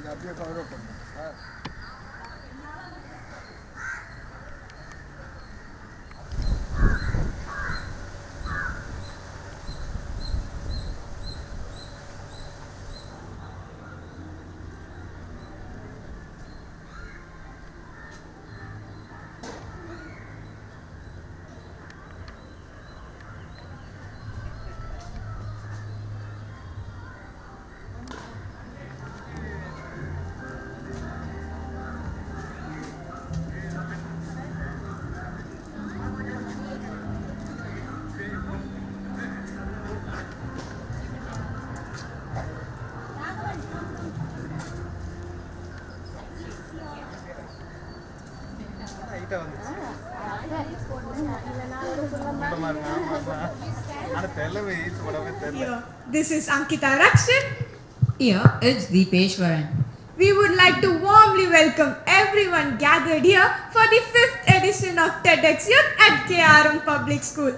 அப்படியே கவர் பண்ணணும். This is Ankita Rakshan. Here it's Deepeshwaran. We would like to warmly welcome everyone gathered here for the 5th edition of TEDxYouth at KRM Public School.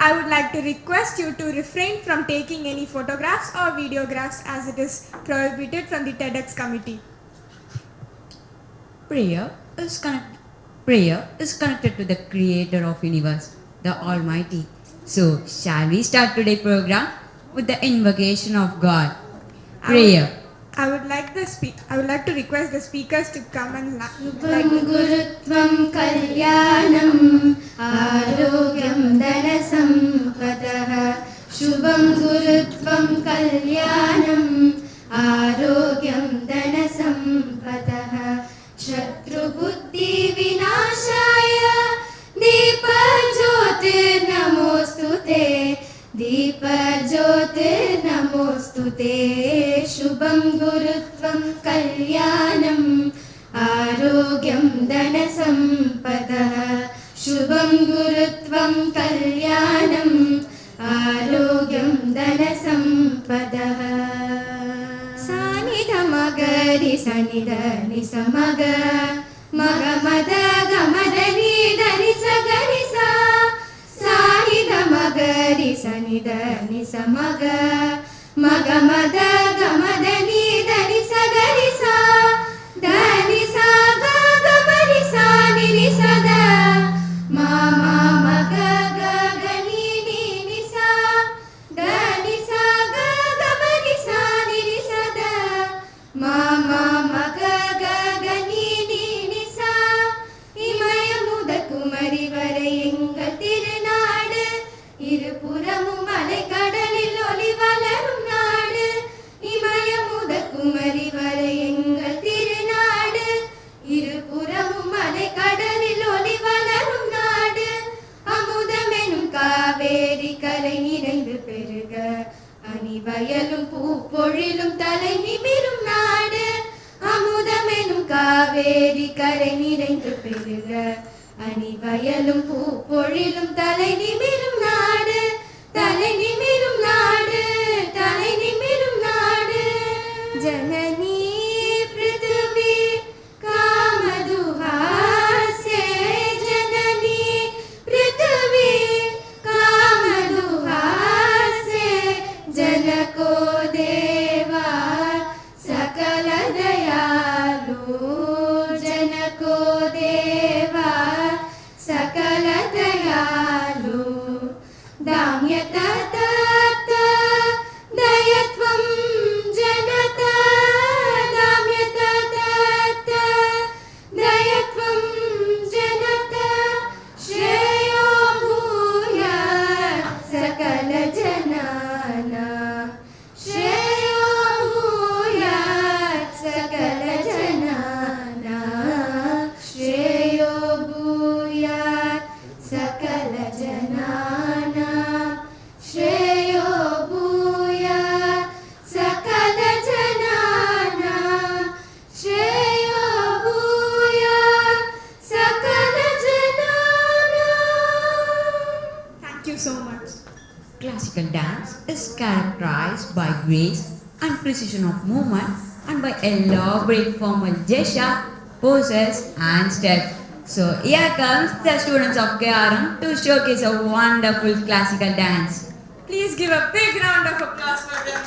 I would like to request you to refrain from taking any photographs or videographs as it is prohibited from the TEDx committee. Prayer is connected to the Creator of universe, the Almighty. So, shall we start today's program with the invocation of God? Prayer. I would like to request the speakers to come and Shubham Gurutvam Kalyanam Arogyam Dhanasampadah. Shubham Gurutvam Kalyanam Arogyam Dhanasampadah. Shatru Buddhi Vinashaya Deepa Jyotir Namostute. Deepa Jyotir Namostute. Shubham Gurutvam Kalyanam Arogyam Dhanasampadah. Shubham Gurutvam Kalyanam Arogyam Dhanasampadah. Sanidha Magari Sanidha Nisa Maga Maga Mada Gamada Nida Nisa Garisa. Sanidha Magari Sanidha Nisa Maga Maga Mada Gamada Nida Nisa Garisa. Dani Saga Gamarisa Nirisa Da Mama Maga Gani Nisa. Dani Saga Gamarisa Nirisa Da Mama Maga Gani Nisa. இமயமுத Kumari வரை எங்கள் திருநாடு இருபுறமும் அலைக்கடலில் ஒளி வளரும் நாடு. இமயமுத குமரி வரை எங்கள் திருநாடு இருபுறமும் அலைக்கடலில் ஒளி வளரும் நாடு. அமுதமெனும் காவேரி கரை நிறைந்து பெருக அணிவயலும் பூப்பொழிலும் தலை நிமிரும் நாடு. அமுதமெனும் காவேரி கரை நிறைந்து பெருக அணிவயலும் பூப்பொழிலும் தலை நிமிரும் நாடு. தலை நிமிரும் நாடு. தலை நிமிரும் நாடு. ஜனனி பிருத்திவி காமதுஹாஸ்யே. ஜனனி பிருத்திவி காமதுஹாஸ்யே. ஜனகோ தேவா सकल दयालु. जनको देवा सकल दयालु. दाम्यता तत्ता दयत्वं जनता. दाम्यता तत्ता दयत्वं जनता. श्रेयो भूयात् सकल जनानां. श्रेयो भूयात् सकल जनानां. श्रेयो भूयात् सकल जनानां. श्रेयो भूयात् सकल जनानां. श्रेयो भूयात् सकल जनानां. Thank you so much. Classical dance is characterized by grace and precision of movement and by elaborate formal gesture, poses and steps. So here comes the students of KRM to showcase a wonderful classical dance. Please give a big round of applause for them.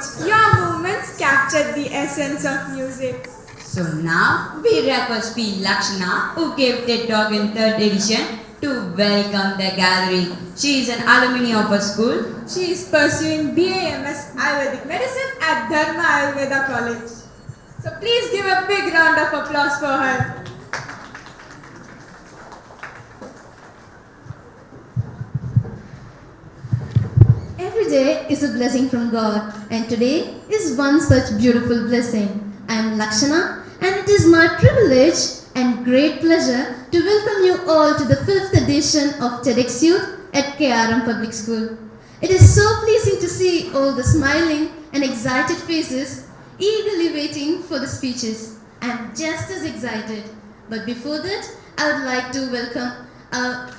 words, your movements captured the essence of music. So now we request P. Lakshana, who gave TED talk in 3rd edition, to welcome the gathering. She is an alumni of our school. She is pursuing BAMS Ayurvedic Medicine at Dharma Ayurveda College. So please give a big round of applause for her. Every day is a blessing from God, and today is one such beautiful blessing. I am Lakshana, and it is my privilege and great pleasure to welcome you all to the 5th edition of TEDxYouth at KRM Public School. It is so pleasing to see all the smiling and excited faces eagerly waiting for the speeches. I am just as excited. But before that, I would like to welcome our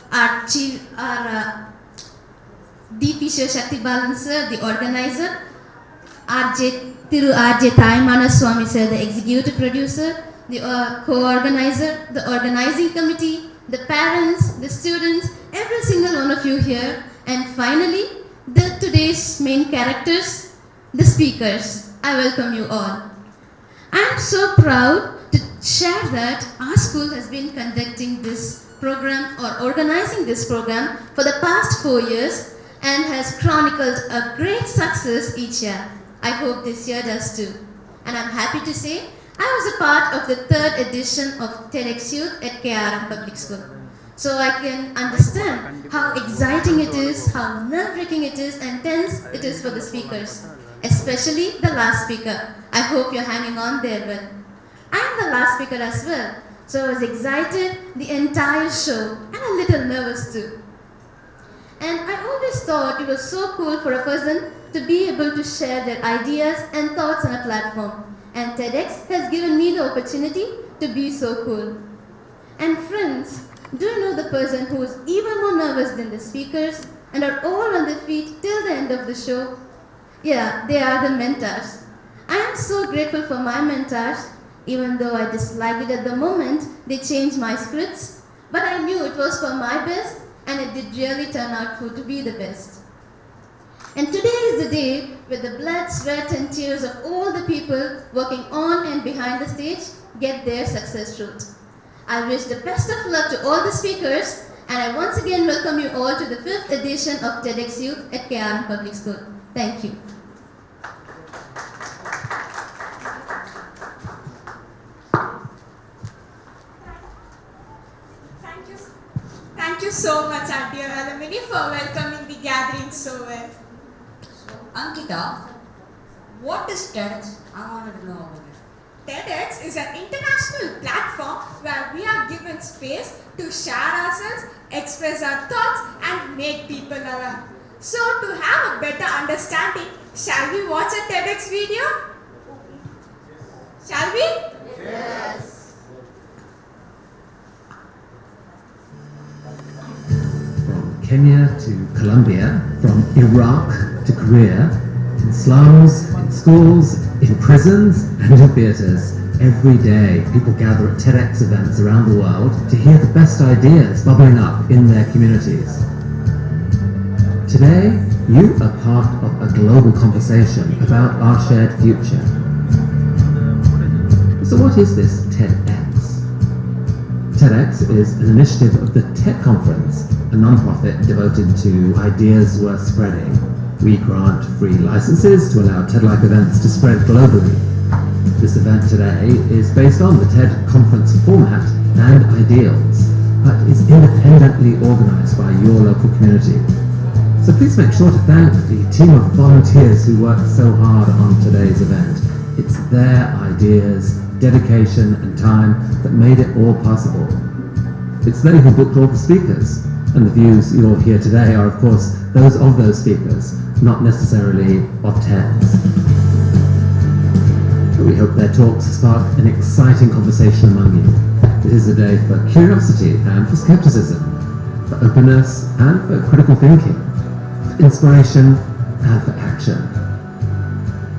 DP Shakti Balan sir, the organizer, Thiru R.J. Thaimana Swami sir, the executive producer, the co-organizer, the organizing committee, the parents, the students, every single one of you here, and finally, today's main characters, the speakers. I welcome you all. I am so proud to share that our school has been conducting this program or organizing this program for the past 4 years and has chronicled a great success each year. I hope this year does too. And I'm happy to say I was a part of the 3rd edition of TEDxYouth at KRM Public School. So I can understand how exciting it is, how nerve-wracking it is, and tense it is for the speakers, especially the last speaker. I hope you're hanging on there well. I'm the last speaker as well, so I was excited the entire show and a little nervous too. And I always thought it was so cool for a person to be able to share their ideas and thoughts on a platform. And TEDx has given me the opportunity to be so cool. And friends, do you know the person who is even more nervous than the speakers and are all on their feet till the end of the show? Yeah, they are the mentors. I am so grateful for my mentors. Even though I disliked it at the moment, they changed my scripts. But I knew it was for my best, and it did really turn out to be the best. And today is the day where the blood, sweat and tears of all the people working on and behind the stage get their success fruit. I wish the best of luck to all the speakers, and I once again welcome you all to the 5th edition of TEDxYouth at KRM Public School. Thank you. Thank you so much, our dear alumni, for welcoming the gathering so well. Ankita, what is TEDx? I wanted to know about it. TEDx is an international platform where we are given space to share ourselves, express our thoughts and make people aware. So to have a better understanding, shall we watch a TEDx video? Shall we? Yes. From Kenya to Colombia, from Iraq to Korea, in slums, in schools, in prisons and in theatres. Every day, people gather at TEDx events around the world to hear the best ideas bubbling up in their communities. Today, you are part of a global conversation about our shared future. So what is this TEDx? TEDx is an initiative of the TED Conference, a non-profit devoted to ideas worth spreading. We grant free licenses to allow TED-like events to spread globally. This event today is based on the TED Conference format and ideals, but is independently organized by your local community. So please make sure to thank the team of volunteers who worked so hard on today's event. It's their ideas, dedication and time that made it all possible. It's they who booked all the speakers, and the views you'll hear today are of course those of those speakers, not necessarily of TEDs. But we hope their talks spark an exciting conversation among you. This is a day for curiosity and for skepticism, for openness and for critical thinking, for inspiration and for action.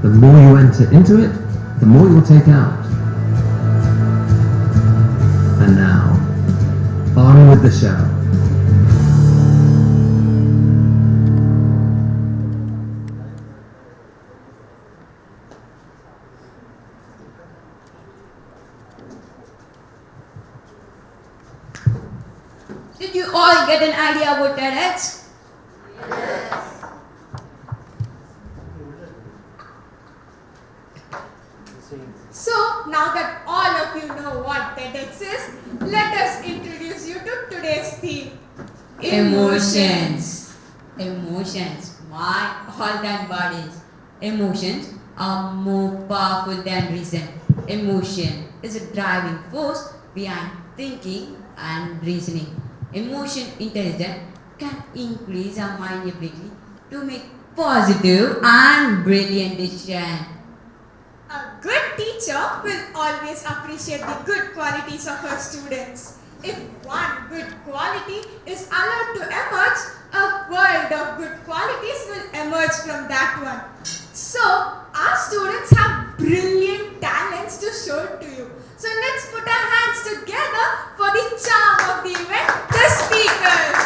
The more you enter into it, the more you'll take out. And now, on with the show. Did you all get an idea about TEDx? So, now that all of you know what TEDx is, let us introduce you to today's theme. Emotions. Emotions, my all-time bodies. Emotions are more powerful than reason. Emotion is a driving force behind thinking and reasoning. Emotion intelligence can increase our mind ability to make positive and brilliant decisions. A good teacher will always appreciate the good qualities of her students. If one good quality is allowed to emerge, a world of good qualities will emerge from that one. So, our students have brilliant talents to show to you. So, let's put our hands together for the charm of the event, the speakers.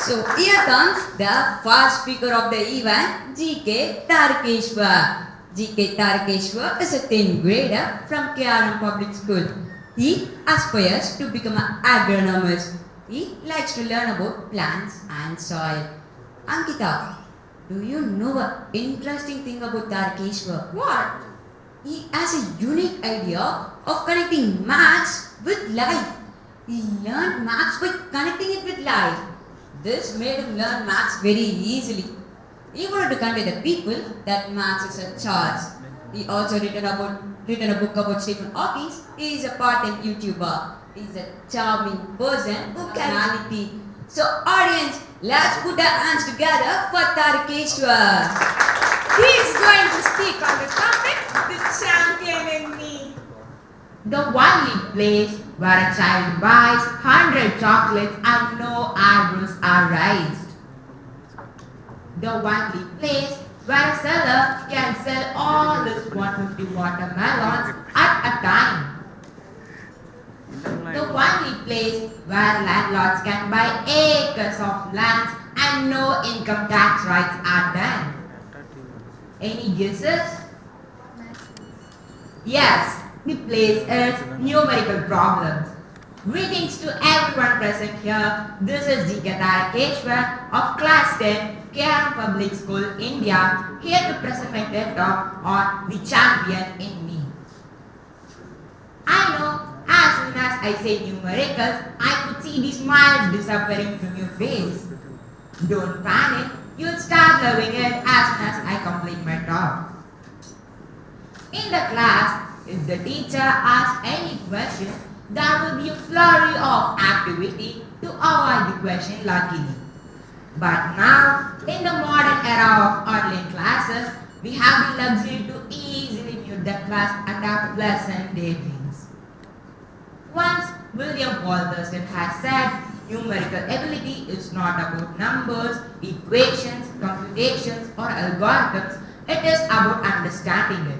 So here comes the first speaker of the event, GK Tarkeshwar. GK Tarkeshwar is a 10th grader from KRM Public School. He aspires to become an agronomist. He likes to learn about plants and soil. Ankita, do you know an interesting thing about Tarkeshwar? What? He has a unique idea of connecting maths with life. He learned maths by connecting it with life. This made him learn maths very easily. He wanted to convey the people that maths is a choice. He also written a book about Stephen Hawking. He is a part-time YouTuber. He is a charming person who personality. So audience, let's put our hands together for Tarkeshwar. He is going to speak on the topic, the champion in me. The only place where a child buys 100 chocolates and no eyebrows are raised. The only place where a seller can sell all his 150 watermelons at a time. The only place where landlords can buy acres of land and no income tax rights are done. Any guesses? Yes, the place is numerical problems. Greetings to everyone present here. This is GK Tarkeshwar of Class 10, KRM Public School, India, here to present my TED Talk on the champion in me. I know, as soon as I say numericals, I could see the smiles disappearing from your face. Don't panic, you'll start loving it as soon as I complete my talk. In the class, if the teacher asks any question, there will be a flurry of activity to avoid the question luckily. But now, in the modern era of online classes, we have the luxury to easily mute the class and have pleasant daydreams. Once, William Paul Thurston has said, numerical ability is not about numbers, equations, computations, or algorithms. It is about understanding it.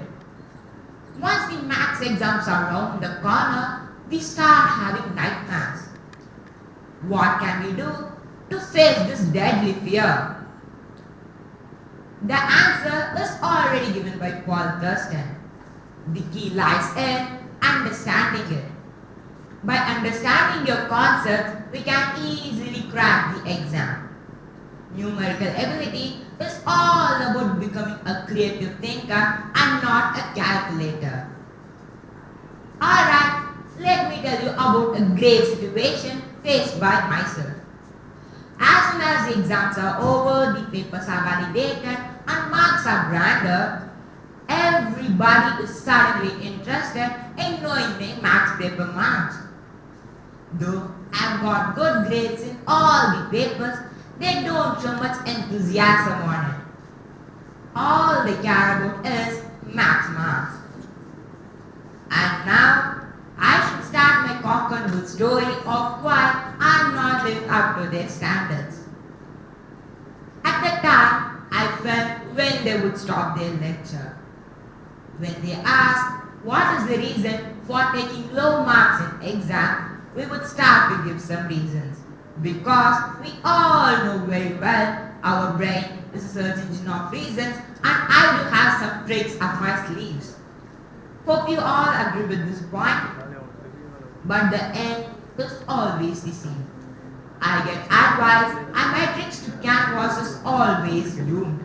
Once the maths exams are around the corner, we start having nightmares. What can we do to face this deadly fear? The answer is already given by Paul Thurston. The key lies in understanding it. By understanding your concepts, we can easily crack the exam. Numerical ability is all about becoming a creative thinker and not a calculator. Alright, let me tell you about a grave situation faced by myself. As soon as the exams are over, the papers are validated and marks are granted, everybody is suddenly interested in knowing my maths paper marks. Though I've got good grades in all the papers, they don't show much enthusiasm on it. All they care about is maths marks. And now, I should start my cock and bull story of why I'm not living up to their standards. At the time, I felt when they would stop their lecture. When they asked what is the reason for taking low marks in exam, we would start to give some reasons. Because we all know very well our brain is a search engine of reasons, and I do have some tricks up my sleeves. Hope you all agree with this point. but the end is always the same. I get advice and my tricks to canvas is always doomed.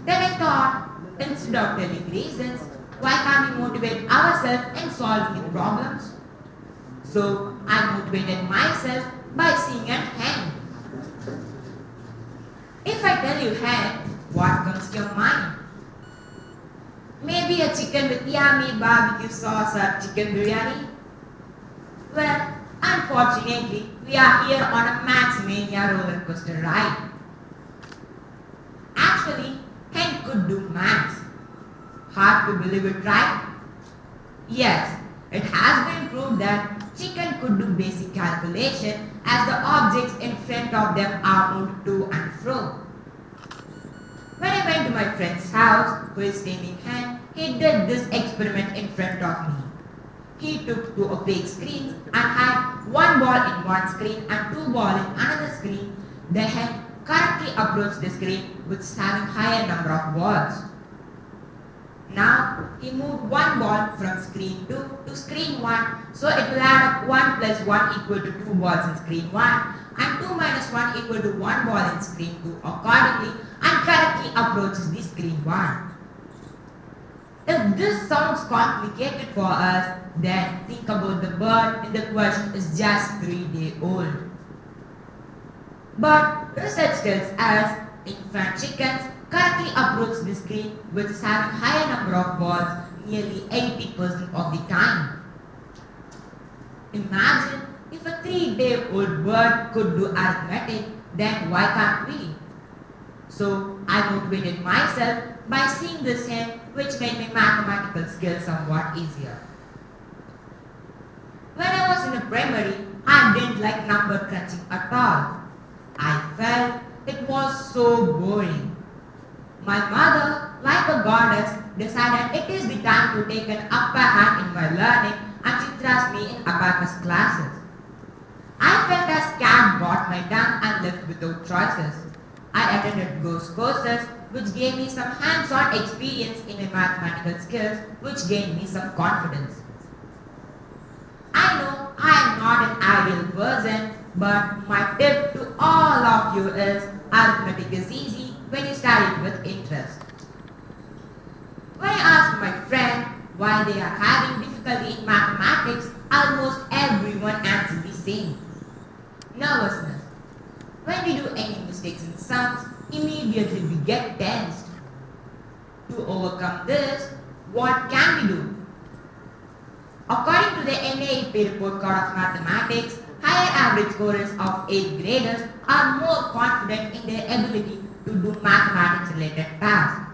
Then I thought, instead of telling reasons, why can't we motivate ourselves in solving the problems? So I motivated myself by seeing an hen. If I tell you hen, what comes to your mind? Maybe a chicken with yummy barbecue sauce or chicken biryani? Well, unfortunately, we are here on a Maxmania roller coaster ride. Actually, hen could do maths. Hard to believe it, right? Yes, it has been proved that chicken could do basic calculation as the objects in front of them are moved to and fro. When I went to my friend's house, who is naming hen, he did this experiment in front of me. He took two opaque screens and had one ball in one screen and two balls in another screen. The hen correctly approached the screen which is having higher number of balls. Now he moved one ball from screen 2 to screen 1, so it will add up 1 plus 1 equal to 2 balls in screen 1 and 2 minus 1 equal to 1 ball in screen 2 accordingly, and correctly approaches the screen 1. If this sounds complicated for us, then think about the bird in the question is just 3 days old. But research tells us infant chickens correctly approach the screen which is having higher number of balls nearly 80% of the time. Imagine if a 3-day-old bird could do arithmetic, then why can't we? So I motivated myself by seeing this hen, which made my mathematical skills somewhat easier. When I was in a primary, I didn't like number crunching at all. I felt it was so boring. My mother, like a goddess, decided it is the time to take an upper hand in my learning, and she thrust me in abacus classes. I felt as cat got my tongue and left without choices. I attended those courses which gave me some hands-on experience in my mathematical skills, which gained me some confidence. I know I am not an ideal person, but my tip to all of you is arithmetic is easy when you study it with interest. When I asked my friend why they are having difficulty in mathematics, almost everyone answered the same. Nervousness. When we do any mistakes in sums, immediately we get tensed. To overcome this, what can we do? According to the NAEP report card of mathematics, higher average scorers of 8th graders are more confident in their ability to do mathematics related tasks.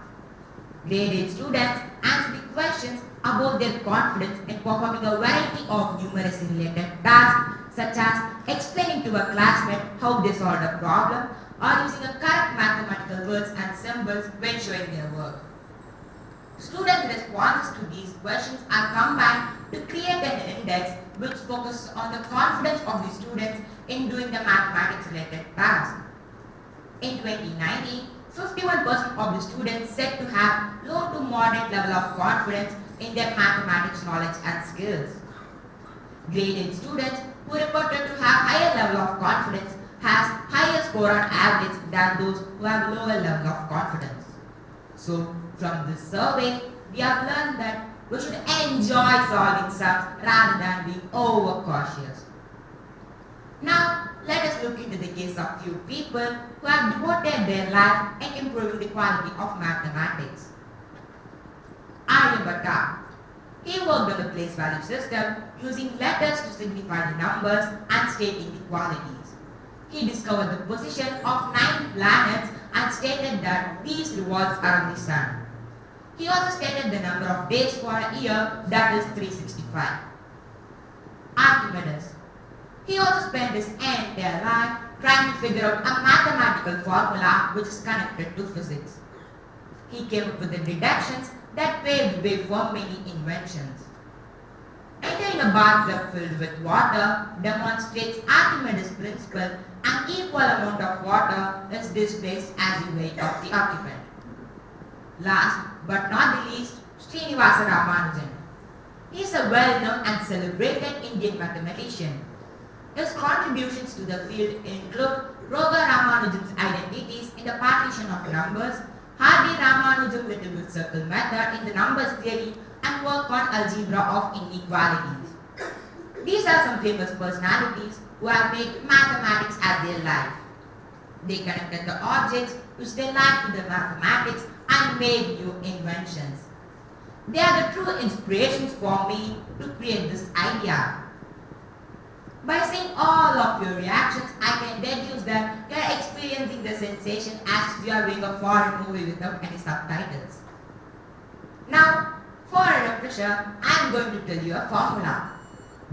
Grade 8 students answer the questions about their confidence in performing a variety of numeracy related tasks, such as explaining to a classmate how they solved a problem or using a correct mathematical words and symbols when showing their work. Students' responses to these questions are combined to create an index which focuses on the confidence of the students in doing the mathematics related task. In 2019, 51% of the students said to have low to moderate level of confidence in their mathematics knowledge and skills. Grade 8 students who reported to have higher level of confidence has higher score on average than those who have lower level of confidence. So, from this survey, we have learned that we should enjoy solving sums rather than being overcautious. Now, let us look into the case of few people who have devoted their life in improving the quality of mathematics. Aryabhatta. He worked on the place value system using letters to signify the numbers and stating the qualities. He discovered the position of 9 planets and stated that these revolve around the sun. He also stated the number of days for a year, that is 365. Archimedes. He also spent his entire life trying to figure out a mathematical formula which is connected to physics. He came up with the deductions that paved the way for many inventions. Entering a bathtub filled with water demonstrates Archimedes' principle, and equal amount of water is displaced as the weight of the occupant. Last but not the least, Srinivasa Ramanujan. He is a well-known and celebrated Indian mathematician. His contributions to the field include Roger Ramanujan's identities in the partition of numbers, Hardy Ramanujan's little circle method in the numbers theory, and work on algebra of inequalities. These are some famous personalities who have made mathematics as their life. They connected the objects which they liked to the mathematics and made new inventions. They are the true inspirations for me to create this idea. By seeing all of your reactions, I can deduce that you are experiencing the sensation as if you are viewing a foreign movie without any subtitles. Now, for a refresher, I am going to tell you a formula.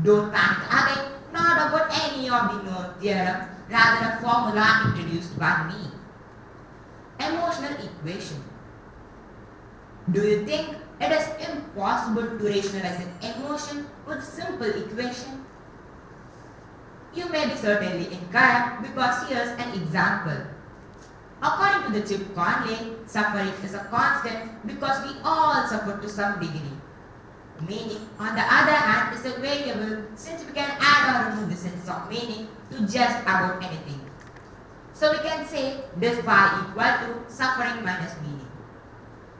Don't panic again, not about any of the known theorems, rather a formula introduced by me. Emotional equation. Do you think it is impossible to rationalize an emotion with a simple equation? You may be certainly incorrect because here's an example. According to the Chip Conley, suffering is a constant because we all suffer to some degree. Meaning, on the other hand, is a variable since we can add or remove the sense of meaning to just about anything. So we can say this bar equal to suffering minus meaning.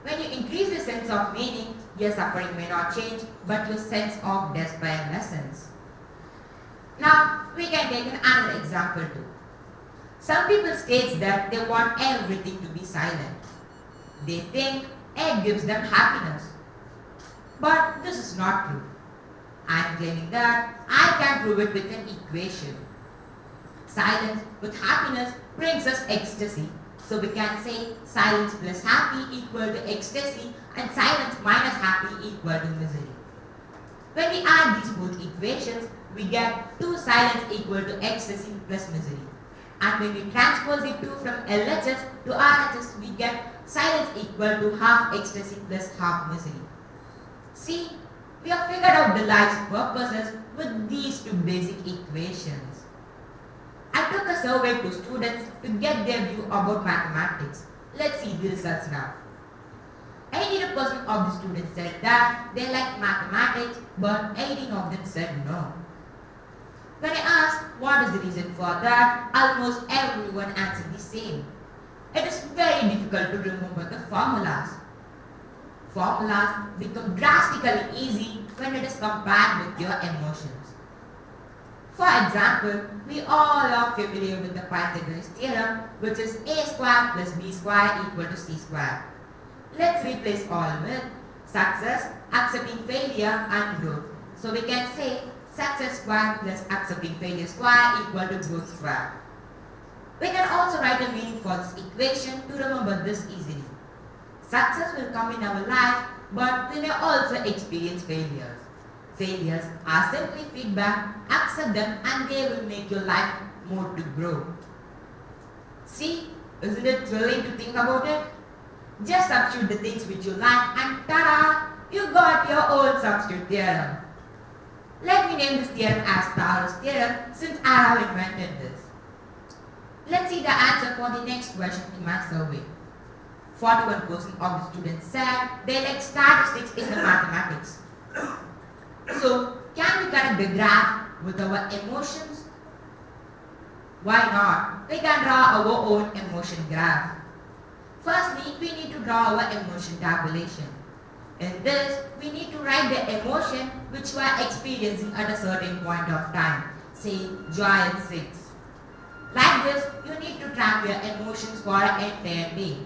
When you increase the sense of meaning, your suffering may not change, but your sense of despair lessens. Now, we can take another example too. Some people state that they want everything to be silent. They think it gives them happiness. But this is not true. I am claiming that I can prove it with an equation. Silence with happiness brings us ecstasy. So we can say silence plus happy equal to ecstasy and silence minus happy equal to misery. When we add these both equations, we get 2 silence equal to ecstasy plus misery. And when we transpose the 2 from LHS to RHS, we get silence equal to half ecstasy plus half misery. See, we have figured out the life's purposes with these 2 basic equations. I took a survey to students to get their view about mathematics. Let's see the results now. 82% of the students said that they like mathematics, but 18 of them said no. When I asked what is the reason for that, almost everyone answered the same. It is very difficult to remember the formulas. Formulas become drastically easy when it is compared with your emotions. For example, we all are familiar with the Pythagoras theorem, which is a squared plus b squared equal to c squared. Let's replace all with success, accepting failure, and growth. So we can say success squared plus accepting failure squared equal to growth squared. We can also write a meaning for this equation to remember this easily. Success will come in our life, but we may also experience failures. Failures are simply feedback, accept them, and they will make your life more to grow. See, isn't it thrilling to think about it? Just substitute the things which you like and ta-da! You got your own substitute theorem. Let me name this theorem as Tao's theorem since I have invented this. Let's see the answer for the next question in my survey. 41% of the students said they like statistics in the mathematics. So, can we connect the graph with our emotions? Why not? We can draw our own emotion graph. Firstly, we need to draw our emotion tabulation. In this, we need to write the emotion which we are experiencing at a certain point of time, say joy at 6. Like this, you need to track your emotions for an entire day.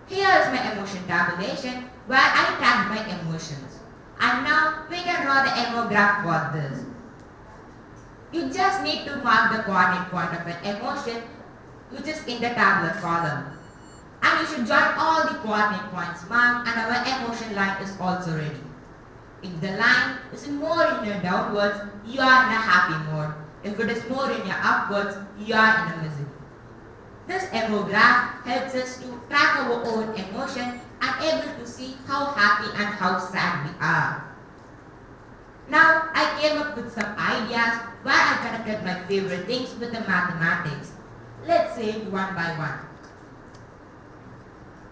Here is my emotion tabulation where I track my emotions. And now we can draw the emo graph for this. You just need to mark the coordinate point of an emotion which is in the tabular column. And you should join all the coordinate points marked and our emotion line is also ready. If the line is more in your downwards, you are in a happy mode. If it is more in your upwards, you are in a misery. This emo graph helps us to track our own emotion and able to see how happy and how sad we are. Now I came up with some ideas where I connected my favorite things with the mathematics. Let's say one by one.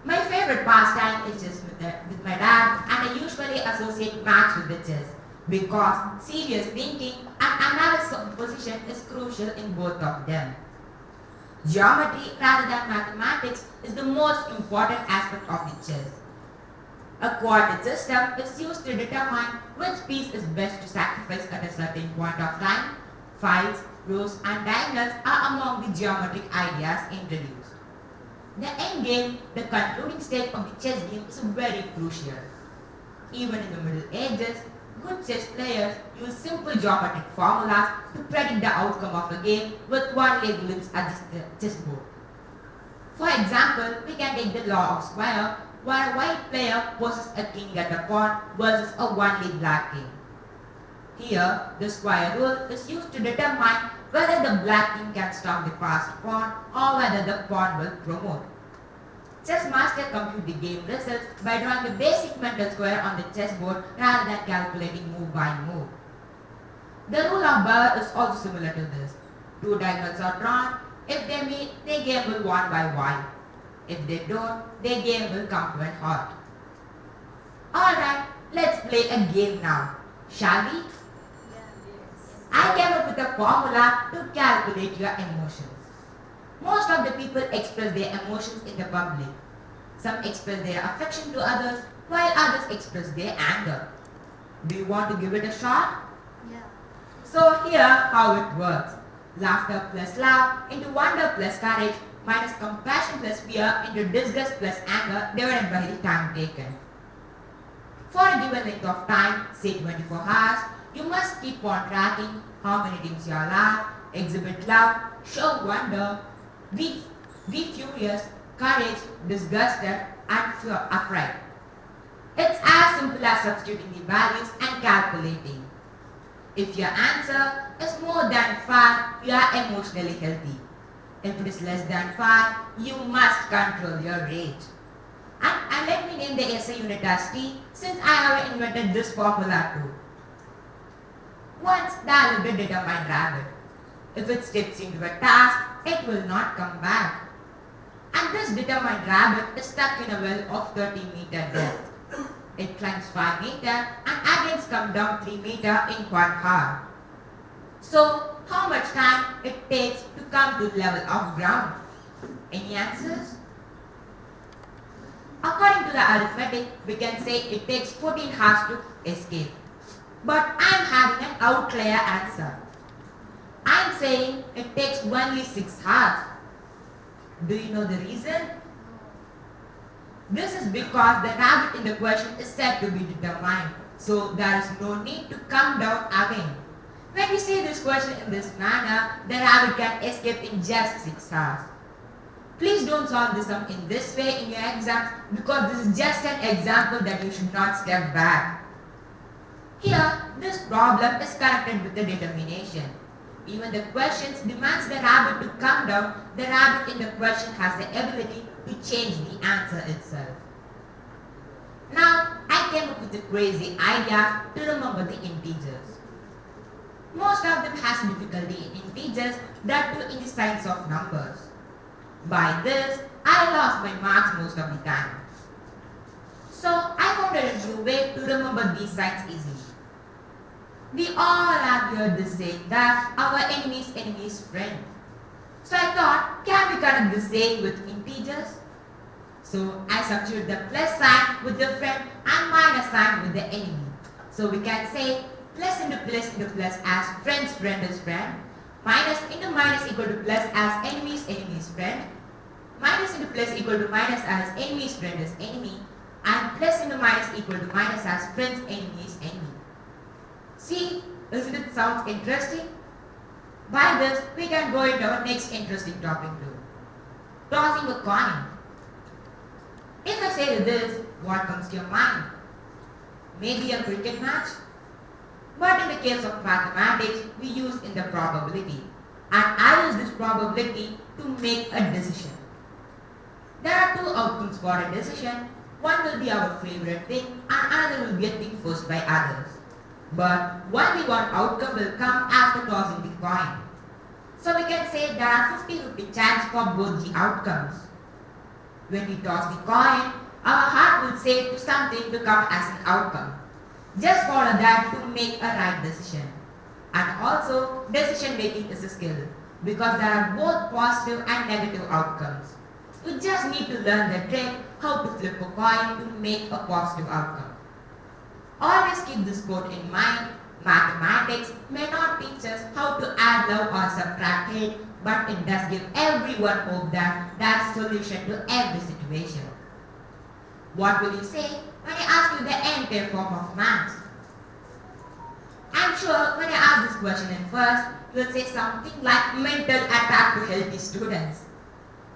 My favorite pastime is just with my dad, and I usually usually associate maths with the chess because serious thinking and analysis of position is crucial in both of them. Geometry rather than mathematics is the most important aspect of the chess. A coordinate system is used to determine which piece is best to sacrifice at a certain point of time. Files, rows and diagonals are among the geometric ideas introduced. The endgame, the concluding stage of the chess game, is very crucial. Even in the Middle Ages, good chess players use simple geometric formulas to predict the outcome of a game with one-leg glimpse at the chessboard. For example, we can take the law of square, where a white player poses a king at a pawn versus a one-leg black king. Here, the square rule is used to determine whether the black king can stop the passed pawn or whether the pawn will promote. Chess master compute the game results by drawing the basic mental square on the chessboard rather than calculating move by move. The rule of Burr is also similar to this. Two diagonals are drawn. If they meet, their game will won by white. If they don't, their game will come to an halt. Alright, let's play a game now. Shall we? I came up with a formula to calculate your emotions. Most of the people express their emotions in the public. Some express their affection to others, while others express their anger. Do you want to give it a shot? Yeah. So here how it works. Laughter plus love into wonder plus courage minus compassion plus fear into disgust plus anger divided by the time taken. For a given length of time, say 24 hours, you must keep on tracking how many times you laugh, exhibit love, show wonder, be furious, courage, disgusted, and afraid. It's as simple as substituting the values and calculating. If your answer is more than 5, you are emotionally healthy. If it is less than 5, you must control your rage. And let me name the essay unit as T, since I have invented this formula too. Once there will be a determined rabbit. If it steps into a task, it will not come back. And this determined rabbit is stuck in a well of 30-meter depth. It climbs 5 meters and again comes down 3 meters in 1 hour. So, how much time it takes to come to the level of ground? Any answers? According to the arithmetic, we can say it takes 14 hours to escape. But I am having an outlier answer. I am saying it takes only 6 hours. Do you know the reason? This is because the rabbit in the question is said to be determined, so there is no need to come down again. When we say this question in this manner, the rabbit can escape in just 6 hours. Please don't solve this sum in this way in your exams because this is just an example that you should not step back. Here, this problem is connected with the determination. Even the question demands the rabbit to come down, the rabbit in the question has the ability to change the answer itself. Now, I came up with a crazy idea to remember the integers. Most of them has difficulty in integers, that too in the science of numbers. By this, I lost my marks most of the time. So, I found a new way to remember these signs easily. We all have heard this saying that our enemy's enemy's friend. So I thought, can we connect this saying with integers? So I substitute the plus sign with the friend and minus sign with the enemy. So we can say plus into plus as friend's friend is friend, minus into minus equal to plus as enemy's enemy's friend, minus into plus equal to minus as enemy's friend is enemy, and plus into minus equal to minus as friend's enemy is enemy. See, doesn't it sound interesting? By this, we can go into our next interesting topic too. Tossing a coin. If I say this, what comes to your mind? Maybe a cricket match? But in the case of mathematics, we use in the probability. And I use this probability to make a decision. There are 2 outcomes for a decision. One will be our favorite thing and another will be a thing forced by others. But only one outcome will come after tossing the coin. So we can say there are 50-50 chance for both the outcomes. When we toss the coin, our heart will say to something to come as an outcome. Just follow that to make a right decision. And also, decision making is a skill because there are both positive and negative outcomes. You just need to learn the trick how to flip a coin to make a positive outcome. Always keep this quote in mind. Mathematics may not teach us how to add love or subtract hate, but it does give everyone hope that that's a solution to every situation. What will you say when I ask you the entire form of maths? I'm sure when I ask this question in first, you'll say something like mental attack to healthy students.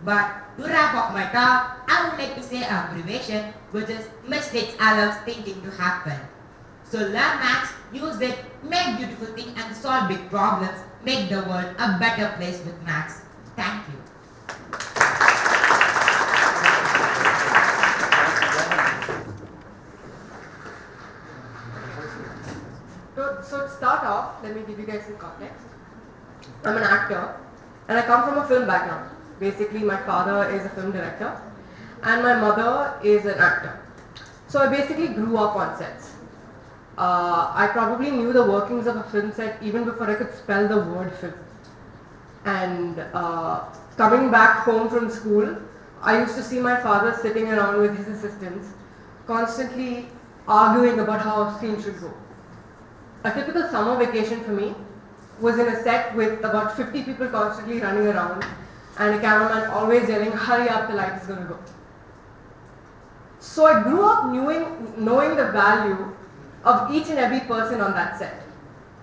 But to wrap up my talk, I would like to say an abbreviation, which is mistakes allows thinking to happen. So learn maths, use it, make beautiful things and solve big problems, make the world a better place with maths. Thank you. So to start off, let me give you guys some context. I'm an actor and I come from a film background. Basically, my father is a film director and my mother is an actor. So I basically grew up on sets. I probably knew the workings of a film set even before I could spell the word film. And coming back home from school, I used to see my father sitting around with his assistants, constantly arguing about how a scene should go. A typical summer vacation for me was in a set with about 50 people constantly running around and a cameraman always yelling, "Hurry up, the light is going to go." So I grew up knowing the value of each and every person on that set.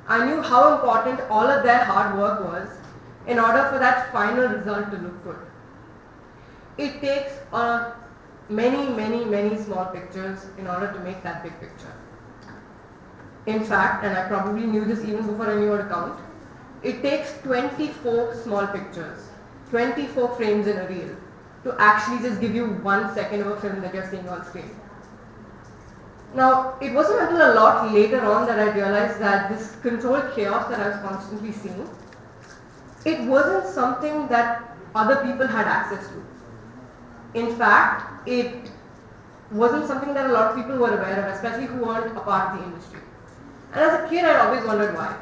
I knew how important all of their hard work was in order for that final result to look good. It takes many small pictures in order to make that big picture. In fact, and I probably knew this even before I knew how to count, it takes 24 small pictures, 24 frames in a reel to actually just give you 1 second of a film that you're seeing on screen. Now, it wasn't until a lot later on that I realized that this controlled chaos that I was constantly seeing, it wasn't something that other people had access to. In fact, it wasn't something that a lot of people were aware of, especially who weren't a part of the industry. And as a kid, I always wondered why.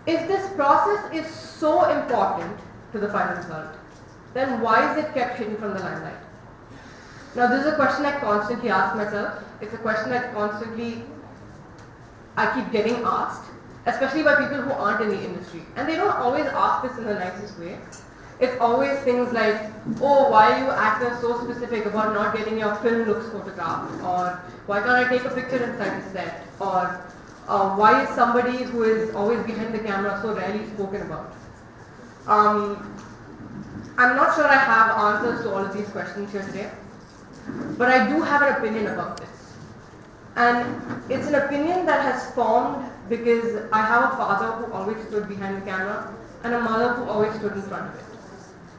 If this process is so important to the final result, then why is it kept hidden from the limelight? Now, this is a question I constantly ask myself. It's a question that I keep getting asked, especially by people who aren't in the industry. And they don't always ask this in the nicest way. It's always things like, "Oh, why are you actors so specific about not getting your film looks photographed?" Or, "Why can't I take a picture inside the set?" Or, "Why is somebody who is always behind the camera so rarely spoken about?" I'm not sure I have answers to all of these questions here today, but I do have an opinion about this. And it's an opinion that has formed because I have a father who always stood behind the camera and a mother who always stood in front of it.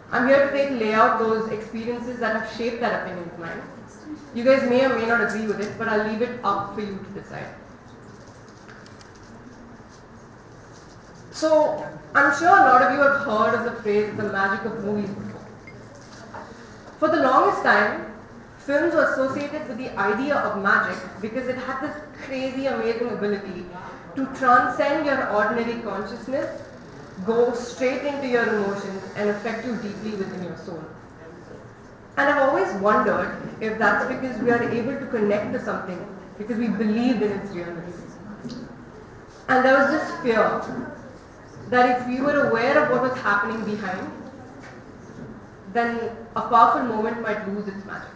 I'm here to lay out those experiences that have shaped that opinion of mine. You guys may or may not agree with it, but I'll leave it up for you to decide. So, I'm sure a lot of you have heard of the phrase, "the magic of movies" before. For the longest time, films were associated with the idea of magic because it had this crazy, amazing ability to transcend your ordinary consciousness, go straight into your emotions, and affect you deeply within your soul. And I've always wondered if that's because we are able to connect to something because we believed in its realness. And there was this fear that if we were aware of what was happening behind, then a powerful moment might lose its magic.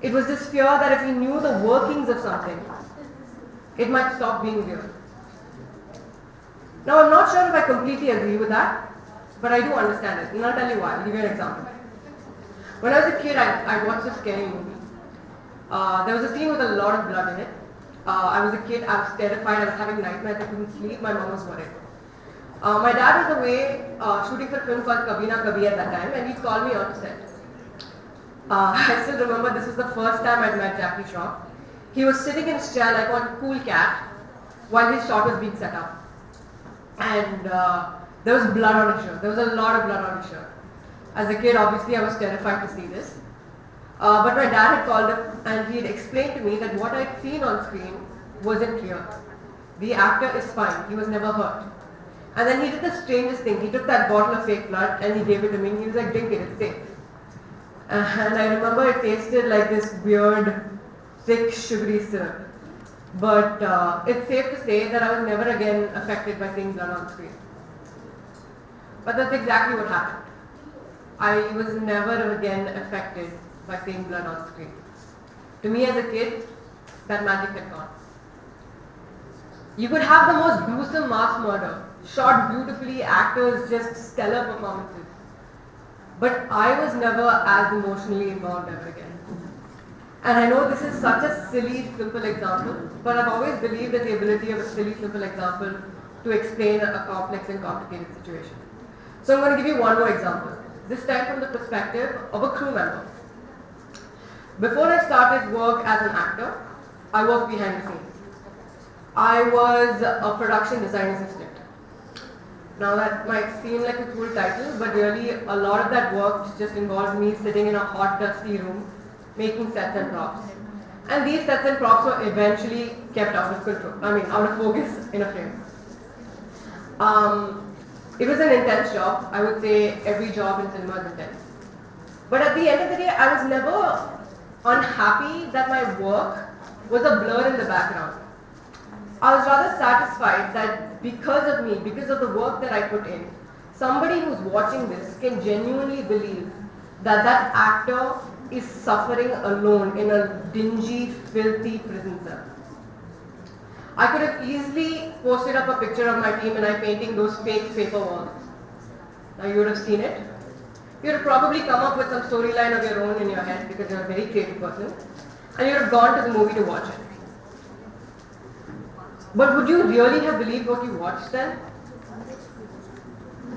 It was this fear that if we knew the workings of something, it might stop being real. Now, I'm not sure if I completely agree with that, but I do understand it, and I'll tell you why. I'll give you an example. When I was a kid, I watched a scary movie. There was a scene with a lot of blood in it. I was a kid, I was terrified, I was having nightmares, I couldn't sleep, my mom was worried. My dad was away shooting for a film called Kabhi Na Kabhi at that time, and he called me on set. I still remember this was the first time I'd met Jackie Shroff. He was sitting in his chair like one cool cat while his shot was being set up. And there was blood on his shirt. There was a lot of blood on his shirt. As a kid, obviously, I was terrified to see this. But my dad had called up and he had explained to me that what I'd seen on screen wasn't real. The actor is fine. He was never hurt. And then he did the strangest thing. He took that bottle of fake blood and he gave it to me and he was like, drink it, it's safe. And I remember it tasted like this weird, thick, sugary syrup. But it's safe to say that I was never again affected by seeing blood on screen. But that's exactly what happened. I was never again affected by seeing blood on screen. To me as a kid, that magic had gone. You could have the most gruesome mass murder, shot beautifully, actors, just stellar performances. But I was never as emotionally involved ever again. And I know this is such a silly, simple example, but I've always believed in the ability of a silly, simple example to explain a complex and complicated situation. So I'm going to give you one more example, this time from the perspective of a crew member. Before I started work as an actor, I worked behind the scenes. I was a production design assistant. Now that might seem like a cool title, but really a lot of that work just involved me sitting in a hot, dusty room, making sets and props. And these sets and props were eventually kept out of control, out of focus in a frame. It was an intense job. I would say every job in cinema is intense. But at the end of the day, I was never unhappy that my work was a blur in the background. I was rather satisfied that because of me, because of the work that I put in, somebody who's watching this can genuinely believe that that actor is suffering alone in a dingy, filthy prison cell. I could have easily posted up a picture of my team and I painting those fake paper walls. Now you would have seen it. You would have probably come up with some storyline of your own in your head because you're a very creative person, and you would have gone to the movie to watch it. But would you really have believed what you watched then?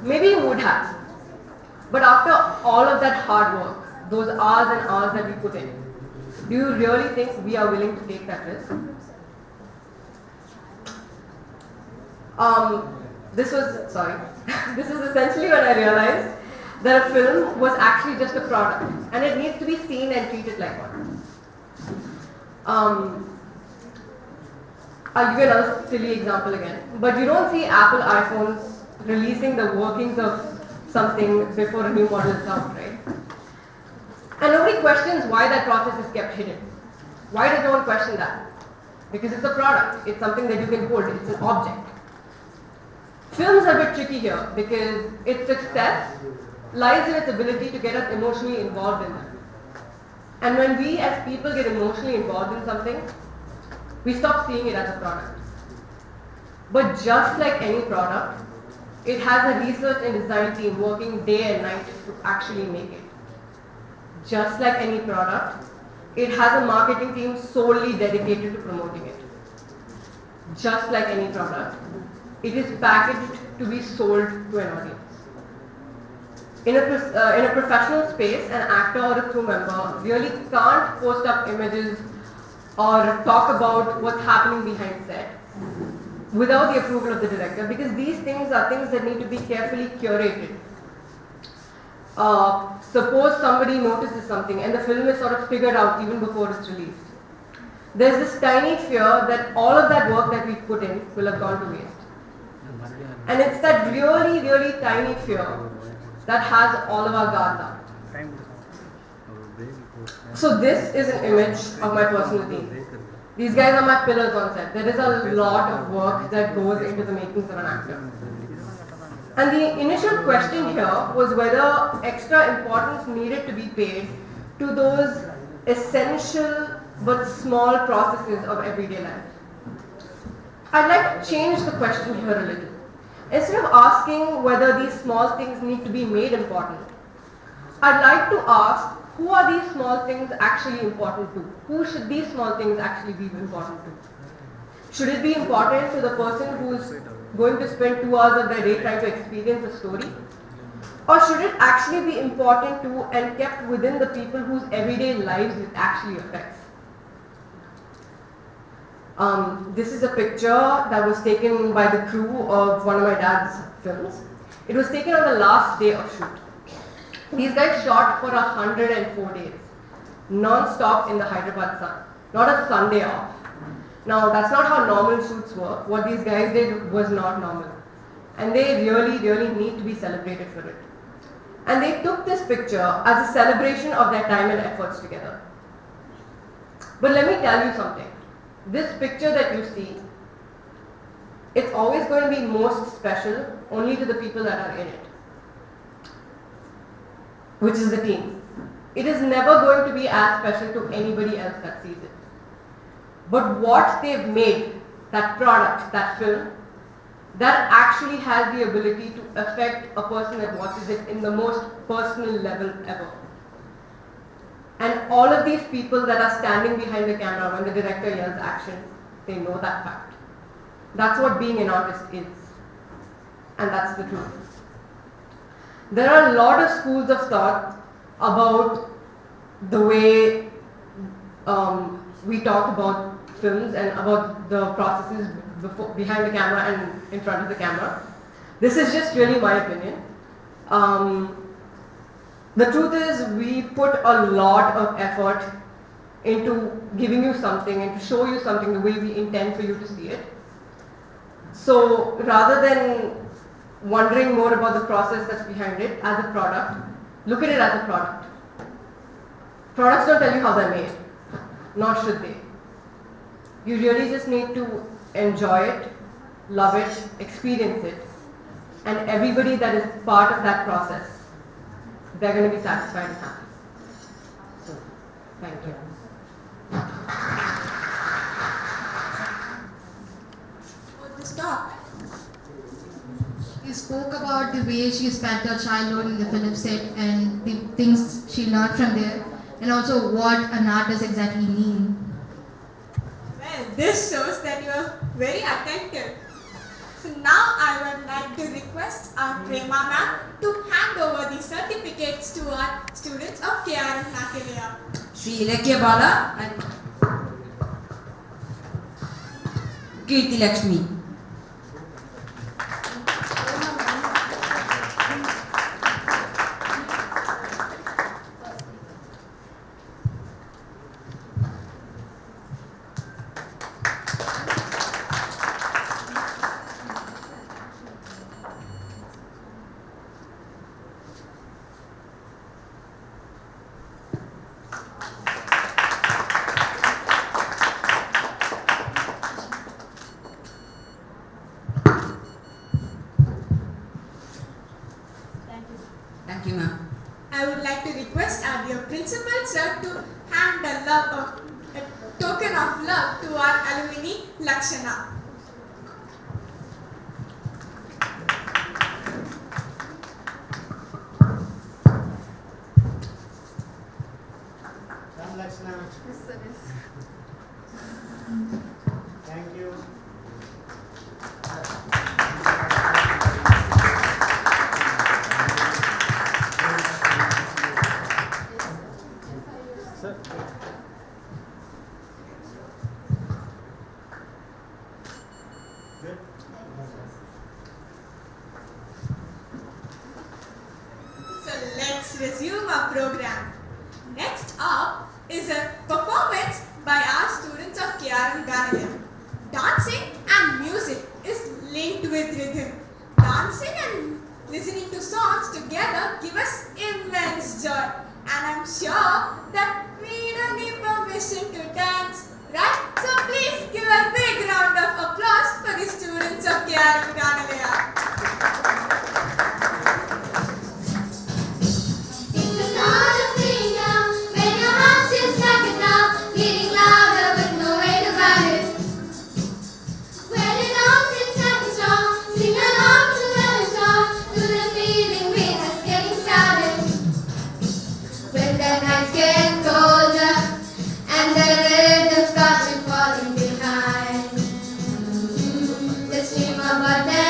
Maybe you would have. But after all of that hard work, those hours and hours that we put in, do you really think we are willing to take that risk? This was essentially when I realized that a film was actually just a product and it needs to be seen and treated like one. I'll give you another silly example again, but you don't see Apple iPhones releasing the workings of something before a new model is out, right? And nobody questions why that process is kept hidden. Why does no one question that? Because it's a product, it's something that you can hold, it's an object. Films are a bit tricky here because its success lies in its ability to get us emotionally involved in them. And when we as people get emotionally involved in something, we stop seeing it as a product. But just like any product, it has a research and design team working day and night to actually make it. Just like any product, it has a marketing team solely dedicated to promoting it. Just like any product, it is packaged to be sold to an audience. In a professional space, an actor or a crew member really can't post up images or talk about what's happening behind set without the approval of the director, because these things are things that need to be carefully curated. Suppose somebody notices something and the film is sort of figured out even before it's released. There's this tiny fear that all of that work that we put in will have gone to waste. And it's that really, really tiny fear that has all of our guards up. So this is an image of my personal team. These guys are my pillars on set. There is a lot of work that goes into the makings of an actor. And the initial question here was whether extra importance needed to be paid to those essential but small processes of everyday life. I'd like to change the question here a little. Instead of asking whether these small things need to be made important, I'd like to ask, who are these small things actually important to? Who should these small things actually be important to? Should it be important to the person who's going to spend 2 hours of their day trying to experience a story? Or should it actually be important to and kept within the people whose everyday lives it actually affects? This is a picture that was taken by the crew of one of my dad's films. It was taken on the last day of shoot. These guys shot for 104 days, non-stop in the Hyderabad sun, not a Sunday off. Now, that's not how normal shoots work. What these guys did was not normal. And they really, really need to be celebrated for it. And they took this picture as a celebration of their time and efforts together. But let me tell you something. This picture that you see, it's always going to be most special only to the people that are in it, which is the team. It is never going to be as special to anybody else that sees it. But what they've made, that product, that film, that actually has the ability to affect a person that watches it in the most personal level ever. And all of these people that are standing behind the camera when the director yells action, they know that fact. That's what being an artist is. And that's the truth. There are a lot of schools of thought about the way we talk about films and about the processes behind the camera and in front of the camera. This is just really my opinion. The truth is we put a lot of effort into giving you something and to show you something the way we intend for you to see it. So rather than wondering more about the process that's behind it as a product, look at it as a product. Products don't tell you how they're made, nor should they. You really just need to enjoy it, love it, experience it, and everybody that is part of that process, they're going to be satisfied and happy. So, thank you. For this talk, You spoke about the way she spent her childhood in the film set and the things she learned from there, and also what an art does exactly mean. well, this shows that you are very attentive. So now I would like to request our Prema ma'am to hand over the certificates to our students of KRM Nakalaya. Sri Ilakya Bala and Kirti Lakshmi. Thank you, ma'am. I would like to request our dear principal sir to hand a token of love to our alumni Lakshana. Thank you. Sir. Good. So let's resume our program. Next up is a performance by our students of KRM Ganalaya. Dancing and music is linked with rhythm. Dancing and listening to songs together give us immense joy. And I'm sure that we don't need permission to dance, right? So please give a big round of applause for the students of KRM Ganalaya. It's another thing now, when your heart feels like it now, beating louder with no way to fight it. When it comes in time and strong, sing along to the song, to the feeling we just getting started. When the nights get colder, and the rhythm starts falling behind, let's dream about that.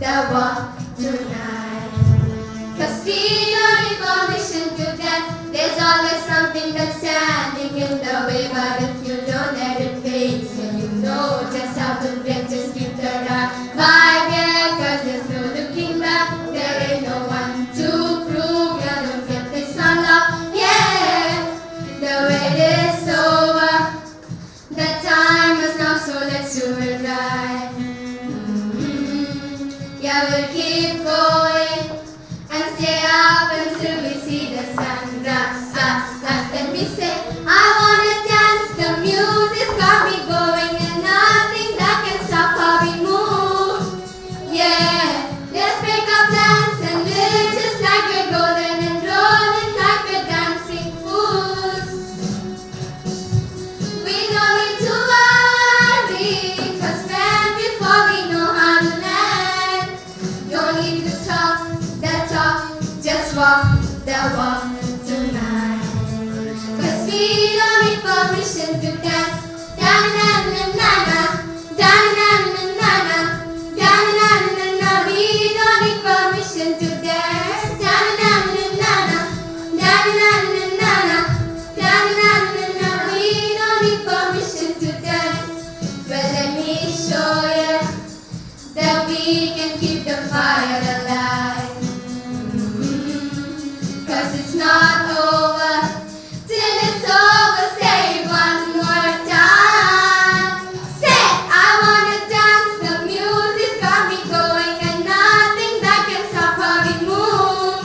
the walk tonight. Cause we don't need permission to dance. There's always something that's standing in the way. But if you don't let it face, then you know just how to break. Just keep the vibe, yeah. Cause there's no looking back. There ain't no one to prove you don't get this unlocked, yeah. The wait is over. The time is now, so let's do it right. Yeah, we'll keep going and stay up until we see the sun rise. Then we say, I wanna dance, the music's got me going, and nothing that can stop how we move. Yeah, let's break our plans and live just like we're golden and rolling like we're dancing fools. We don't need to worry, cause when before we know how to land. Don't need to talk the talk, just walk the walk tonight. Cause we don't need permission to dance. Da-na-na-na-na-na, da-na-na-na-na-na, da-na-na-na-na. We don't need permission to dance. Da-na-na-na-na-na, da-na-na-na-na-na, da-na-na-na-na. We don't need permission to dance. Well, let me show you that we can keep the fire alive. Cause it's not over till it's over. Say it one more time. Say, I wanna dance, the music's got me going, and nothing that can stop how we move.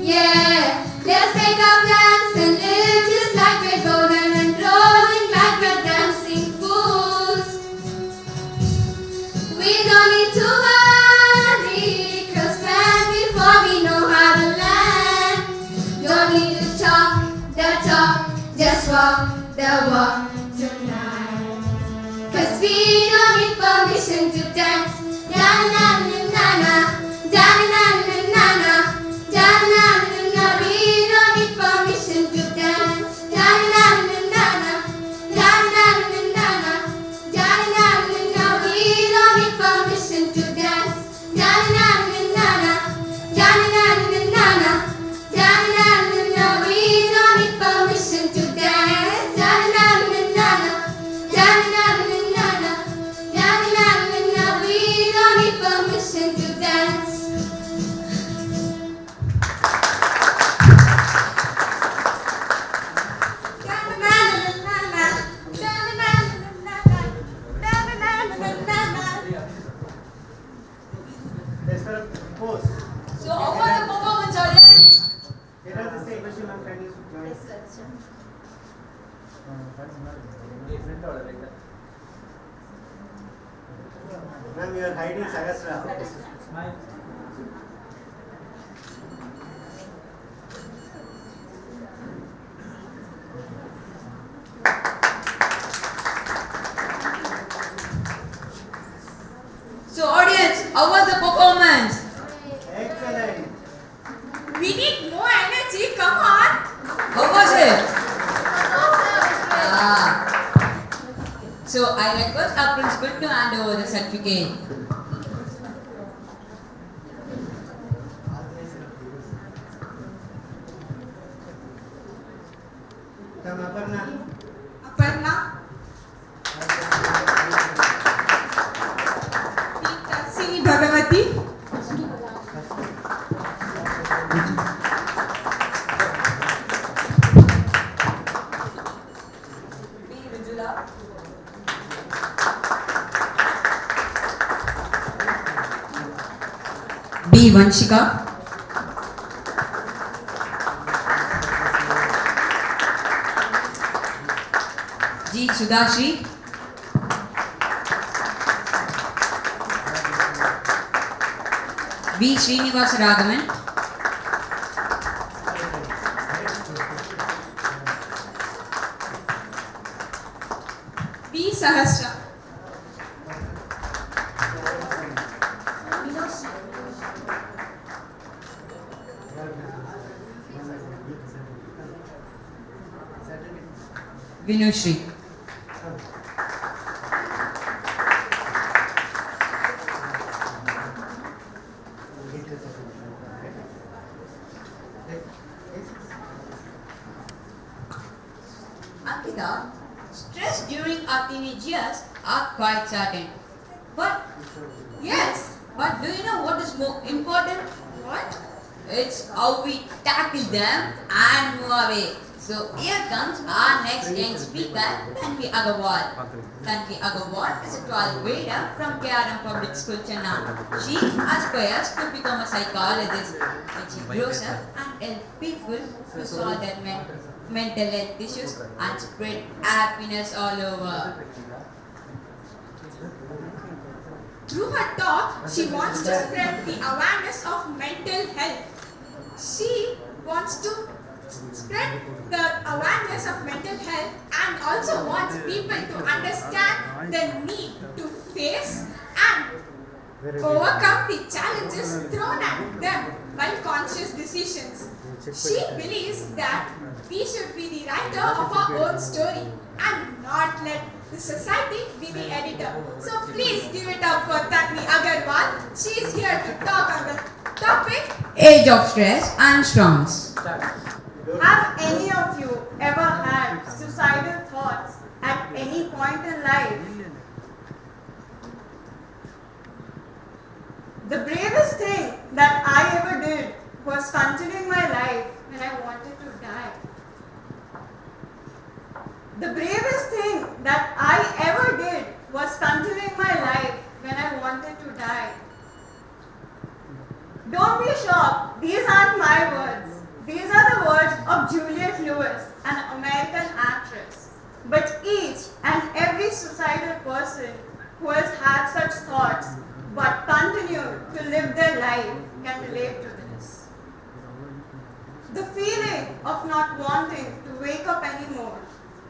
Yeah, let's make our plans and live just like we're golden and rolling like we're dancing fools. We don't need to worry, cause when before we know how to land. Don't need to talk the talk, just walk the walk tonight. Cause we don't need permission to dance. Da-na-na-na-na, da-na-na-na-na, da-na-na-na. We don't need permission to dance. Da-na-na-na-na, da-na-na-na-na, da-na-na-na. We don't need permission to dance. Da-na-na-na-na, da-na-na-na-na, da-na-na-na. We don't need permission to dance. Da-na-na-na-na, da-na-na-na-na, da-na-na-na. We don't need permission to dance. Let's start pose. So, how was the performance, audience? Here are the same question I'm trying to join. Ma'am, you are hiding Sahasra. So, audience, how was the performance? Excellent. We need more energy, come on. How was it? So, I request our principal to hand over the certificate. Come, Aparna. Aparna. Sini Bhagavati. B. Vanshika. G. Sudashri. V. Srinivas Ragavan. B. Sahasra. Vinushri. Amrita, stress during our teenage years are quite certain. But Yes. but do you know what is more important? What? It's how we tackle them and move away. So here comes our next young speaker, Tanvi Agarwal. Tanvi Agarwal is a 12th grader from KRM Public School, Chennai. She aspires to become a psychologist when she grows up and help people to solve their mental health issues and spread happiness all over. Through her talk, she wants to spread the awareness of mental health. She wants to spread the awareness of mental health and also wants people to understand the need to face and overcome the challenges thrown at them by conscious decisions. She believes that we should be the writer of our own story and not let the society be the editor. So please give it up for Tanvi Agarwal. She is here to talk on the topic. Age of stress and storms. Have any of you ever had suicidal thoughts at any point in life? The bravest thing that I ever did was continuing my life when I wanted to die. The bravest thing that I ever did was continuing my life when I wanted to die. Don't be shocked, these aren't my words. These are the words of Juliette Lewis, an American actress. But each and every suicidal person who has had such thoughts but continue to live their life can relate to this. The feeling of not wanting to wake up anymore,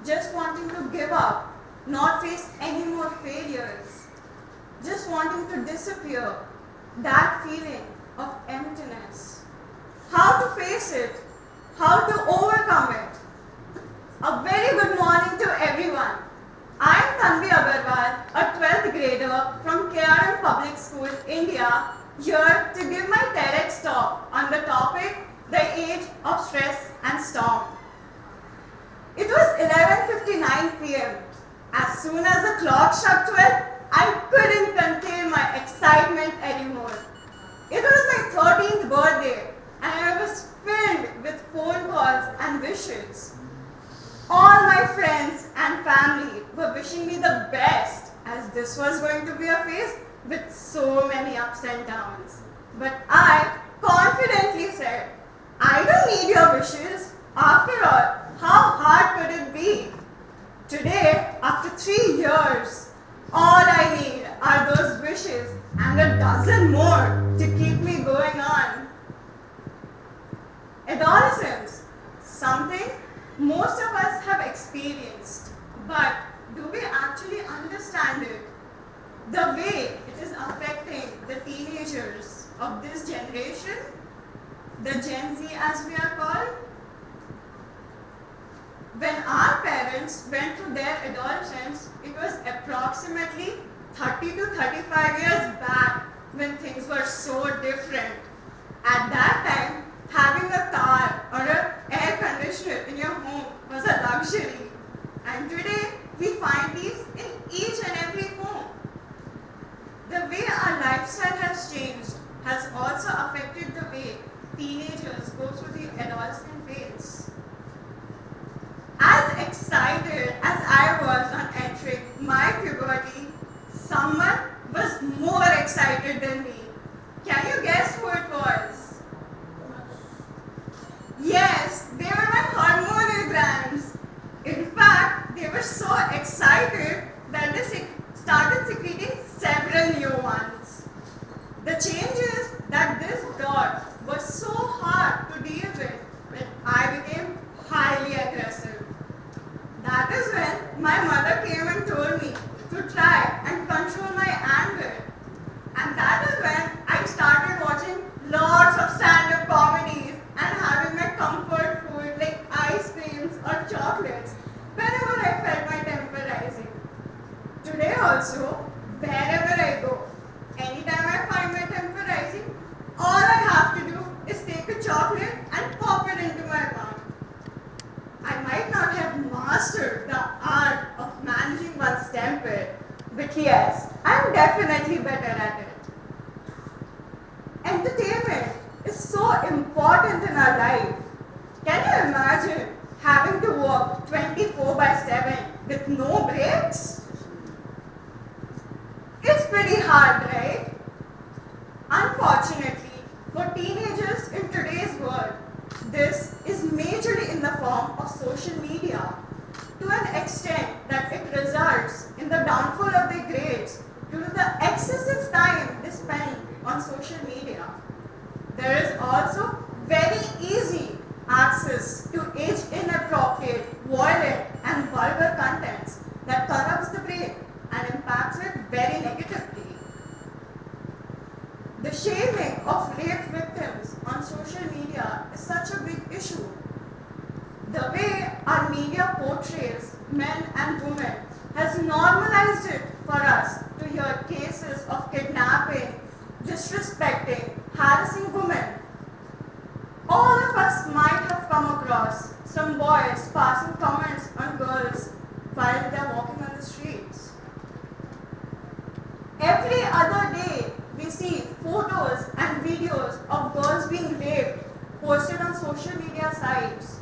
just wanting to give up, not face any more failures, just wanting to disappear, that feeling of emptiness. How to face it, how to overcome it. A very good morning to everyone. I am Tanvi Agarwal, a 12th grader from KRM Public School, India, here to give my TEDx talk on the topic, the age of stress and storm. It was 11:59 p.m. As soon as the clock struck 12, I couldn't contain my excitement anymore. It was my 13th birthday and I was filled with phone calls and wishes. All my friends and family were wishing me the best as this was going to be a phase with so many ups and downs. But I confidently said, I don't need your wishes. After all, how hard could it be? Today, after 3 years, all I need are those wishes and a dozen more to keep me going on. Adolescence, something most of us have experienced, but do we actually understand it? The way it is affecting the teenagers of this generation, the Gen Z as we are called. When our parents went through their adolescence, it was approximately 30 to 35 years back when things were so different. At that time, having a car or an air conditioner in your home was a luxury. And today, we find these in each and every home. The way our lifestyle has changed has also affected the way teenagers go through the adolescent phase. As excited as I was on entering my puberty, someone was more excited than me. Can you guess who it was? Yes, they were my hormonal glands. In fact, they were so excited that they started secreting several new ones. The changes that this brought was so hard to deal with that I became highly aggressive. That is when my mother came and told me to try and control my anger. And that is when I started watching lots of stand-up comedies and having my comfort food like ice creams or chocolates whenever I felt my temper rising. Today also, wherever I go, anytime I find my temper rising, all I have to do is take a chocolate and pop it into my mouth. I might not have mastered the yes, I'm definitely better at it. Entertainment is so important in our life. Can you imagine having to work 24/7 with no breaks? It's pretty hard, right? Unfortunately, for teenagers in today's world, this is majorly in the form of social media, to an extent that it results in the downfall of their grades due to the excessive time they spend on social media. There is also very easy access to age inappropriate, violent and vulgar contents that corrupts the brain and impacts it very negatively. The shaming of rape victims on social media is such a big issue. The way our media portrays men and women has normalized it for us to hear cases of kidnapping, disrespecting, harassing women. All of us might have come across some boys passing comments on girls while they're walking on the streets. Every other day, we see photos and videos of girls being raped posted on social media sites.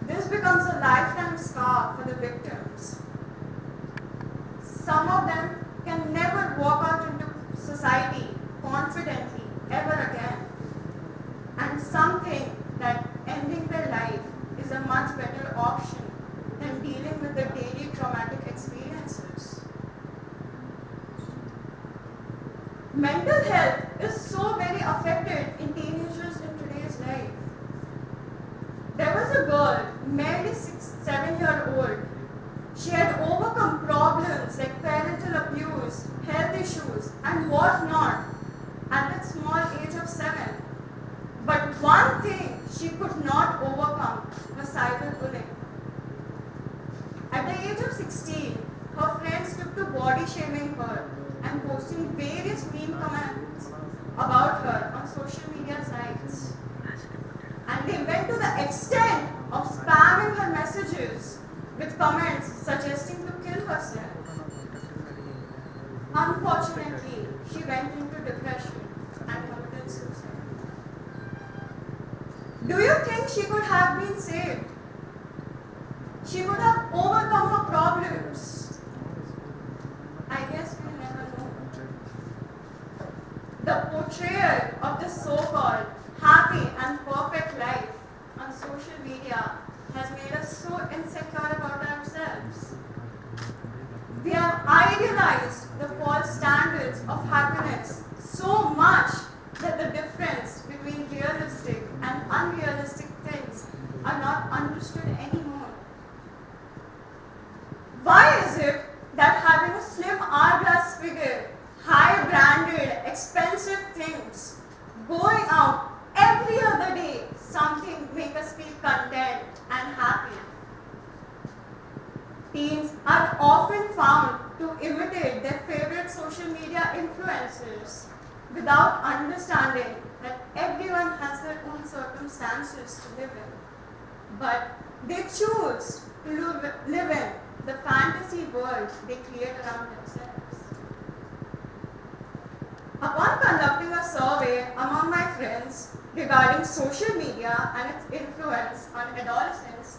This becomes a lifetime scar for the victims. Some of them can never walk out into society confidently ever again. And some think that ending their life is a much better option than dealing with the daily traumatic experiences. Mental health is so very affected in teenagers in today's life. There was a girl, merely 7-year-old. She had overcome problems like parental abuse, health issues, and whatnot at that small age of 7. But one thing she could not overcome was cyberbullying. At the age of 16, her friends took to body shaming her and posting various mean comments about her on social media sites. And they went to the extent of spamming her messages with comments suggesting to kill herself. Unfortunately, she went into depression and committed suicide. Do you think she could have been saved? She could have overcome her problems. I guess we'll never know. The portrayal of this so-called happy and perfect life on social media has made us so insecure about ourselves. We have idealized the false standards of happiness so much that the difference between realistic and unrealistic things are not understood anymore. Why is it that having a slim hourglass figure, high branded, expensive things, going out every other day, something make us feel content and happy? Teens are often found to imitate their favorite social media influencers without understanding that everyone has their own circumstances to live in. But they choose to live in the fantasy world they create around themselves. Upon conducting a survey among my friends regarding social media and its influence on adolescents,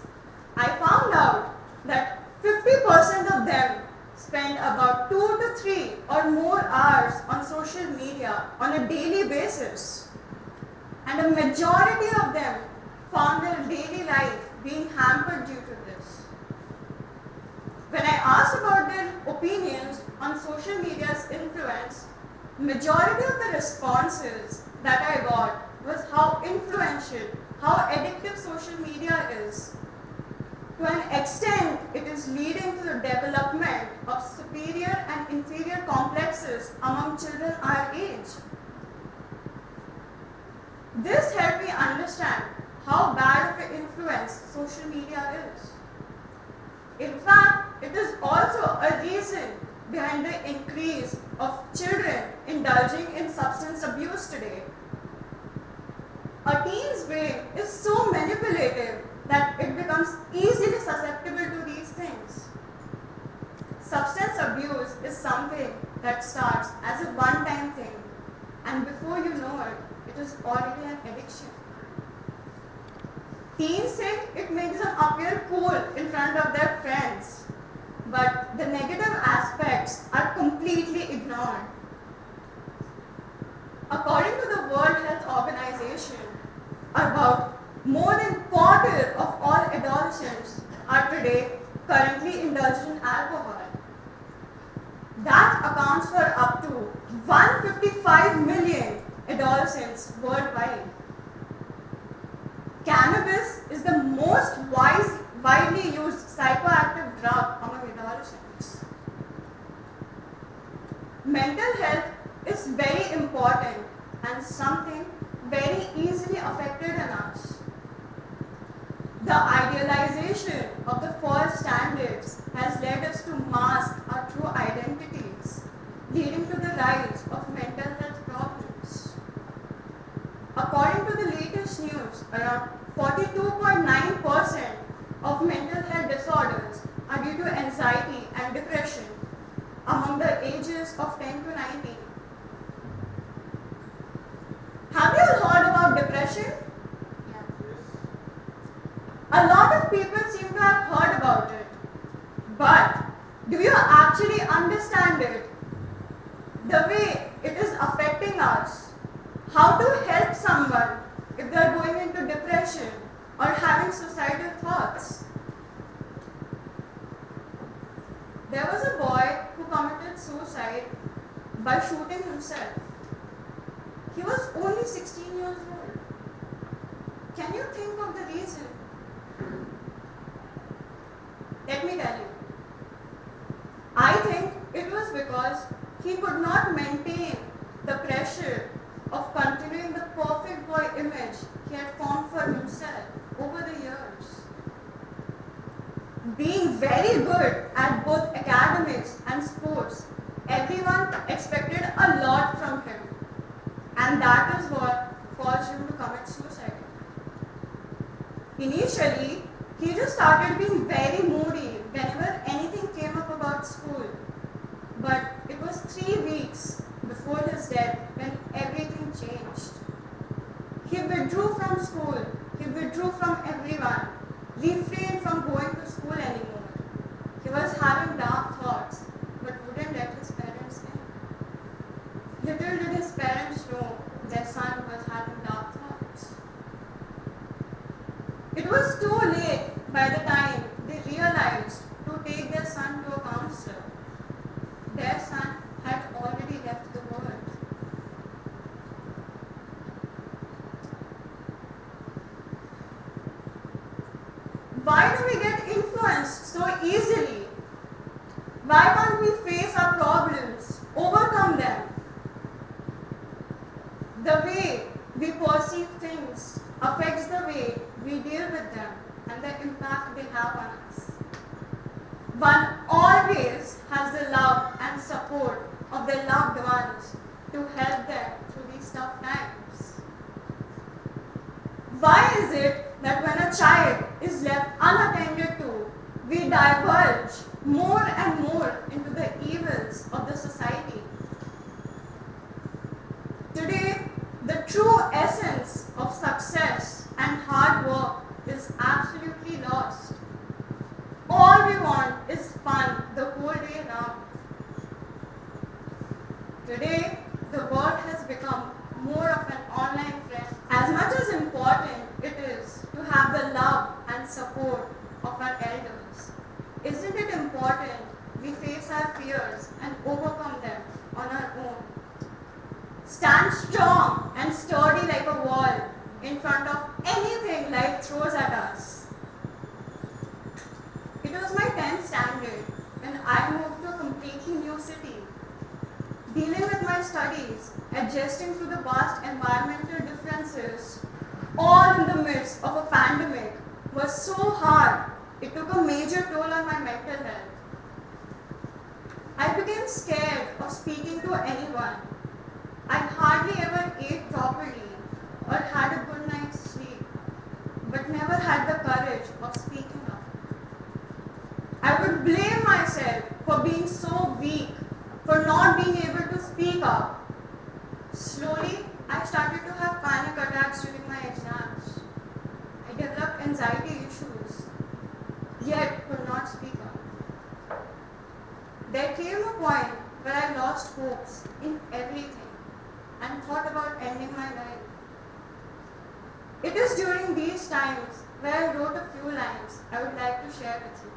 I found out that 50% of them spend about 2 to 3 or more hours on social media on a daily basis. And a majority of them found their daily life being hampered due to this. When I asked about their opinions on social media's influence, majority of the responses that I got was how influential, how addictive social media is. To an extent, it is leading to the development of superior and inferior complexes among children our age. This helped me understand how bad of an influence social media is. In fact, it is also a reason behind the increase of children indulging in substance abuse today. A teen's brain is so manipulative that it becomes easily susceptible to these things. Substance abuse is is already an addiction. Teens think it makes them appear cool in front of their friends, but the negative aspects are completely ignored. According to the World Health Organization, about more than quarter of all adolescents are today currently indulged in alcohol. That accounts for up to 155 million adolescents worldwide. Cannabis is the most widely used psychoactive drug among adolescents. Mental health is very important and something very easily affected in us. The idealization of the false standards has led us to mask our true identities, leading to the rise of mental health problems. According to the latest news, around 42.9% of mental health disorders are due to anxiety and depression among the ages of 10 to 19. Have you all heard about depression? A lot of people seem to have heard about it, but do you actually understand it? The way it is affecting us, how to help someone if they are going into depression or having suicidal thoughts. There was a boy who committed suicide by shooting himself. He was only 16 years old. Can you think of the reason? Let me tell you. I think it was because he could not maintain the pressure of continuing the perfect boy image he had formed for himself over the years. Being very good at both academics and sports, everyone expected a lot from him, and that is what caused him to commit suicide. Initially, he just started being very moody whenever anything came up about school. But it was 3 weeks before his death when everything changed. He withdrew from school, he withdrew from everyone, refrained from going to school anymore. He was having dark thoughts, but wouldn't let his parents in. Little did his parents know their son was having dark thoughts. It was too late by the time they realized to take their son to a counselor. Their son had already left the world. Why do we get influenced so easily? Why can't we face our problems, overcome them? The way we perceive things affects the way we deal with them and the impact they have on us. One always has the love and support of their loved ones to help them through these tough times. Why is it that when a child is left unattended to, we divulge more and more into the evils of the society? Today, the true essence of success and hard work is absolutely lost. All we want is fun the whole day round. Today, the world has become more of an online friend. As much as important it is to have the love and support of our elders, isn't it important we face our fears and overcome them on our own? Stand strong and sturdy like a wall in front of anything life throws at us. It was my 10th standard when I moved to a completely new city. Dealing with my studies, adjusting to the vast environmental differences, all in the midst of a pandemic, was so hard. It took a major toll on my mental health. I became scared of speaking to anyone. I hardly ever ate properly or had a good night's sleep, but never had the courage of speaking up. I would blame myself for being so weak, for not being able to speak up. Slowly, I started to have panic attacks during my exams. I developed anxiety issues, yet could not speak up. There came a point where I lost hopes in everything and thought about ending my life. It is during these times where I wrote a few lines I would like to share with you.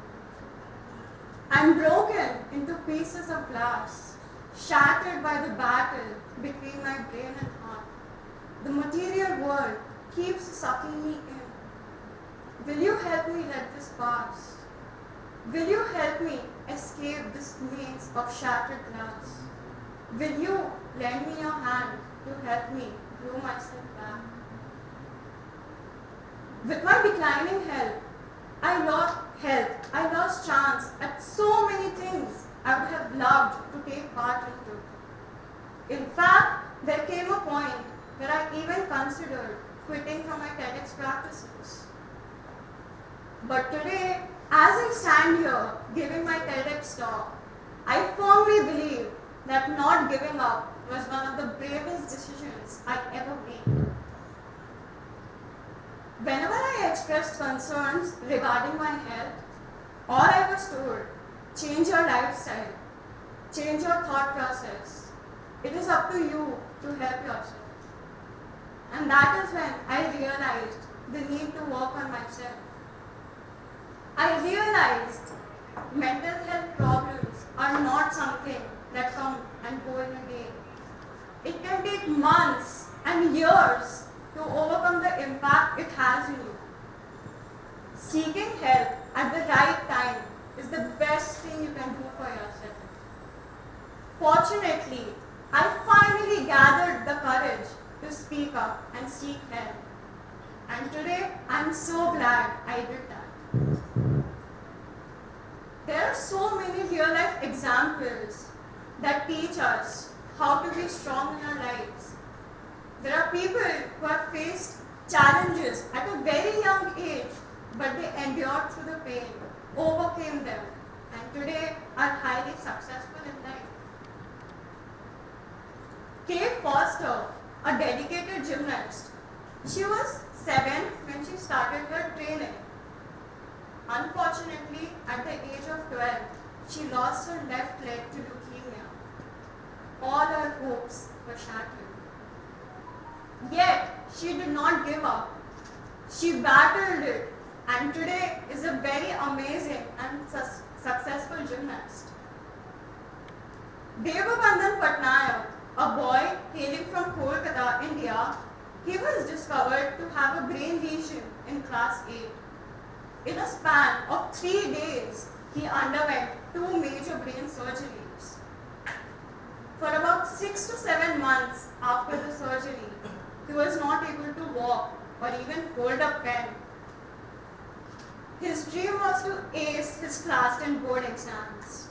I'm broken into pieces of glass, shattered by the battle between my brain and heart. The material world keeps sucking me in. Will you help me let this pass? Will you help me escape this maze of shattered glass? Will you lend me your hand to help me grow myself back? With my declining health, I lost chance at so many things I would have loved to take part into. In fact, there came a point where I even considered quitting from my TEDx practices. But today, as I stand here giving my TEDx talk, I firmly believe that not giving up was one of the bravest decisions I ever made. Whenever I expressed concerns regarding my health, or I was told, change your lifestyle, change your thought process, it is up to you to help yourself. And that is when I realized the need to work on myself. I realized mental health problems are not something that come and go in a day. It can take months and years to overcome the impact it has on you. Seeking help at the right time is the best thing you can do for yourself. Fortunately, I finally gathered the courage to speak up and seek help. And today, I'm so glad I did that. There are so many real-life examples that teach us how to be strong in our lives. There are people who have faced challenges at a very young age, but they endured through the pain, overcame them, and today are highly successful in life. Kate Foster, a dedicated gymnast, she was 7 when she started her training. Unfortunately, at the age of 12, she lost her left leg to leukemia. All her hopes were shattered. Yet, she did not give up. She battled it and today is a very amazing and successful gymnast. Devabandan Patnaik, a boy hailing from Kolkata, India, he was discovered to have a brain lesion in class 8. In a span of 3 days, he underwent 2 major brain surgeries. For about 6 to 7 months after the surgery, he was not able to walk or even hold a pen. His dream was to ace his class 10 board exams.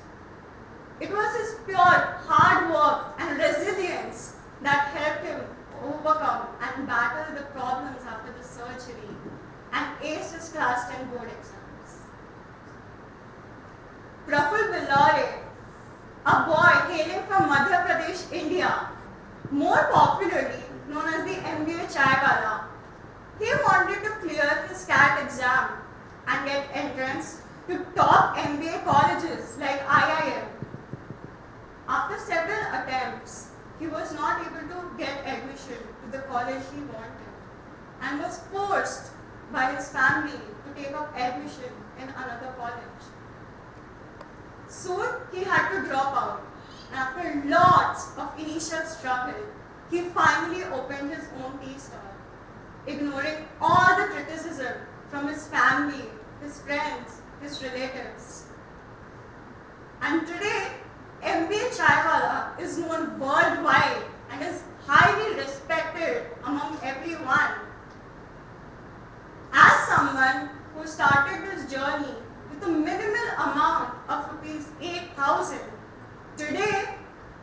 It was his pure hard work and resilience that helped him overcome and battle the problems after the surgery and ace his class 10 board exams. Praful Bellore, a boy hailing from Madhya Pradesh, India, more popularly known as the MBA Chaiwala, he wanted to clear his CAT exam and get entrance to top MBA colleges like IIM. After several attempts, he was not able to get admission to the college he wanted and was forced by his family to take up admission in another college. Soon he had to drop out, and after lots of initial struggle, he finally opened his own tea stall, ignoring all the criticism from his family, his friends, his relatives. And today, MBA Chaiwala is known worldwide and is highly respected among everyone. As someone who started this journey with a minimal amount of rupees 8,000, today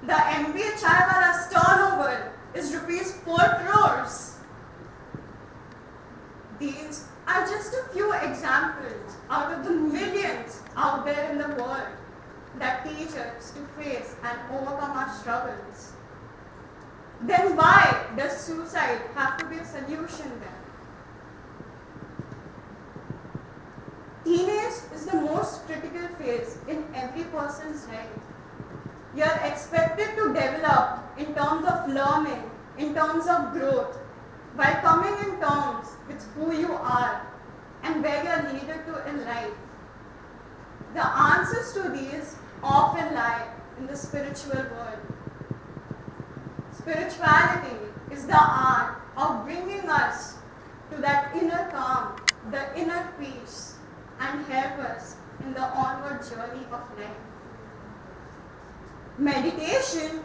the MBA Chaiwala's turnover is rupees 4 crores. These are just a few examples out of the millions out there in the world that teach us to face and overcome our struggles. then why does suicide have to be a solution then? Teenage is the most critical phase in every person's life. You are expected to develop in terms of learning, in terms of growth, while coming in terms with who you are and where you are needed to in life. The answers to these often lie in the spiritual world. Spirituality is the art of bringing us to that inner calm, the inner peace, and help us in the onward journey of life. Meditation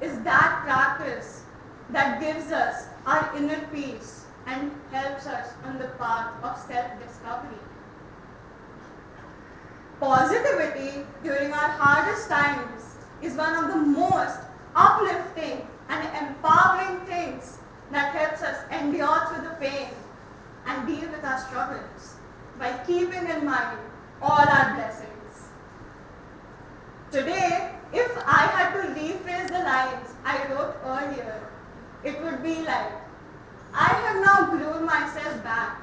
is that practice that gives us our inner peace and helps us on the path of self-discovery. Positivity during our hardest times is one of the most uplifting and empowering things that helps us endure through the pain and deal with our struggles by keeping in mind all our blessings. Today, if I had to rephrase the lines I wrote earlier, it would be like, I have now glued myself back,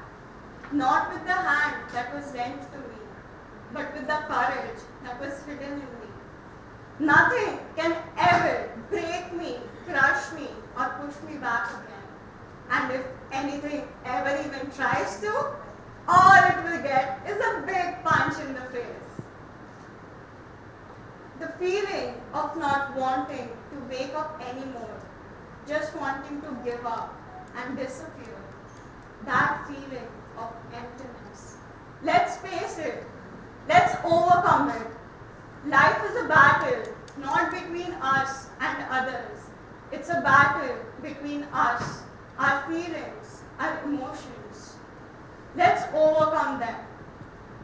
not with the hand that was lent to me, but with the courage that was hidden in me. Nothing can ever break me, crush me, or push me back again. And if anything ever even tries to, all it will get is a big punch in the face. The feeling of not wanting to wake up anymore, just wanting to give up and disappear, that feeling of emptiness. Let's face it, let's overcome it. Life is a battle, not between us and others. It's a battle between us, our feelings, our emotions. Let's overcome them.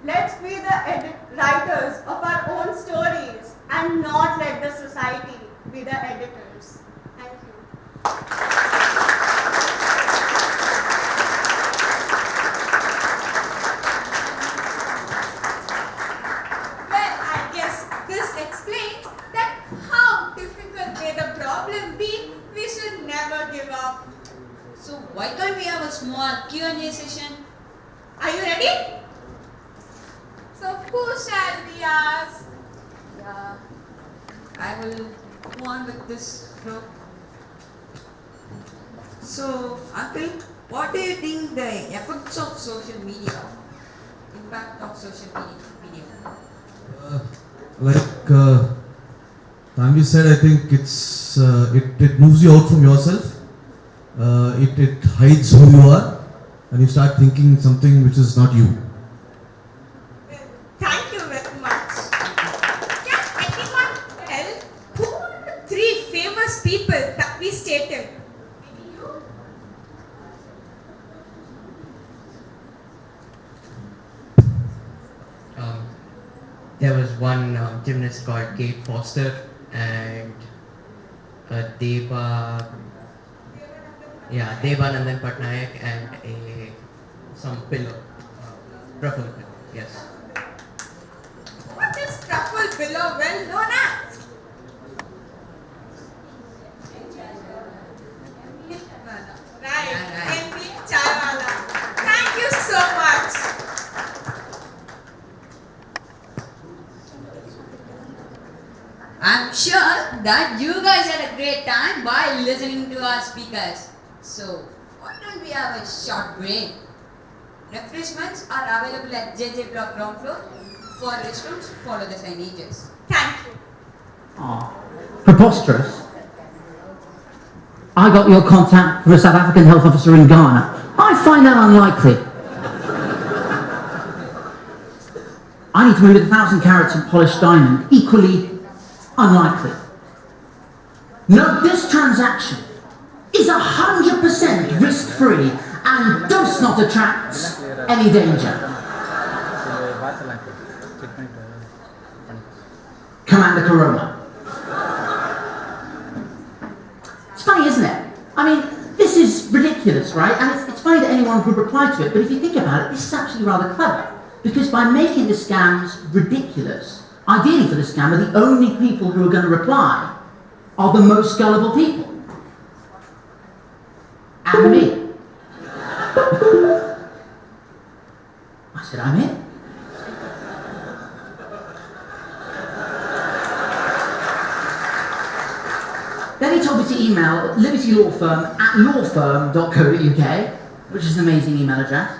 Let's be the writers of our own stories and not let the society be the editors. Thank you. Well, I guess this explains that how difficult may the problem be, we should never give up. So why can't we have a small Q&A session? Are you ready? So who shall we ask? Yeah, I will go on with this group. So, Uncle, what do you think the effects of social media, impact of social media? Tanvi said, I think it moves you out from yourself. It hides who you are, and you start thinking something which is not you. Well, thank you very much. Can anyone tell who are the 3 famous people that we stated? Maybe you? There was one gymnast called Kate Foster and Devanandan Patnaik and some pillow, Praful pillow, yes. What is Praful Billow well known as? Right, MB Chaiwala. Thank you so much. I'm sure that you guys had a great time while listening to our speakers. So, why don't we have a short break? Refreshments are available at JJ Block ground floor. For restrooms, follow the signages. Thank you. Preposterous. I got your contact from a South African health officer in Ghana. I find that unlikely. I need to move with 1,000 carats of polished diamond. Equally unlikely. Note this transaction is 100% risk-free and does not attract any danger. Commander Corona. It's funny, isn't it? I mean, this is ridiculous, right? And it's funny that anyone would reply to it, but if you think about it, this is actually rather clever. Because by making the scams ridiculous, ideally for the scammer, the only people who are going to reply are the most gullible people. and me. I said, I'm in. Then he told me to email Liberty Law Firm at lawfirm.co.uk, which is an amazing email address.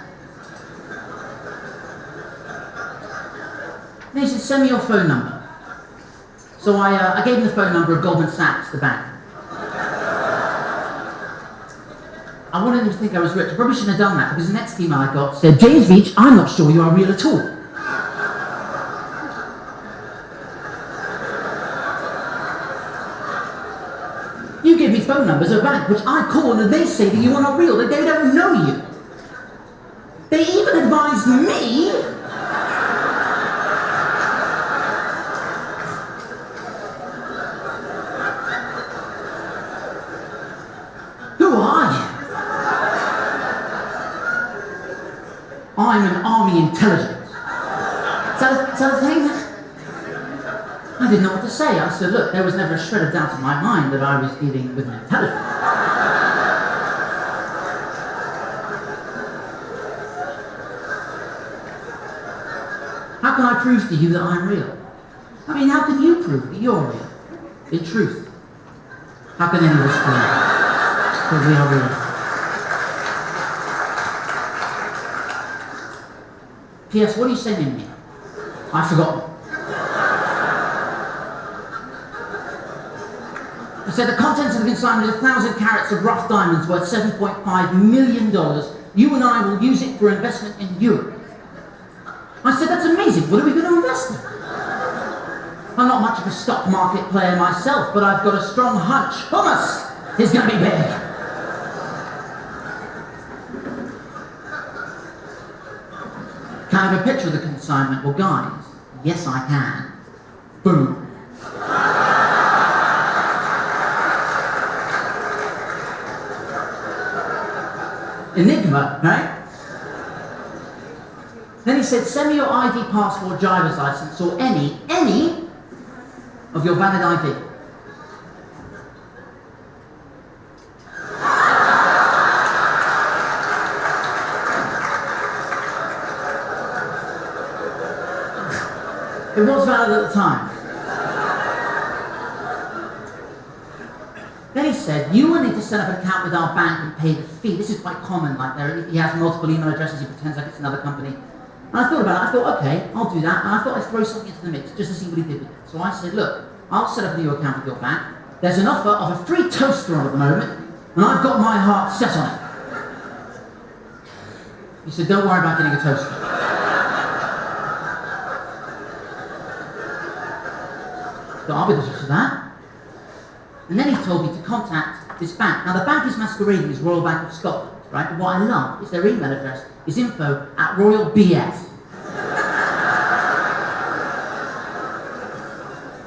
Then he said, send me your phone number. So I gave him the phone number of Goldman Sachs, the bank. I wanted him to think I was rich. I probably shouldn't have done that, because the next email I got said, James Veitch, I'm not sure you are real at all. You give me phone numbers of a bank, which I call and they say that you are not real, that they don't know you. They even advised me who are you? I'm an army intelligence. So the thing, I didn't know what to say. I said, look, there was never a shred of doubt in my mind that I was dealing with an intelligence. How can I prove to you that I'm real? I mean, how can you prove that you're real? In truth, how can any of us prove that we are real? P.S. What are you sending me? I've forgotten. He said the contents of the consignment is 1,000 carats of rough diamonds worth $7.5 million. You and I will use it for investment in Europe. I said, that's amazing. What are we going to invest in? I'm not much of a stock market player myself, but I've got a strong hunch. Hummus is going to be big. Can I have a picture of the consignment? Well, guys, yes, I can. Boom. Enigma, right? Then he said, send me your ID, passport, driver's license, or any of your valid ID. It was valid at the time. Then he said, you will need to set up an account with our bank and pay the fee. This is quite common, like he has multiple email addresses, he pretends like it's another company. And I thought about it, I thought, okay, I'll do that. And I thought I'd throw something into the mix just to see what he did with it. So I said, look, I'll set up a new account with your bank. There's an offer of a free toaster on at the moment, and I've got my heart set on it. He said, don't worry about getting a toaster. So I'll be the judge of that. And then he told me to contact this bank. Now the bank is masquerading as Royal Bank of Scotland, right? But what I love is their email address is info@royalbs.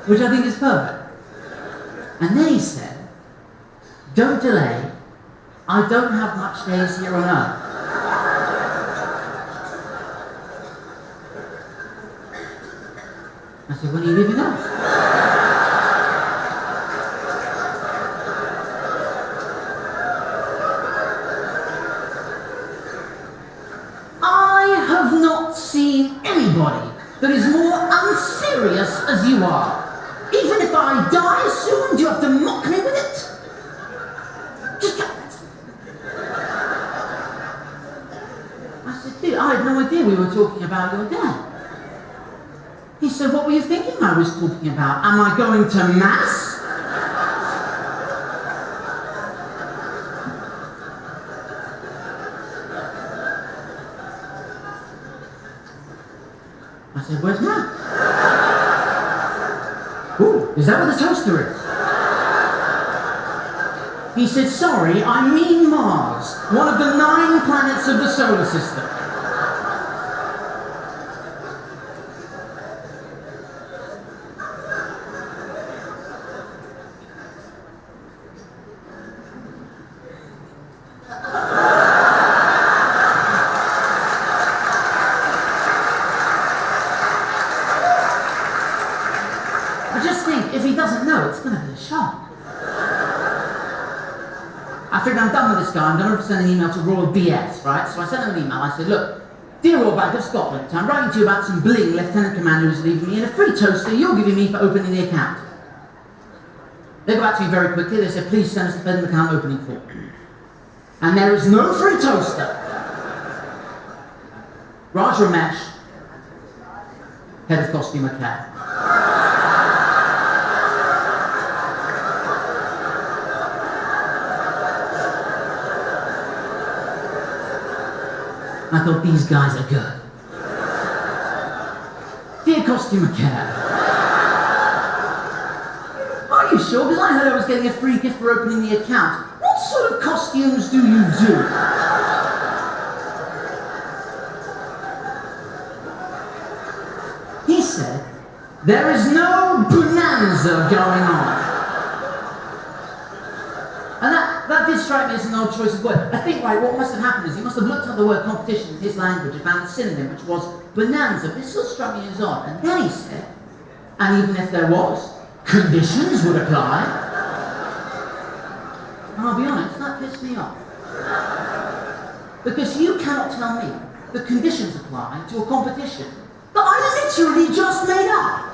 Which I think is perfect. And then he said, don't delay, I don't have much days here on earth. I said, when are you leaving off? I have not seen anybody that is more unserious as you are. Even if I die soon, do you have to mock me with it? Just go. I said, dude, I had no idea we were talking about your dad. He said, what were you thinking I was talking about? Am I going to mass? I said, where's Matt? Ooh, is that what the toaster is? He said, sorry, I mean Mars, one of the 9 planets of the solar system. If he doesn't know, it's going to be a shock. I figured I'm done with this guy, I'm going to send an email to Royal BS, right? So I sent him an email, I said, look, dear Royal Bank of Scotland, I'm writing to you about some bling Lieutenant Commander who's leaving me in a free toaster you're giving me for opening the account. They got back to me very quickly, they said, please send us the Fed account opening form. And there is no free toaster. Raj Ramesh, head of costume care. I thought, these guys are good. Dear Costumer Care. Are you sure? Because I heard I was getting a free gift for opening the account. What sort of costumes do you do? He said, there is no bonanza going on. And that did strike me as an odd choice of word. I think, right, what must have happened is he must have looked up the word competition in his language and found a synonym, which was bonanza. But it still struck me as odd. And then he said, and even if there was, conditions would apply. And I'll be honest, that pissed me off. Because you cannot tell me that conditions apply to a competition that I literally just made up.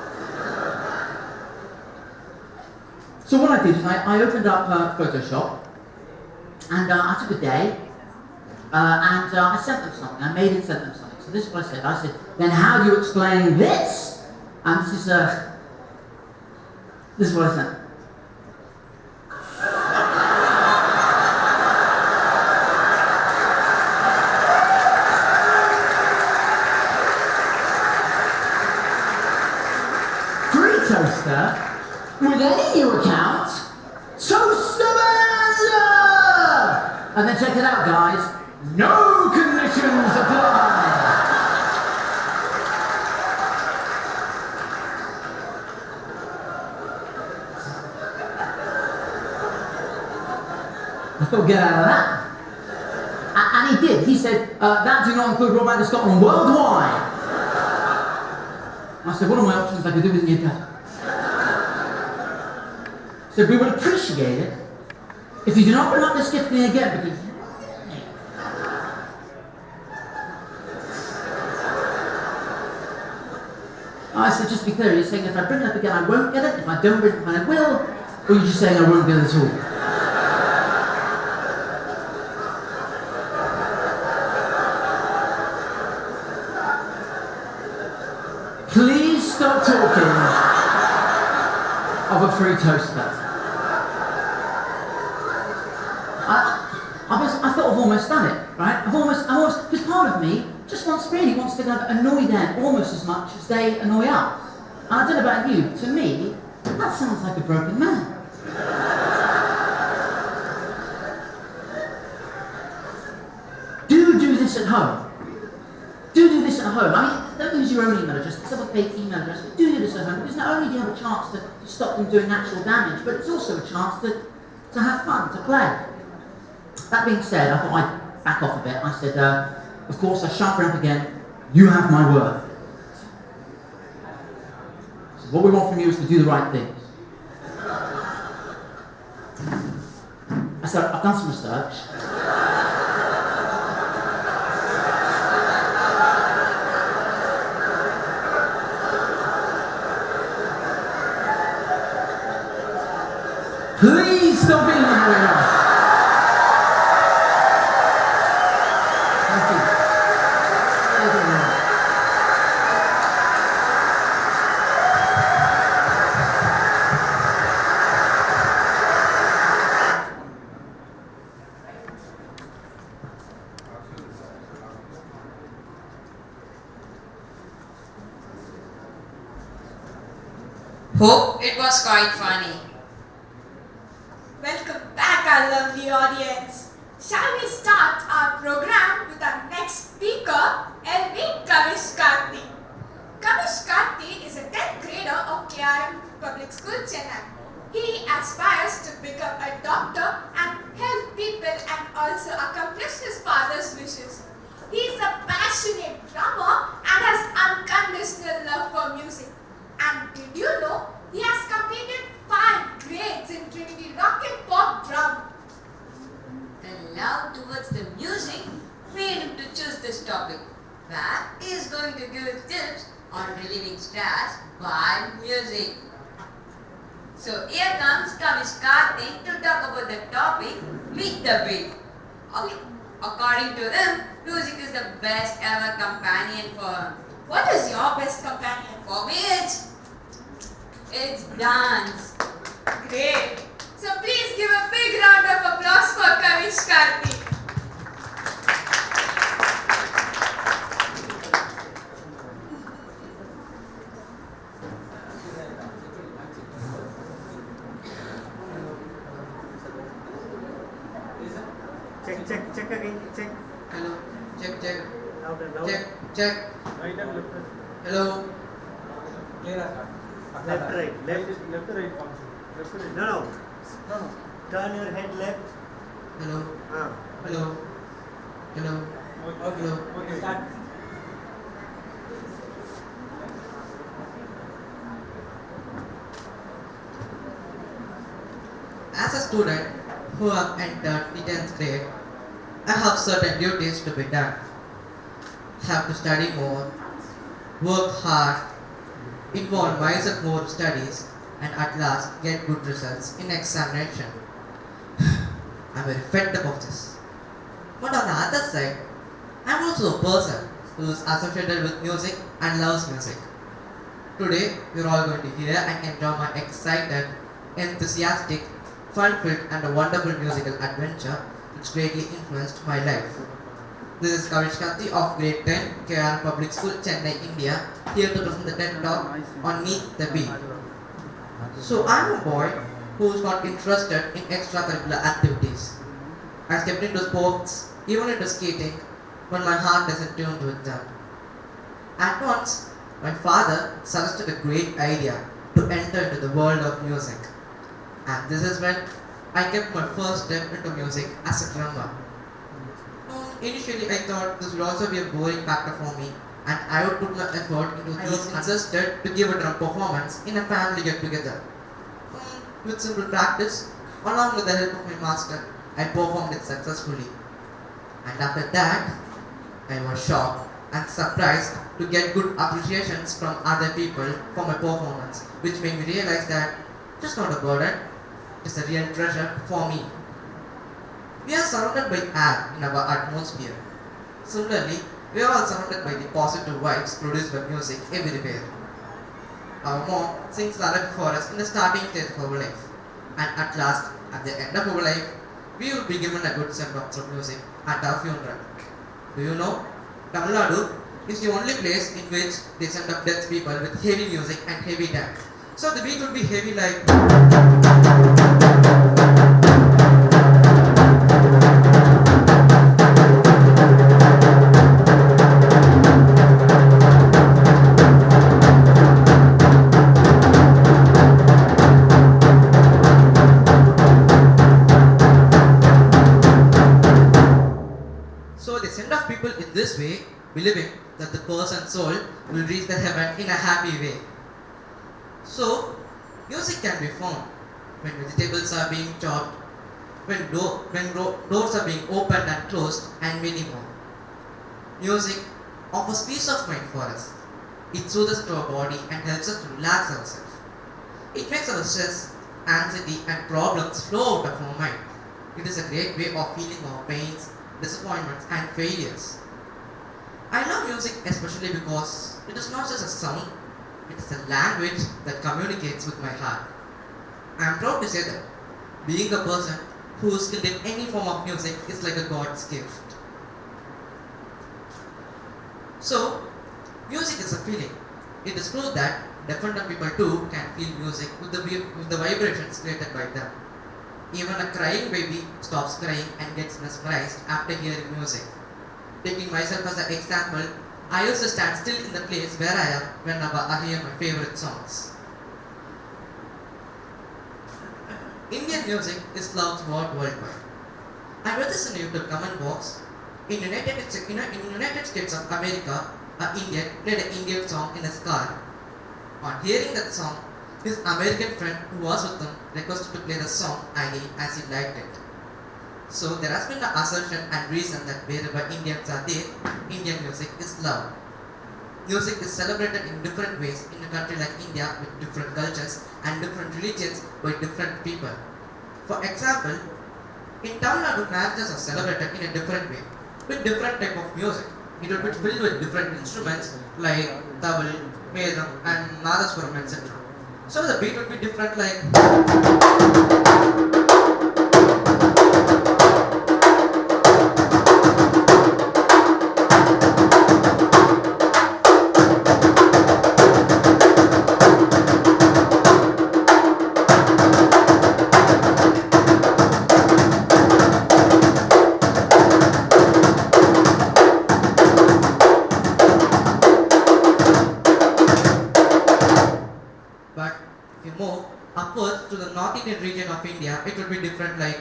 So what I did is I opened up Photoshop, and I took a day, and I sent them something. I made it send them something. So this is what I said. I said, then how do you explain this? And this is what I sent. Free toaster with any new account, toaster bonanza! And then check it out, guys. No conditions apply. I thought, get out of that. And he did. He said, that do not include Royal Bank of Scotland worldwide. I said, what are my options I could do with the account? So we would appreciate it if you do not bring up this gift to me again, because I said, just be clear, you're saying if I bring it up again I won't get it, if I don't bring it up I will, or you're just saying I won't get it at all? Please stop talking of a free toaster. I thought I've almost done it, right? I've almost, because part of me just really wants to kind of annoy them almost as much as they annoy us. And I don't know about you, to me, that sounds like a broken man. Do this at home. Do this at home. I mean, don't use your own email address, set up a fake email address, but do this at home, because not only do you have a chance to stop them doing actual damage, but it's also a chance to have fun, to play. That being said, I thought I'd back off a bit. I said, of course, I sharpen up again. You have my word. So what we want from you is to do the right things. I said, I've done some research. Please stop being annoying us. Hope it was quite funny. Welcome back, our lovely audience. Shall we start our program with our next speaker, LV Kavish Karthi. Kavish Karthi is a 10th grader of KRM Public School, Chennai. He aspires to become a doctor and help people and also accomplish his father's wishes. He is a passionate drummer and has unconditional love for music. And did you know he has completed 5 grades in Trinity Rock and Pop Drum? on relieving stress by music. So here comes Kamish Karthik to talk about the topic, Meet the Beat. Okay. According to them, music is the best ever companion for. What is your best companion? For me, it's dance. Great. So please give a big round of applause for Kamish Karthik. Check again, check. Hello. Check, check. Loud and loud. Check. Right and left. Hello. Left, right. Left, right. No. Turn your head left. Hello. Ah. Hello. Hello. Hello. Okay, start. As a student who have entered the 10th grade, I have certain duties to be done. Have to study more, work hard, involve myself more in studies, and at last get good results in examination. I'm very fed up of this. But on the other side, I'm also a person who is associated with music and loves music. Today, you're all going to hear and enjoy my excited, enthusiastic, fun-filled and a wonderful musical adventure which greatly influenced my life. This is Kamish Karthik of Grade 10 KRMPublicSchool, Chennai, India, here to present the TED Talk on Meet the Beat. So I'm a boy who's not interested in extracurricular activities. I stepped into sports, even into skating, but my heart isn't tuned with them. At once, my father suggested a great idea to enter into the world of music. And this is when I kept my first step into music as a drummer. Initially, I thought this would also be a boring factor for me, and I would put my effort into these and insisted to give a drum performance in a family get-together. With simple practice, along with the help of my master, I performed it successfully. And after that, I was shocked and surprised to get good appreciations from other people for my performance, which made me realize that it's not a burden, it's a real treasure for me. We are surrounded by air in our atmosphere. Similarly, we are all surrounded by the positive vibes produced by music everywhere. Our mom sings lullaby for us in the starting stage of our life, and at last, at the end of our life, we will be given a good send-off through music at our funeral. Do you know? Tamil Nadu is the only place in which they send off dead people with heavy music and heavy dance. So the beat will be heavy like. So they send off people in this way, believing that the person's soul will reach the heaven in a happy way. So, music can be found when vegetables are being chopped, when doors are being opened and closed, and many more. Music offers peace of mind for us. It soothes to our body and helps us to relax ourselves. It makes our stress, anxiety, and problems flow out of our mind. It is a great way of feeling our pains, disappointments, and failures. I love music especially because it is not just a sound, it is a language that communicates with my heart. I am proud to say that being a person who is skilled in any form of music is like a God's gift. So, music is a feeling. It is true that deaf and dumb people too can feel music with the vibrations created by them. Even a crying baby stops crying and gets mesmerized after hearing music. Taking myself as an example, I used to stand still in the place where I am whenever I hear my favorite songs. Indian music is loved throughout worldwide. I read this in the YouTube comment box. In United States of America, an Indian played an Indian song in his car. On hearing that song, his American friend who was with him requested to play the song as he liked it. So there has been an assertion and reason that wherever Indians are there, Indian music is loved. Music is celebrated in different ways in a country like India with different cultures and different religions with different people. For example, in Tamil Nadu, marriages are celebrated in a different way with different type of music. It will be filled with different instruments like tabal, medam and nadaswaram etc. So the beat will be different like but if you move upwards to the North Indian region of India, it will be different like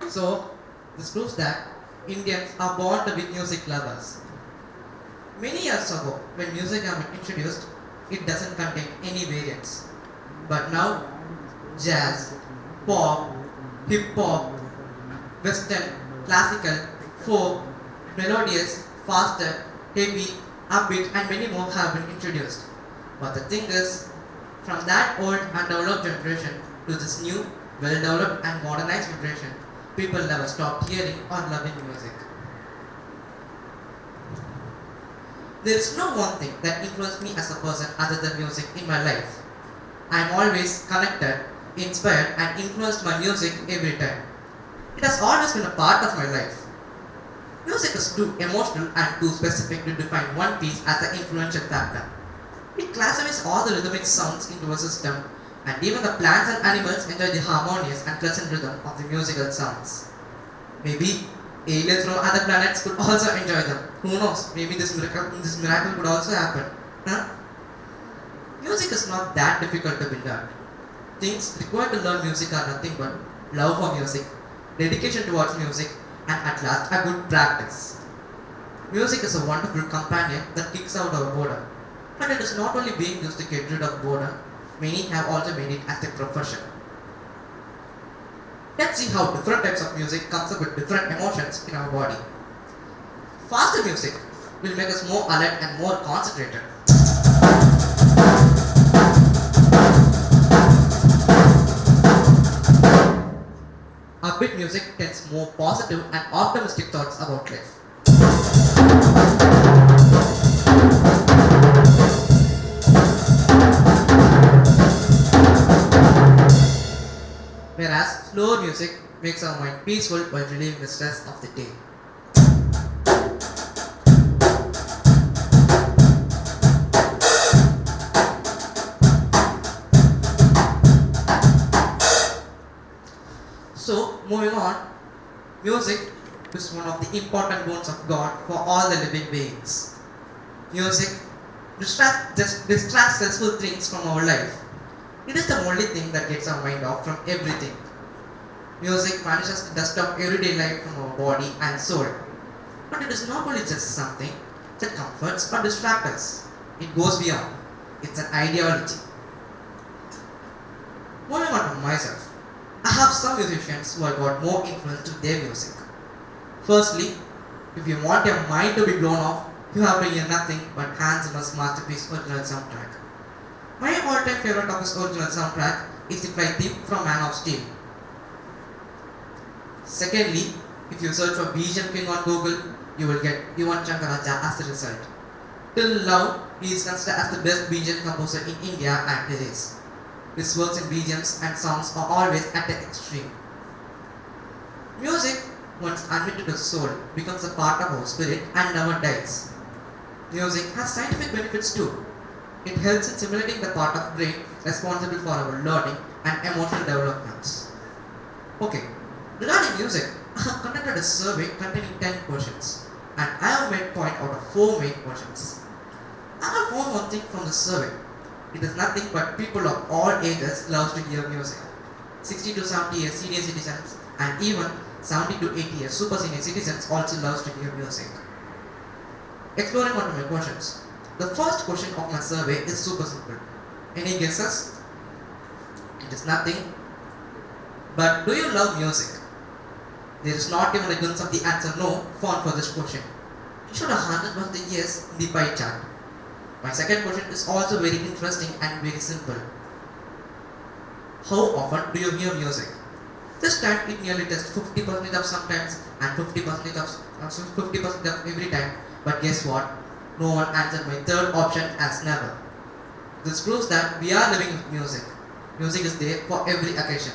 so this proves that Indians are born to be music lovers. Many years ago, when music was introduced, it doesn't contain any variants. But now, jazz, pop, hip hop, western, classical, folk, melodious, faster, heavy, upbeat, and many more have been introduced. But the thing is, from that old undeveloped generation to this new, well-developed and modernized generation, people never stopped hearing or loving music. There is no one thing that influenced me as a person other than music in my life. I am always connected, inspired and influenced by music every time. It has always been a part of my life. Music is too emotional and too specific to define one piece as an influential factor. It classifies all the rhythmic sounds into a system, and even the plants and animals enjoy the harmonious and pleasant rhythm of the musical sounds. Maybe aliens from other planets could also enjoy them. Who knows? Maybe this miracle could also happen. Huh? Music is not that difficult to be learned. Things required to learn music are nothing but love for music, dedication towards music, and at last a good practice. Music is a wonderful companion that kicks out our boredom. But it is not only being used to get rid of boredom, many have also made it as their profession. Let's see how different types of music comes up with different emotions in our body. Faster music will make us more alert and more concentrated. Upbeat music tends more positive and optimistic thoughts about life. Whereas slower music makes our mind peaceful while relieving the stress of the day. So, moving on, music is one of the important boons of God for all the living beings. Music distracts stressful things from our life. It is the only thing that gets our mind off from everything. Music vanishes the dust of everyday life from our body and soul. But it is not only just something that comforts or distracts us. It goes beyond. It's an ideology. Moving on to myself, I have some musicians who have got more influence to their music. Firstly, if you want your mind to be blown off, you have to hear nothing but Hans Zimmer's masterpiece original soundtrack. My all-time favorite of his original soundtrack is the flight theme from Man of Steel. Secondly, if you search for BGM King on Google, you will get Yuvan Shankar Raja as the result. Till now, he is considered as the best BGM composer in India and it is. His works in BGMs and songs are always at the extreme. Music, once admitted to the soul, becomes a part of our spirit and never dies. Music has scientific benefits too. It helps in stimulating the part of brain responsible for our learning and emotional developments. Okay, regarding music, I have conducted a survey containing 10 questions and I have made point out of 4 main questions. I have found one thing from the survey. It is nothing but people of all ages love to hear music. 60 to 70 years senior citizens and even 70 to 80 years super senior citizens also loves to hear music. Exploring one of my questions. The first question of my survey is super simple. Any guesses? It is nothing. But do you love music? There is not even a glimpse of the answer no found for this question. It should have 100% yes in the pie chart. My second question is also very interesting and very simple. How often do you hear music? This time it nearly tests 50% of sometimes and 50% of every time. But guess what? No one answered my third option as never. This proves that we are living with music. Music is there for every occasion.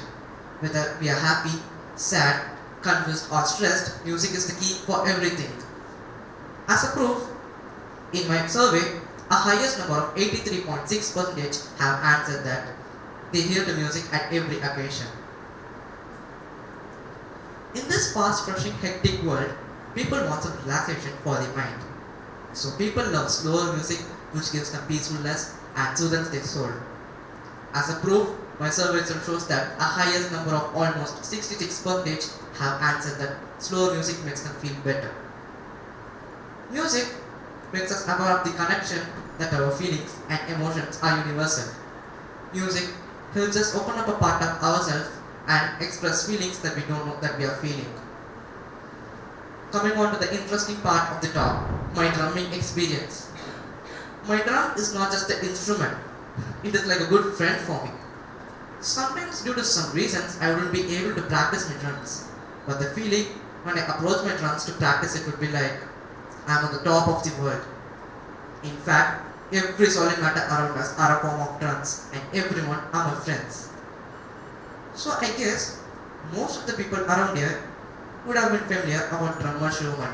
Whether we are happy, sad, confused or stressed, music is the key for everything. As a proof, in my survey, a highest number of 83.6% have answered that they hear the music at every occasion. In this fast rushing hectic world, people want some relaxation for their mind. So people love slower music which gives them peacefulness and soothes their soul. As a proof, my survey shows that a highest number of almost 66% have answered that slower music makes them feel better. Music makes us aware of the connection that our feelings and emotions are universal. Music helps us open up a part of ourselves and express feelings that we don't know that we are feeling. Coming on to the interesting part of the talk, my drumming experience. My drum is not just an instrument, it is like a good friend for me. Sometimes due to some reasons I wouldn't be able to practice my drums, but the feeling when I approach my drums to practice it would be like I'm on the top of the world. In fact, every solid matter around us are a form of drums and everyone are my friends. So I guess most of the people around here would have been familiar about drummer Shroman.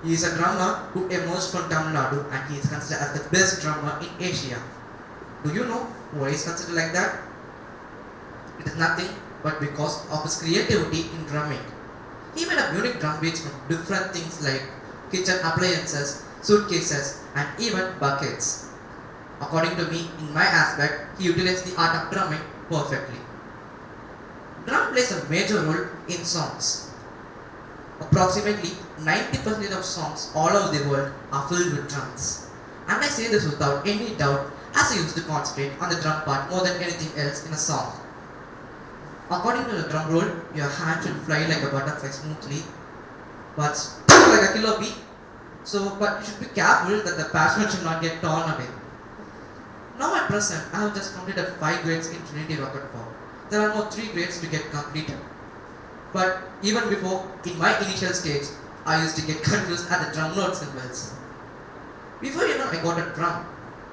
He is a drummer who emerged from Tamil Nadu and he is considered as the best drummer in Asia. Do you know why he is considered like that? It is nothing but because of his creativity in drumming. He made up unique drum beats from different things like kitchen appliances, suitcases and even buckets. According to me, in my aspect, he utilized the art of drumming perfectly. Drum plays a major role in songs. Approximately 90% of songs all over the world are filled with drums. And I say this without any doubt as I used to concentrate on the drum part more than anything else in a song. According to the drum roll, your hand should fly like a butterfly smoothly, but like a killer bee. But you should be careful that the parchment should not get torn away. Now at present, I have just completed 5 grades in Trinity Rocket Form. There are more 3 grades to get completed. But even before, in my initial stage, I used to get confused at the drum note symbols. Before even I got a drum,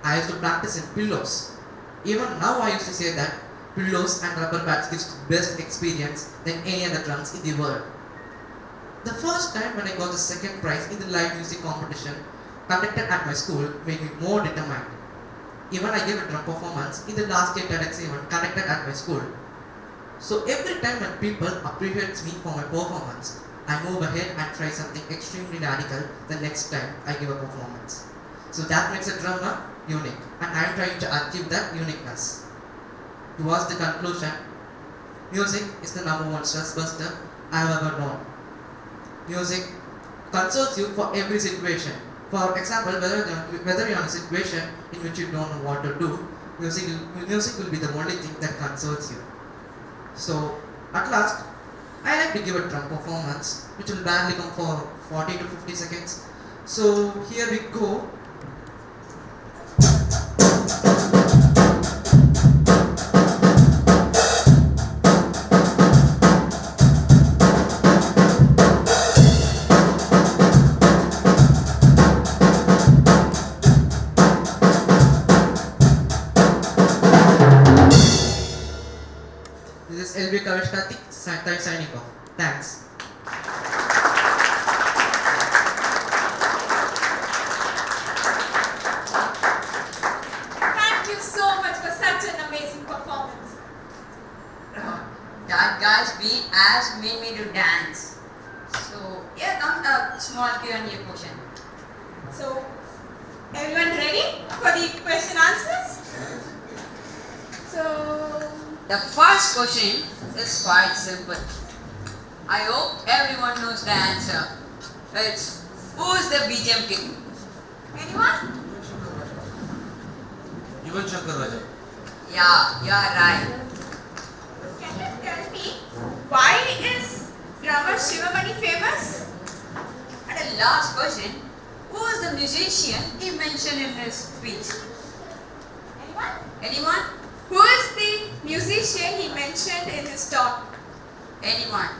I used to practice in pillows. Even now I used to say that pillows and rubber bands gives the best experience than any other drums in the world. The first time when I got the second prize in the live music competition conducted at my school made me more determined. Even I gave a drum performance in the last year TEDx event conducted at my school. So every time when people appreciate me for my performance, I move ahead and try something extremely radical the next time I give a performance. So that makes a drummer unique, and I am trying to achieve that uniqueness. Towards the conclusion, music is the #1 stress buster I have ever known. Music consoles you for every situation. For example, whether you're in a situation in which you don't know what to do, music will be the only thing that consoles you. So, at last, I like to give a drum performance, which will barely come for 40 to 50 seconds. So, here we go. This is LB Kavishkatik signing off. Thanks. Thank you so much for such an amazing performance. That guy's beat has made me to dance. So here comes a small Q&A question. So, everyone ready for the question answers? So, The first question is quite simple. I hope everyone knows the answer. It's who's the BGM king? Anyone? Even Shankar Raja. Yeah, you are right. Can you tell me why is drummer Shivamani famous? And a last question, who is the musician he mentioned in his speech? Anyone? Who is the musician he mentioned in his talk? Anyone?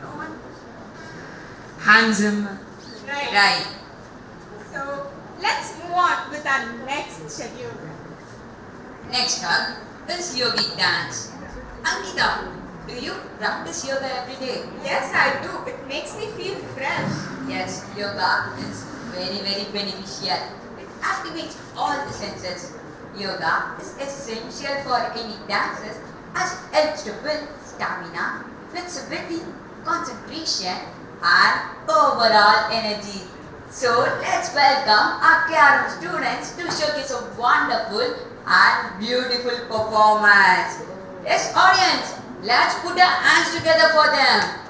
No one? Handsome. Right. So let's move on with our next schedule. Next up is yogic dance. Ankita, do you practice yoga every day? Yes, I do. It makes me feel fresh. Yes, yoga is very beneficial. It activates all the senses. Yoga is essential for any dances as it helps to build stamina, flexibility, concentration and overall energy. So let's welcome our KRM students to showcase a wonderful and beautiful performance. Yes, audience, let's put our hands together for them.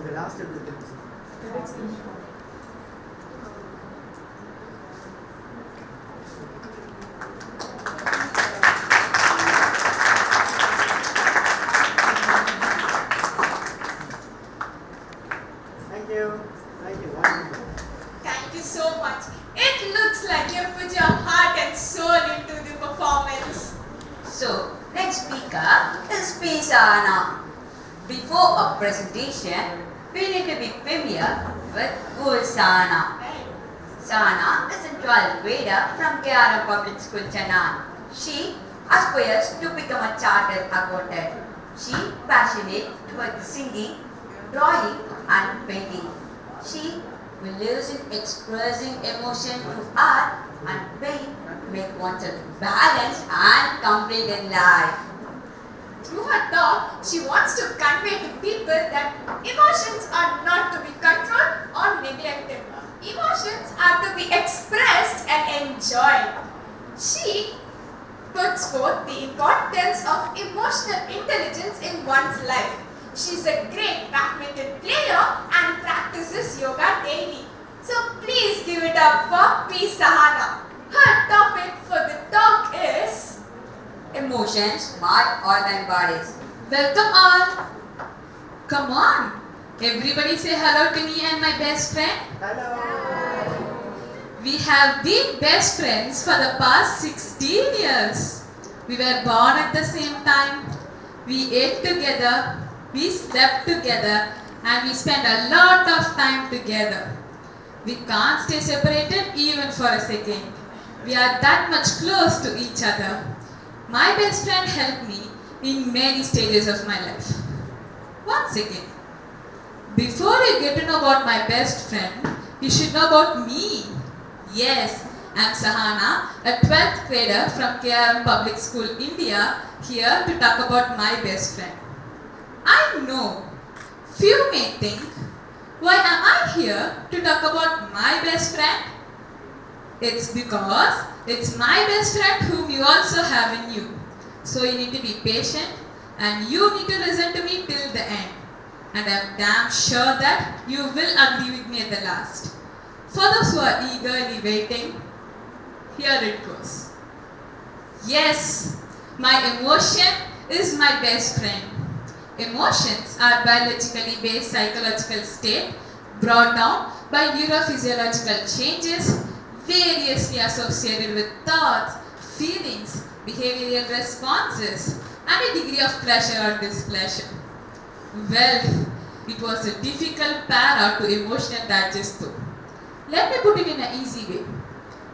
the last step is Thank you. Thank you. Wonderful. Thank you so much. It looks like you put your heart and soul into the performance. So, next speaker is P. Sahana. Before a presentation, we need to be familiar with who is Sahana. Sahana is a 12th grader from KRM Public School, Chennai. She aspires to become a chartered accountant. She passionate towards singing, drawing and painting. She believes in expressing emotion through art and paint to make oneself balanced and complete in life. Through her talk, she wants to convey to people that emotions are not to be controlled or neglected. Emotions are to be expressed and enjoyed. She puts forth the importance of emotional intelligence in one's life. She's a great badminton player and practices yoga daily. So please give it up for P. Sahana. Her topic for the talk is Emotions, mind, organ, bodies. Welcome all. Come on. Everybody say hello to me and my best friend. Hello. We have been best friends for the past 16 years. We were born at the same time. We ate together. We slept together. And we spent a lot of time together. We can't stay separated even for a second. We are that much close to each other. My best friend helped me in many stages of my life. One second. Before you get to know about my best friend, you should know about me. Yes, I'm Sahana, a 12th grader from KRM Public School, India, here to talk about my best friend. I know, few may think, why am I here to talk about my best friend? It's because it's my best friend whom you also have in you. So you need to be patient and you need to listen to me till the end. And I'm damn sure that you will agree with me at the last. For those who are eagerly waiting, here it goes. Yes, my emotion is my best friend. Emotions are biologically based psychological state brought down by neurophysiological changes variously associated with thoughts, feelings, behavioral responses, and a degree of pleasure or displeasure. Well, it was a difficult para to emotional digest though. Let me put it in an easy way.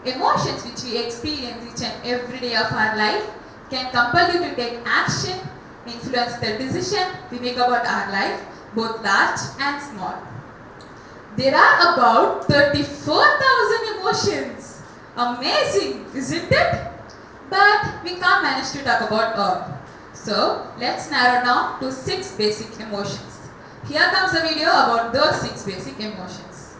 Emotions which we experience each and every day of our life can compel you to take action, influence the decision we make about our life, both large and small. There are about 34,000 emotions. Amazing, isn't it? But we can't manage to talk about all. So let's narrow down to 6 basic emotions. Here comes a video about those 6 basic emotions.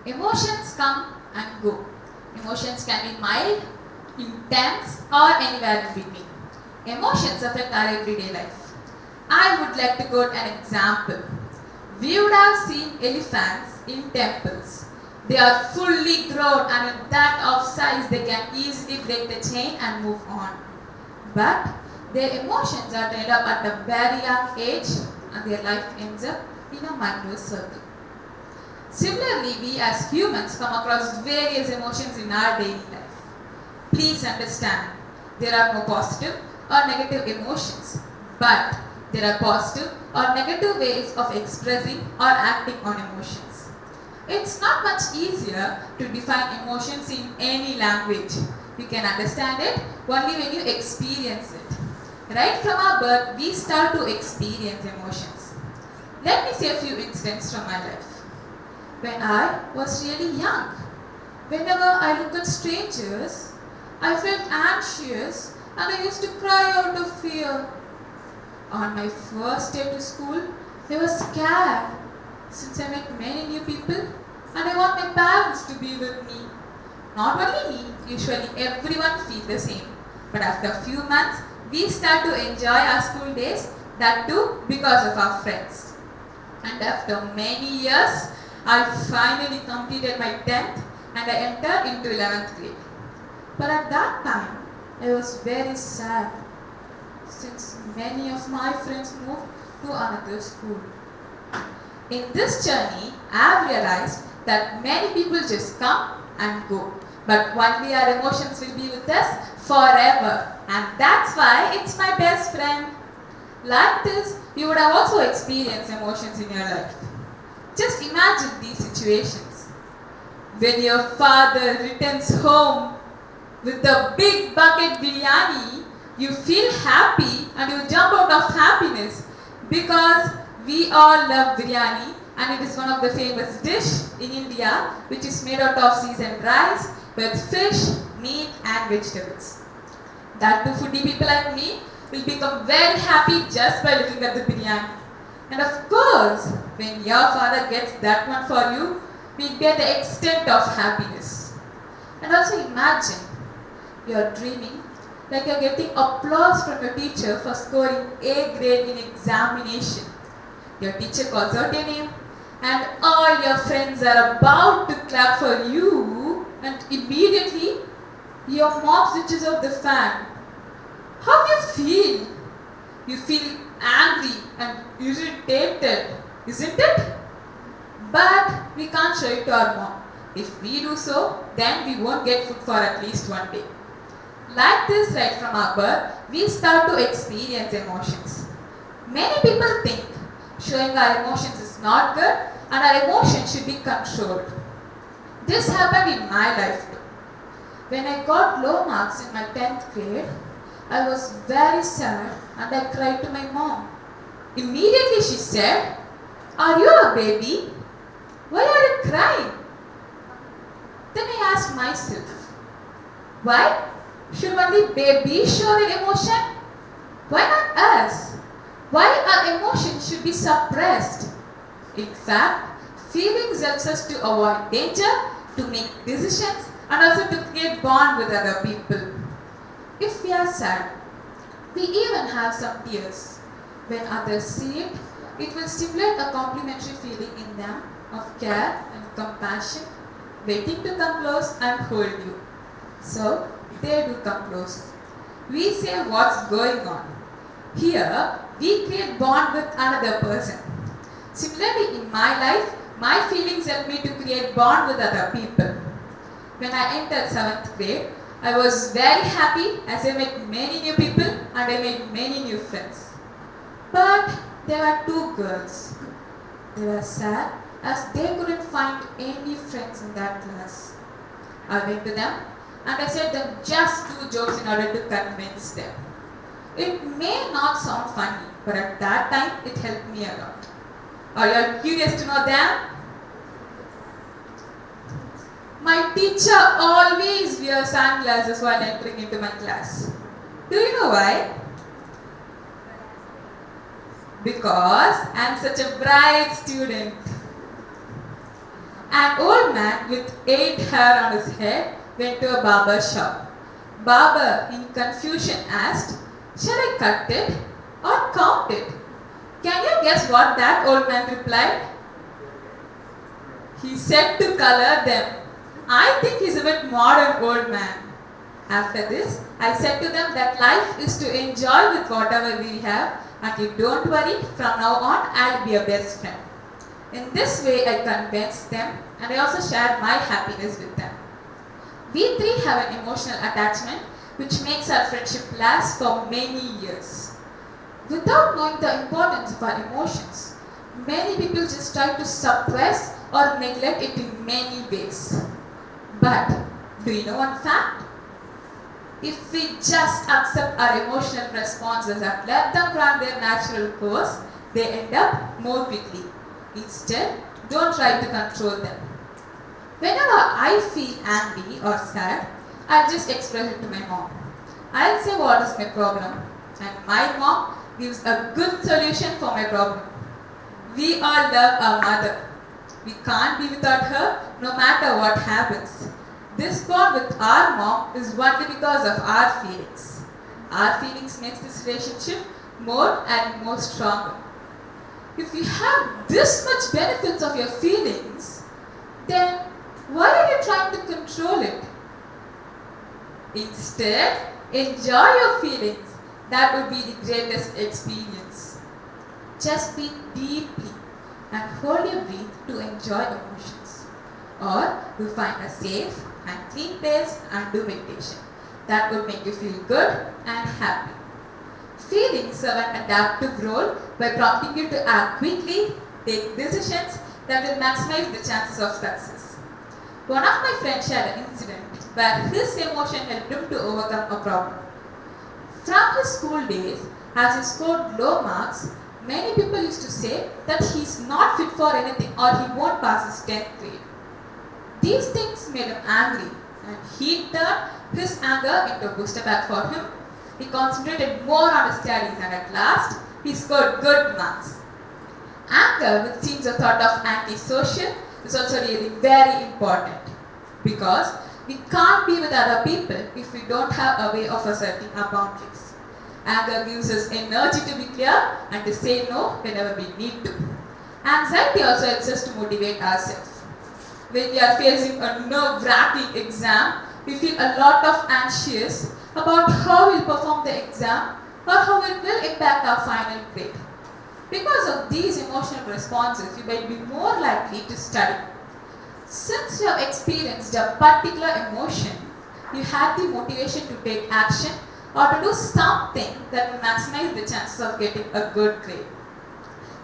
Emotions come and go. Emotions can be mild, intense, or anywhere in between. Emotions affect our everyday life. I would like to quote an example. We would have seen elephants in temples. They are fully grown and in that of size they can easily break the chain and move on. But their emotions are tied up at a very young age and their life ends up in a micro circle. Similarly, we as humans come across various emotions in our daily life. Please understand, there are no positive or negative emotions, but there are positive or negative ways of expressing or acting on emotions. It's not much easier to define emotions in any language. You can understand it only when you experience it. Right from our birth, we start to experience emotions. Let me say a few incidents from my life. When I was really young, whenever I looked at strangers, I felt anxious and I used to cry out of fear. On my first day to school, I was scared since I met many new people and I want my parents to be with me. Not only me, usually everyone feels the same. But after a few months, we start to enjoy our school days, that too because of our friends. And after many years, I finally completed my 10th and I entered into 11th grade. But at that time, I was very sad since many of my friends moved to another school. In this journey, I have realized that many people just come and go, but only our emotions will be with us forever, and that's why it's my best friend. Like this, you would have also experienced emotions in your life. Just imagine these situations. When your father returns home with a big bucket biryani, you feel happy and you jump out of happiness because we all love biryani and it is one of the famous dish in India which is made out of seasoned rice with fish, meat and vegetables. That too foodie people like me will become very happy just by looking at the biryani. And of course, when your father gets that one for you, we'll be at the extent of happiness. And also imagine you're dreaming like you're getting applause from your teacher for scoring A grade in examination. Your teacher calls out your name and all your friends are about to clap for you and immediately your mom switches off the fan. How do you feel? You feel angry and irritated, isn't it? But we can't show it to our mom. If we do so, then we won't get food for at least one day. Like this, right from our birth, we start to experience emotions. Many people think showing our emotions is not good and our emotions should be controlled. This happened in my life too. When I got low marks in my 10th grade, I was very sad and I cried to my mom. Immediately she said, "Are you a baby? Why are you crying?" Then I asked myself, why should only babies show their emotion? Why not us? Why our emotions should be suppressed? In fact, feelings helps us to avoid danger, to make decisions and also to create bond with other people. If we are sad, we even have some tears. When others see it, it will stimulate a complementary feeling in them of care and compassion, waiting to come close and hold you. So, they do come close. We say what's going on. Here, we create bond with another person. Similarly, in my life, my feelings help me to create bond with other people. When I entered 7th grade, I was very happy as I met many new people and I made many new friends. But there were two girls. They were sad as they couldn't find any friends in that class. I went to them and I said them just 2 jokes in order to convince them. It may not sound funny, but at that time it helped me a lot. Are you all curious to know them? My teacher always wears sunglasses while entering into my class. Do you know why? Because I am such a bright student. An old man with 8 hair on his head went to a barber shop. Barber, in confusion, asked, "Shall I cut it or count it?" Can you guess what that old man replied? He said to color them. I think he's a bit modern old man. After this, I said to them that life is to enjoy with whatever we have and you don't worry, from now on I'll be your best friend. In this way, I convinced them and I also shared my happiness with them. We three have an emotional attachment which makes our friendship last for many years. Without knowing the importance of our emotions, many people just try to suppress or neglect it in many ways. But do you know one fact? If we just accept our emotional responses and let them run their natural course, they end up more quickly. Instead, don't try to control them. Whenever I feel angry or sad, I'll just express it to my mom. I'll say what is my problem, and my mom gives a good solution for my problem. We all love our mother. We can't be without her no matter what happens. This bond with our mom is only because of our feelings. Our feelings makes this relationship more and more stronger. If you have this much benefits of your feelings, then why are you trying to control it? Instead, enjoy your feelings. That would be the greatest experience. Just breathe deeply and hold your breath to enjoy emotions. Or you find a safe and clean place and do meditation. That would make you feel good and happy. Feelings serve an adaptive role by prompting you to act quickly, take decisions that will maximize the chances of success. One of my friends shared an incident where his emotion helped him to overcome a problem. From his school days, as he scored low marks, many people used to say that he's not fit for anything or he won't pass his 10th grade. These things made him angry, and he turned his anger into a booster pack for him. He concentrated more on his studies and at last, he scored good marks. Anger, which seems a thought of antisocial, is also really very important because we can't be with other people if we don't have a way of asserting our boundaries. Anger gives us energy to be clear and to say no whenever we need to. Anxiety also helps us to motivate ourselves. When we are facing a nerve-wracking exam, we feel a lot of anxious about how we'll perform the exam or how it will impact our final grade. Because of these emotional responses, you might be more likely to study. Since you have experienced a particular emotion, you have the motivation to take action or to do something that will maximize the chances of getting a good grade.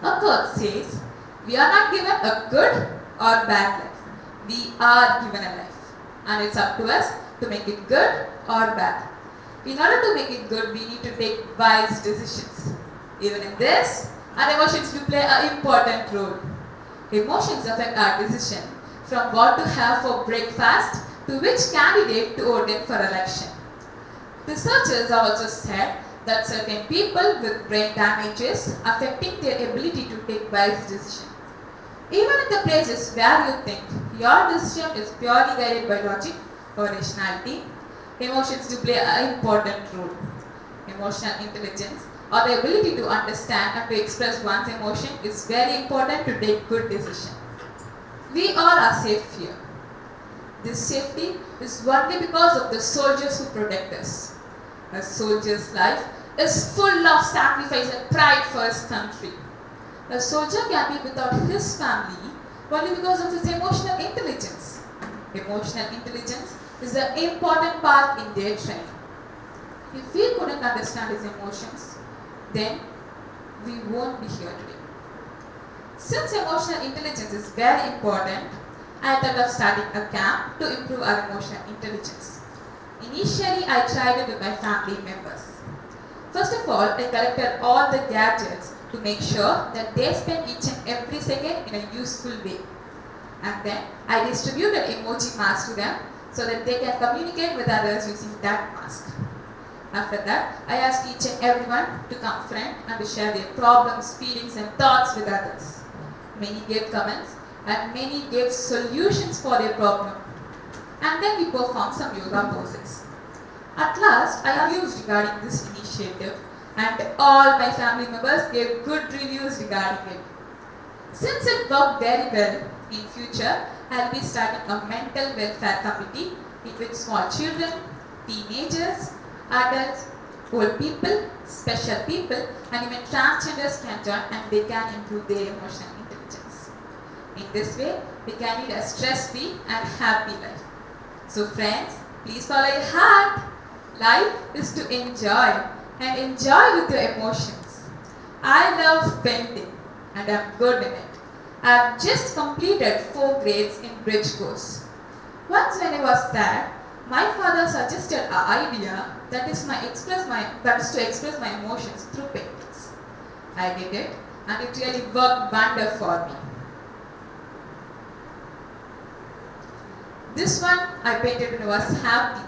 A quote says, we are not given a good or bad life. We are given a life. And it's up to us to make it good or bad. In order to make it good, we need to take wise decisions. Even in this, our emotions do play an important role. Emotions affect our decision from what to have for breakfast to which candidate to vote in for election. Researchers have also said that certain people with brain damages affecting their ability to take wise decisions. Even in the places where you think your decision is purely guided by logic or rationality, emotions do play an important role. Emotional intelligence or the ability to understand and to express one's emotion is very important to take good decisions. We all are safe here. This safety is only because of the soldiers who protect us. A soldier's life is full of sacrifice and pride for his country. A soldier can be without his family only because of his emotional intelligence. Emotional intelligence is an important part in their training. If we couldn't understand his emotions, then we won't be here today. Since emotional intelligence is very important, I thought of starting a camp to improve our emotional intelligence. Initially, I tried it with my family members. First of all, I collected all the gadgets to make sure that they spend each and every second in a useful way. And then I distributed emoji masks to them so that they can communicate with others using that mask. After that, I asked each and everyone to come friend and to share their problems, feelings and thoughts with others. Many gave comments and many gave solutions for their problem. And then we performed some yoga poses. At last, I amused regarding this initiative and all my family members gave good reviews regarding it. Since it worked very well, in future, I will be starting a mental welfare committee in which small children, teenagers, adults, old people, special people and even transgenders can join and they can improve their emotional intelligence. In this way, we can lead a stress-free and happy life. So friends, please follow your heart. Life is to enjoy, and enjoy with your emotions. I love painting and I'm good in it. I have just completed 4 grades in bridge course. Once when I was sad, my father suggested an idea that is to express my emotions through paintings. I did it and it really worked wonder for me. This one I painted when I was happy.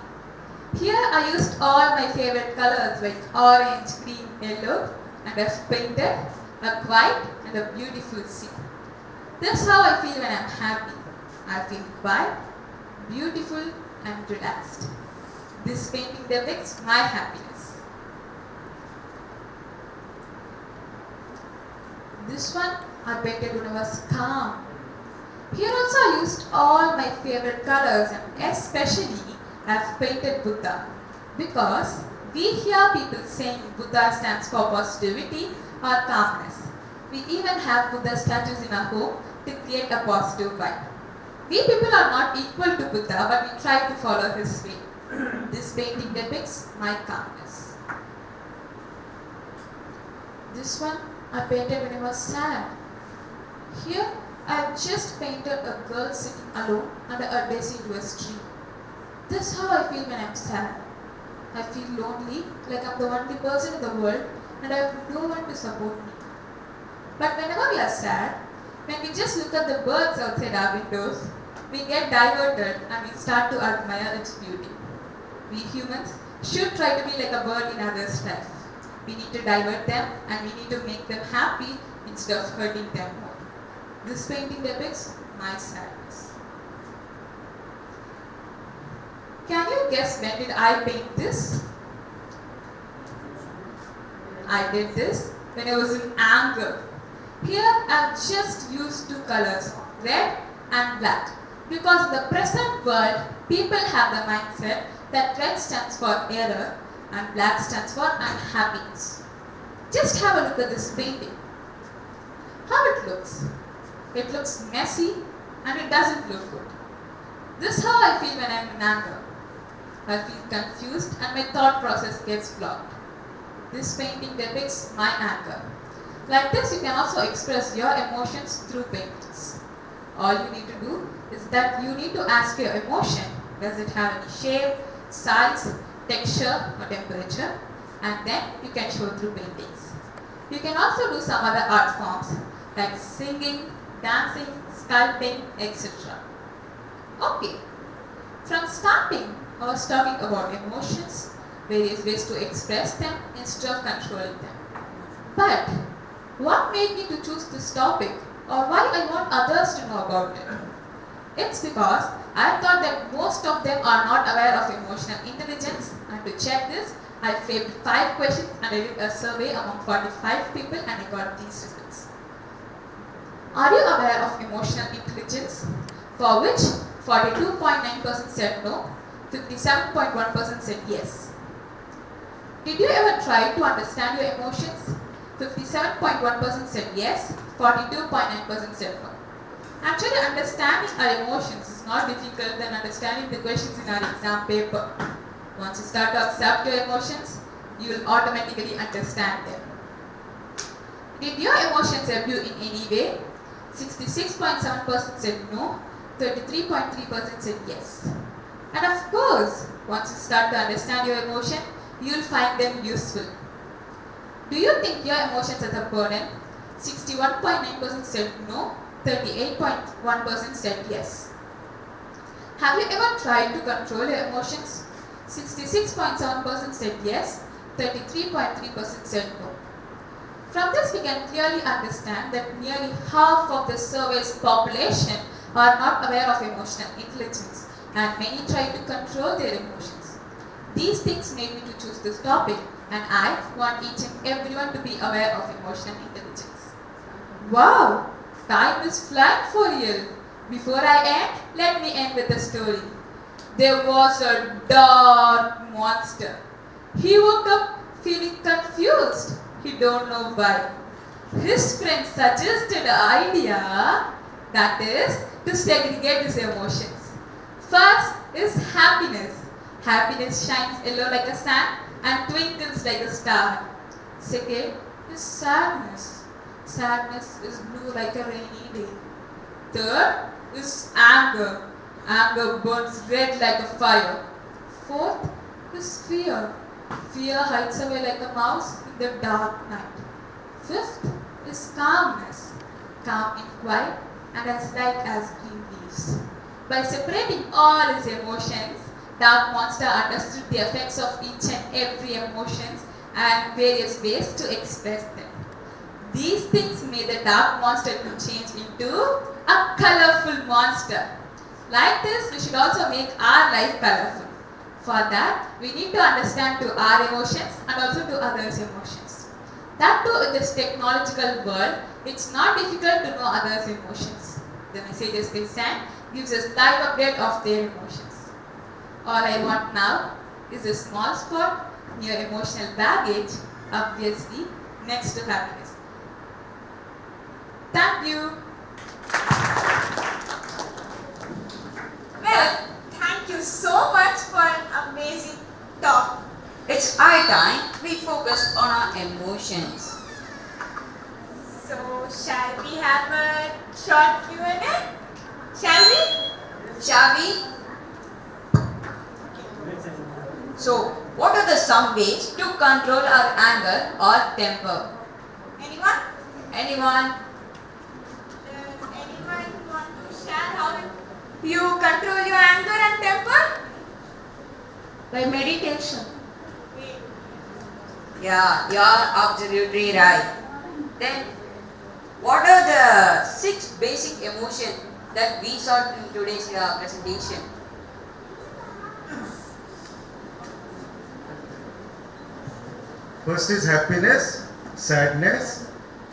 Here I used all my favorite colors like orange, green, yellow, and I've painted a white and a beautiful sea. That's how I feel when I'm happy. I feel quiet, beautiful and relaxed. This painting depicts my happiness. This one I painted when I was calm. Here also I used all my favorite colors and especially I have painted Buddha because we hear people saying Buddha stands for positivity or calmness. We even have Buddha statues in our home to create a positive vibe. We people are not equal to Buddha, but we try to follow his way. This painting depicts my calmness. This one I painted when I was sad. Here I have just painted a girl sitting alone under a deciduous tree. That's how I feel when I'm sad. I feel lonely, like I'm the only person in the world and I have no one to support me. But whenever we are sad, when we just look at the birds outside our windows, we get diverted and we start to admire its beauty. We humans should try to be like a bird in others' life. We need to divert them and we need to make them happy instead of hurting them more. This painting depicts my sadness. Can you guess when did I paint this? I did this when I was in anger. Here I've just used 2 colors, red and black. Because in the present world, people have the mindset that red stands for error and black stands for unhappiness. Just have a look at this painting. How it looks. It looks messy and it doesn't look good. This is how I feel when I'm in anger. I feel confused and my thought process gets blocked. This painting depicts my anger. Like this, you can also express your emotions through paintings. All you need to do is that you need to ask your emotion, does it have any shape, size, texture or temperature, and then you can show through paintings. You can also do some other art forms like singing, dancing, sculpting, etc. Okay, from starting I was talking about emotions, various ways to express them instead of controlling them. But what made me to choose this topic or why I want others to know about it? It's because I thought that most of them are not aware of emotional intelligence, and to check this, I framed 5 questions and I did a survey among 45 people and I got these results. Are you aware of emotional intelligence? For which 42.9% said no, 57.1% said yes. Did you ever try to understand your emotions? 57.1% said yes, 42.9% said no. Actually, understanding our emotions is not difficult than understanding the questions in our exam paper. Once you start to accept your emotions, you will automatically understand them. Did your emotions help you in any way? 66.7% said no, 33.3% said yes. And of course, once you start to understand your emotion, you will find them useful. Do you think your emotions as a burden? 61.9% said no, 38.1% said yes. Have you ever tried to control your emotions? 66.7% said yes, 33.3% said no. From this we can clearly understand that nearly half of the survey's population are not aware of emotional intelligence and many try to control their emotions. These things made me to choose this topic and I want each and everyone to be aware of emotional intelligence. Wow! Time is flying for real. Before I end, let me end with a story. There was a dark monster. He woke up feeling confused. He don't know why. His friend suggested an idea That is to segregate these emotions. First is happiness. Happiness shines yellow like a sun and twinkles like a star. Second is sadness. Sadness is blue like a rainy day. Third is anger. Anger burns red like a fire. Fourth is fear. Fear hides away like a mouse in the dark night. Fifth is calmness. Calm and quiet and as light as green leaves. By separating all his emotions, Dark Monster understood the effects of each and every emotions and various ways to express them. These things made the Dark Monster to change into a colorful monster. Like this, we should also make our life colorful. For that, we need to understand to our emotions and also to others' emotions. That too, in this technological world, it's not difficult to know others' emotions. The messages they send gives us live update of their emotions. All I want now is a small spot near emotional baggage, obviously next to happiness. Thank you. Well, thank you so much for an amazing talk. It's high time we focus on our emotions. So, shall we have a short Q&A? Shall we? Shall we? So, what are the some ways to control our anger or temper? Anyone? Anyone? Does anyone want to share how you control your anger and temper? By meditation. Yeah, you're absolutely right. Then, what are the 6 basic emotions that we saw in today's presentation? First is happiness, sadness,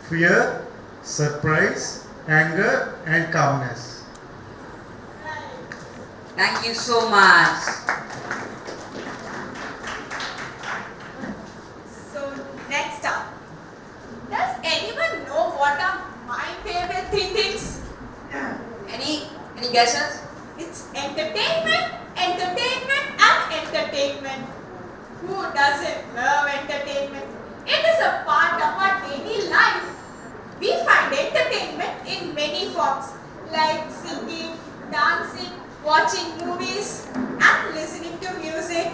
fear, surprise, anger, and calmness. Thank you so much. So, next up. Does anyone know what are my favorite 3 things? Any guesses? It's entertainment, entertainment and entertainment. Who doesn't love entertainment? It is a part of our daily life. We find entertainment in many forms like singing, dancing, watching movies and listening to music.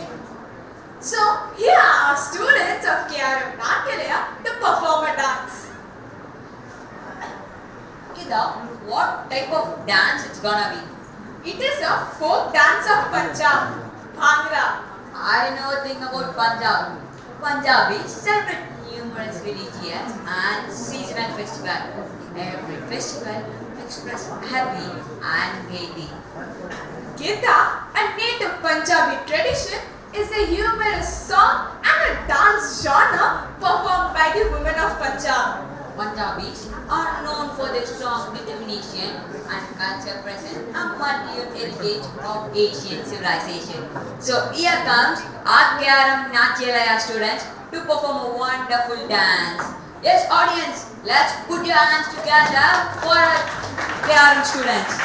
So here are our students of KRMPublicSchool to perform a dance. Kida, what type of dance it's gonna be? It is a folk dance of Punjab, Bhangra. I know a thing about Punjab. Punjabis celebrate numerous religious and seasonal festivals. Every festival expresses happy and gaiety. Gita, a native Punjabi tradition, is a humorous song and a dance genre performed by the women of Punjab. Punjabis are known for their strong determination and culture present a multi-year heritage of Asian civilization. So here comes our KRMPublicSchool students to perform a wonderful dance. Yes, audience, let's put your hands together for our KRM students.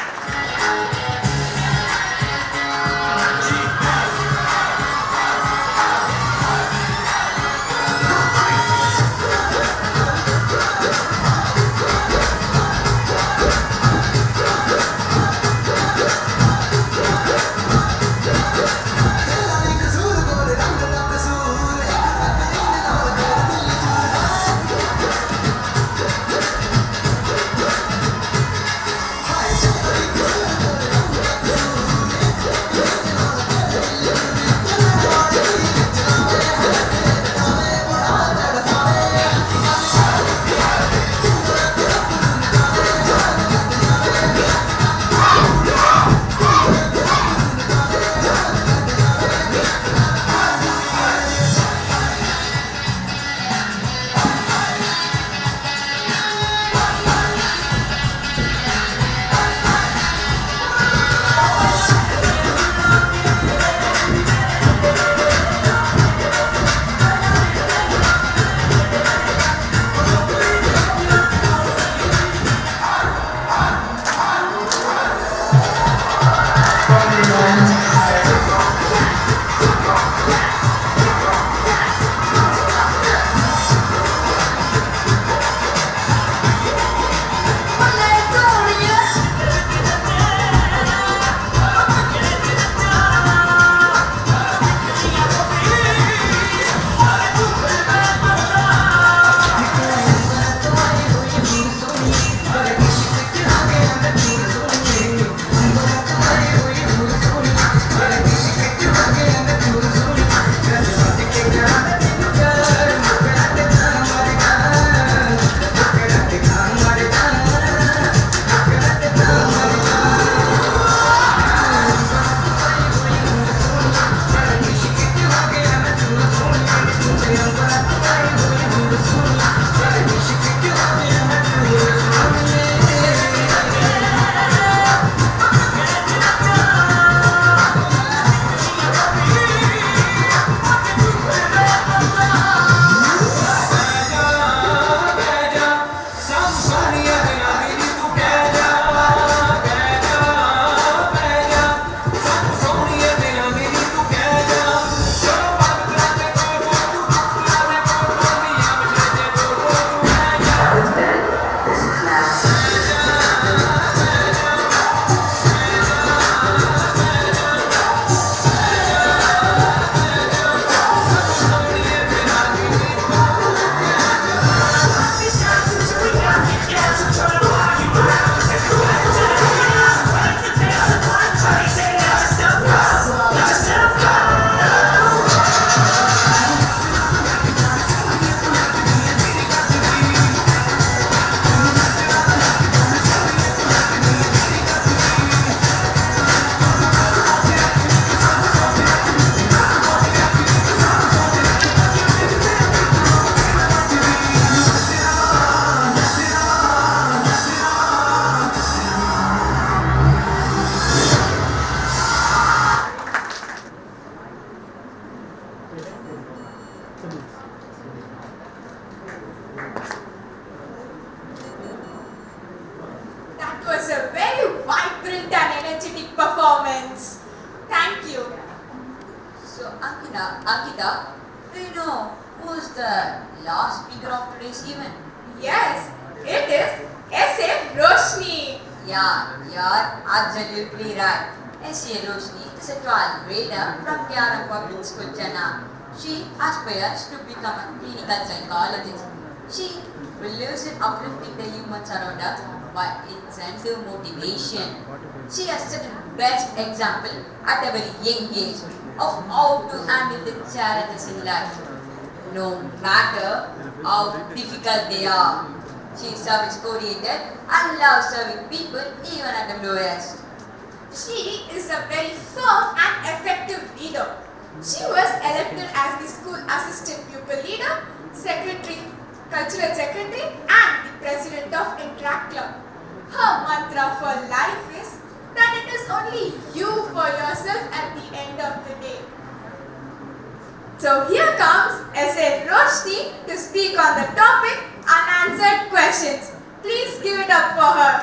That was a very vibrant and energetic performance. Thank you. So Ankita, do you know who's the last speaker of today's event? Yes, it is S.A. Roshni. Yeah, you're absolutely right. S.A. Roshni is a 12th grader from KRMPublicSchool, Chennai. She aspires to become a clinical psychologist. She believes in uplifting the humans around her by incentive motivation. She has set the best example at a very young age of how to handle the challenges in life, no matter how difficult they are. She is service-oriented and loves serving people even at the lowest. She is a very firm and effective leader. She was elected as the school assistant pupil leader, secretary, cultural secretary, and the president of Interact Club. Her mantra for life is that it is only you for yourself at the end of the day. So here comes S.A. Roshni to speak on the topic unanswered questions. Please give it up for her.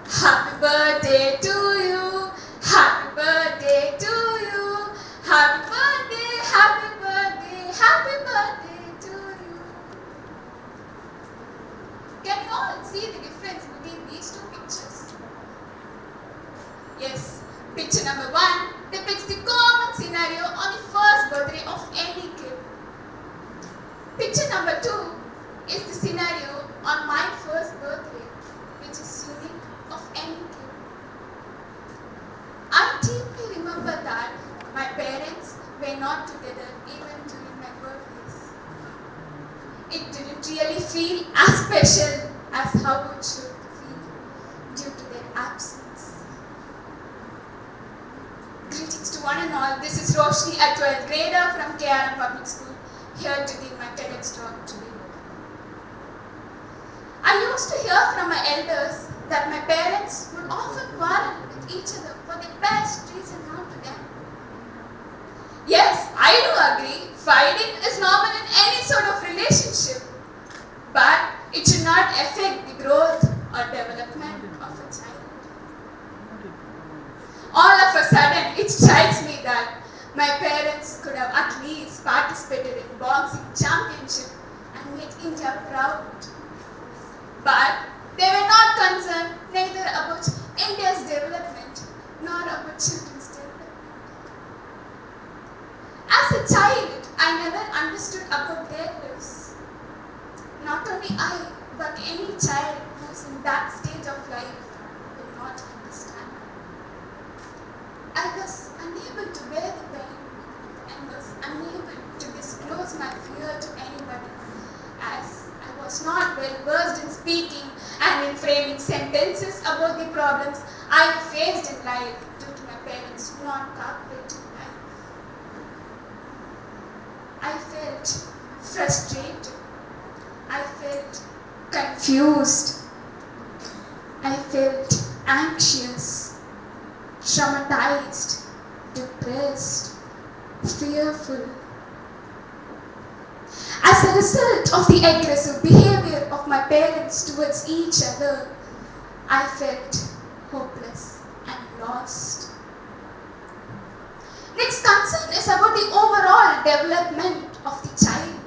Happy birthday to you. Happy birthday to you. Happy birthday, happy birthday, happy birthday to you. Can you all see the difference between these two pictures? Yes. Picture number 1 depicts the common scenario on the first birthday of any kid. Picture number 2 is the scenario on my first birthday, which is unique of any kid. I deeply remember that my parents were not together even during my birthdays. It didn't really feel as special as how it should feel due to their absence. Greetings to one and all. This is Roshni, a 12th grader from KRMPublicSchool, here to give my TEDx talk today. I used to hear from my elders that my parents would often quarrel with each other for the best reason known to them. Yes, I do agree, fighting is normal in any sort of relationship, but it should not affect the growth or development of a child. All of a sudden, it strikes me that my parents could have at least participated in boxing championship and made India proud. But they were not concerned neither about India's development nor about children's development. As a child, I never understood about their lives. Not only I, but any child who is in that stage of life will not understand. I was unable to bear the pain and was unable to disclose my fear to anybody, as I was not well versed in speaking and in framing sentences about the problems I faced in life due to my parents' non-cooperative life. I felt frustrated. I felt confused. I felt anxious, traumatized, depressed, fearful. As a result of the aggressive behavior of my parents towards each other, I felt hopeless and lost. Next concern is about the overall development of the child.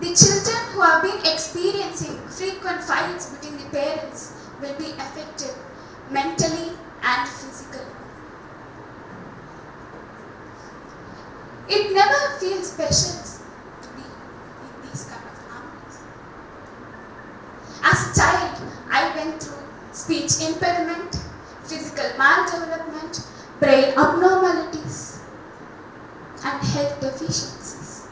The children who have been experiencing frequent fights between the parents will be affected mentally and physically. It never feels special to be in these kind of families. As a child, I went through speech impairment, physical maldevelopment, brain abnormalities, and health deficiencies.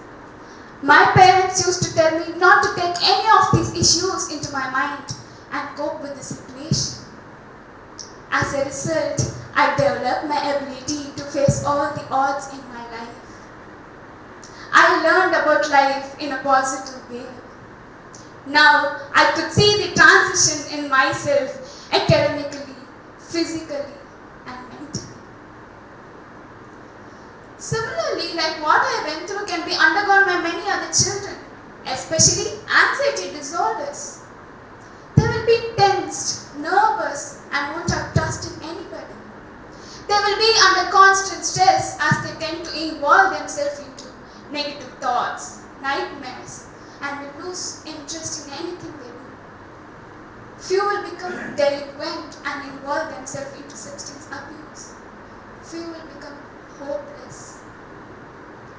My parents used to tell me not to take any of these issues into my mind and cope with the situation. As a result, I developed my ability to face all the odds in my life. I learned about life in a positive way. Now, I could see the transition in myself academically, physically, and mentally. Similarly, like what I went through can be undergone by many other children, especially anxiety disorders. They will be tensed, nervous, and won't have trust in anybody. They will be under constant stress as they tend to involve themselves into negative thoughts, nightmares, and will lose interest in anything they do. Few will become delinquent and involve themselves into substance abuse. Few will become hopeless.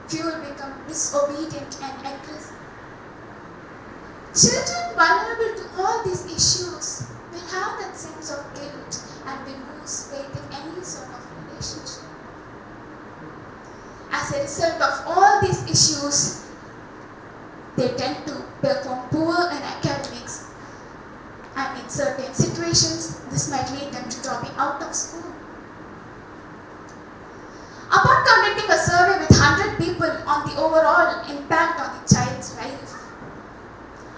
Few will become disobedient and aggressive. Children vulnerable to all these issues will have that sense of guilt and will lose faith in any sort of relationship. As a result of all these issues, they tend to perform poor in academics, and in certain situations, this might lead them to dropping out of school. Upon conducting a survey with 100 people on the overall impact on the child's life,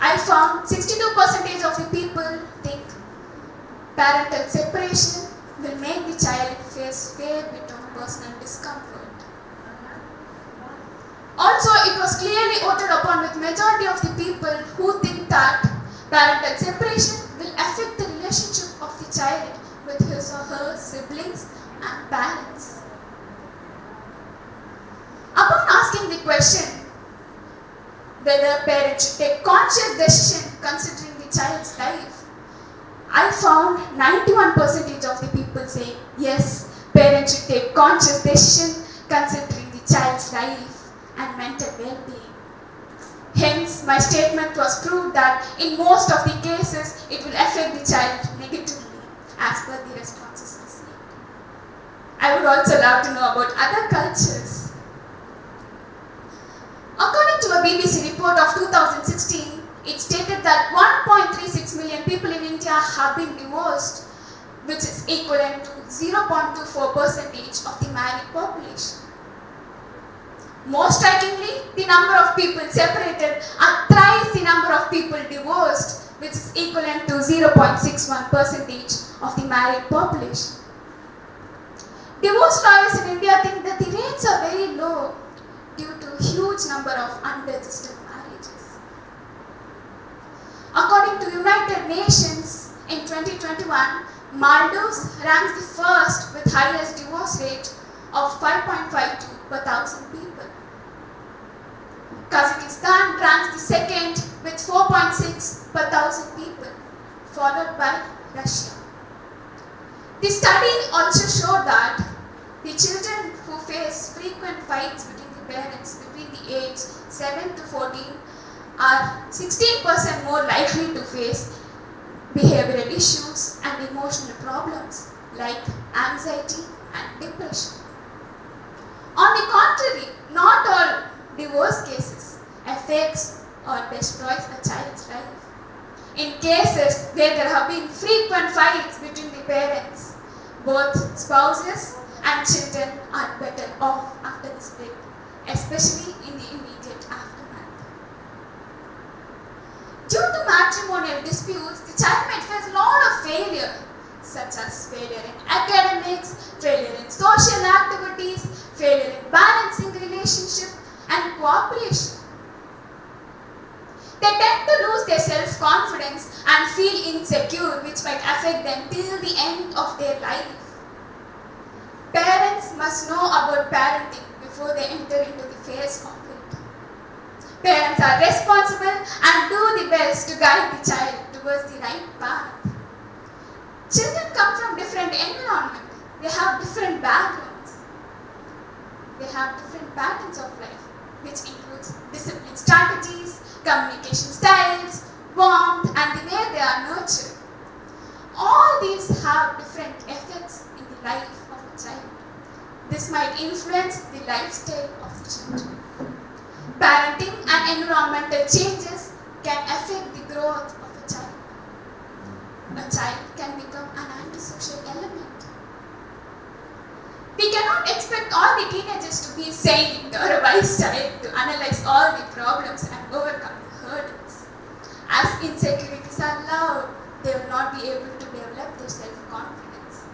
I found 62% of the people think parental separation will make the child face fair bit of personal discomfort. Also, it was clearly voted upon with majority of the people who think that parental separation will affect the relationship of the child with his or her siblings and parents. Upon asking the question whether parents should take conscious decision considering the child's life, I found 91% of the people say yes, parents should take conscious decision considering the child's life and mental well-being. Hence, my statement was proved that in most of the cases, it will affect the child negatively as per the responses received. I would also love to know about other cultures. According to a BBC report of 2016, it stated that 1.36 million people in India have been divorced, which is equivalent to 0.24% of the married population. More strikingly, the number of people separated are thrice the number of people divorced, which is equivalent to 0.61% of the married population. Divorce lawyers in India think that the rates are very low due to a huge number of unregistered marriages. According to United Nations, in 2021, Maldives ranks the first with highest divorce rate of 5.52 per thousand people. Kazakhstan ranks the second with 4.6 per thousand people, followed by Russia. The study also showed that the children who face frequent fights between the parents between the age 7 to 14 are 16% more likely to face behavioral issues and emotional problems like anxiety and depression. On the contrary, not all divorce cases affects or destroys a child's life. In cases where there have been frequent fights between the parents, both spouses and children are better off after the split, especially in the immediate aftermath. Due to matrimonial disputes, the child might face a lot of failure, such as failure in academics, failure in social activities, failure in balancing relationship and cooperation. They tend to lose their self-confidence and feel insecure, which might affect them till the end of their life. Parents must know about parenting before they enter into the phase of it. Parents are responsible and do the best to guide the child towards the right path. Children come from different environments. They have different backgrounds. They have different patterns of life, which includes discipline strategies, communication styles, warmth, and the way they are nurtured. All these have different effects in the life of a child. This might influence the lifestyle of the child. Parenting and environmental changes can affect the growth of a child. A child can become an antisocial element. We cannot expect all the teenagers to be sane or a wise child to analyze all the problems and overcome the hurdles. As insecurities are loud, they will not be able to develop their self-confidence.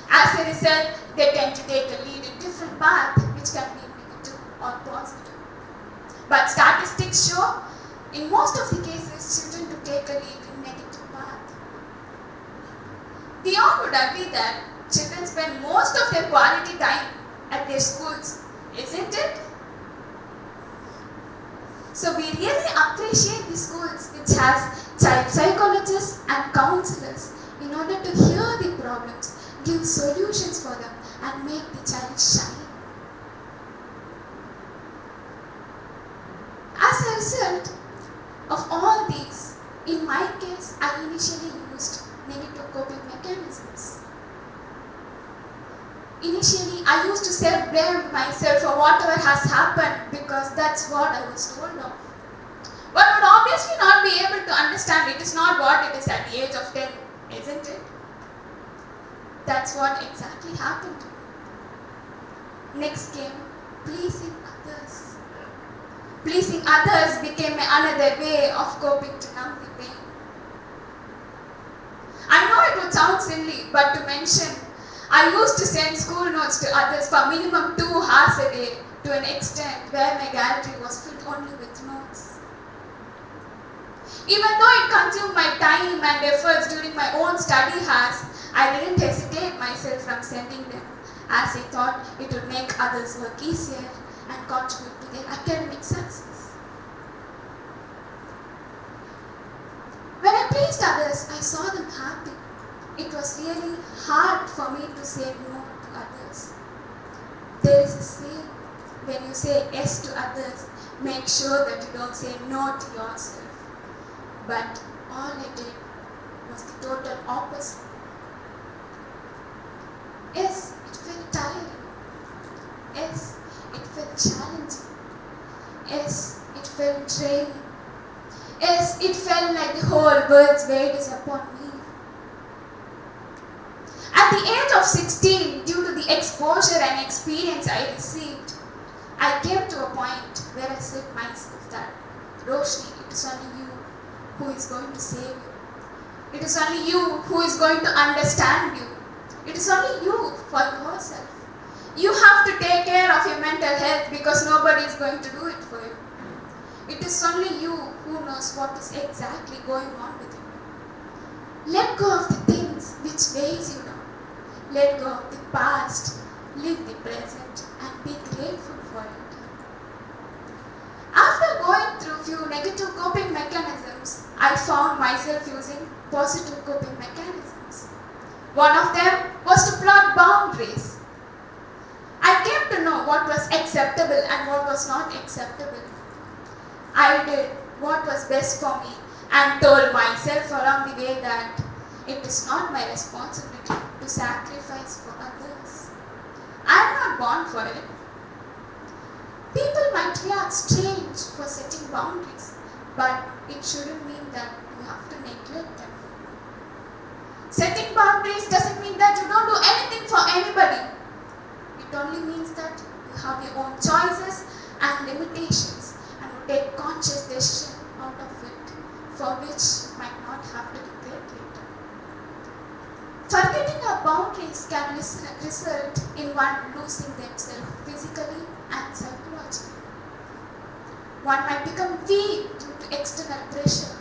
As a result, they tend to take a lead in different paths, which which can be negative or positive. But statistics show, in most of the cases, children do take a lead in negative path. We all would agree that children spend most of their quality time at their schools, isn't it? So we really appreciate the schools which has child psychologists and counselors in order to hear the problems, give solutions for them and make the child shine. As a result of all these, in my case, I initially used negative coping mechanisms. Initially, I used to self-blame myself for whatever has happened because that's what I was told of. But would obviously not be able to understand it is not what it is at the age of 10, isn't it? That's what exactly happened to me. Next came pleasing others. Pleasing others became another way of coping to numb the pain. I know it would sound silly, but to mention, I used to send school notes to others for minimum 2 hours a day to an extent where my gallery was filled only with notes. Even though it consumed my time and efforts during my own study hours, I didn't hesitate myself from sending them as I thought it would make others' work easier and contribute to their academic success. When I pleased others, I saw them happy. It was really hard for me to say no to others. There is a saying, when you say yes to others, make sure that you don't say no to yourself. But all I did was the total opposite. Yes, it felt tiring. Yes, it felt challenging. Yes, it felt draining. Yes, it felt like the whole world's weight is upon me. At the age of 16, due to the exposure and experience I received, I came to a point where I said myself that, Roshni, it is only you who is going to save you. It is only you who is going to understand you. It is only you for yourself. You have to take care of your mental health because nobody is going to do it for you. It is only you who knows what is exactly going on with you. Let go of the things which weighs you down. Let go of the past, live the present and be grateful for it. After going through few negative coping mechanisms, I found myself using positive coping mechanisms. One of them was to plot boundaries. I came to know what was acceptable and what was not acceptable. I did what was best for me and told myself along the way that it is not my responsibility to sacrifice for others. I am not born for it. People might react strange for setting boundaries, but it shouldn't mean that you have to neglect them. Setting boundaries doesn't mean that you don't do anything for anybody. It only means that you have your own choices and limitations and will take conscious decision out of it, for which you might not have to regret later. Forgetting our boundaries can result in one losing themselves physically and psychologically. One might become weak due to external pressure.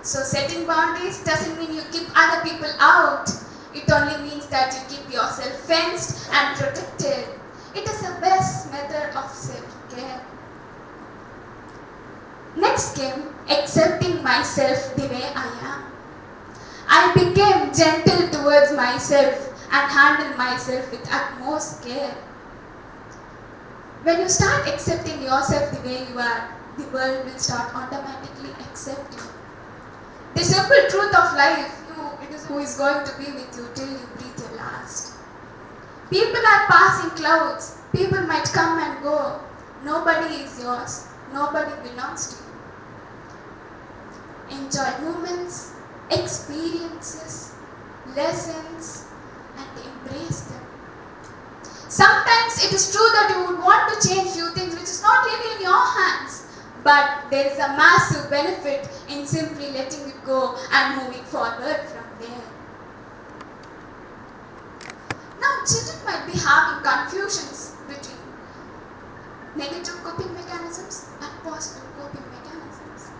So setting boundaries doesn't mean you keep other people out. It only means that you keep yourself fenced and protected. It is the best method of self-care. Next came accepting myself the way I am. I became gentle towards myself and handled myself with utmost care. When you start accepting yourself the way you are, the world will start automatically accepting you. The simple truth of life, it is who is going to be with you till you breathe your last. People are passing clouds. People might come and go. Nobody is yours. Nobody belongs to you. Enjoy moments, experiences, lessons, and embrace them. Sometimes it is true that you would want to change few things which is not really in your hands. But there is a massive benefit in simply letting it go and moving forward from there. Now children might be having confusions negative coping mechanisms and positive coping mechanisms.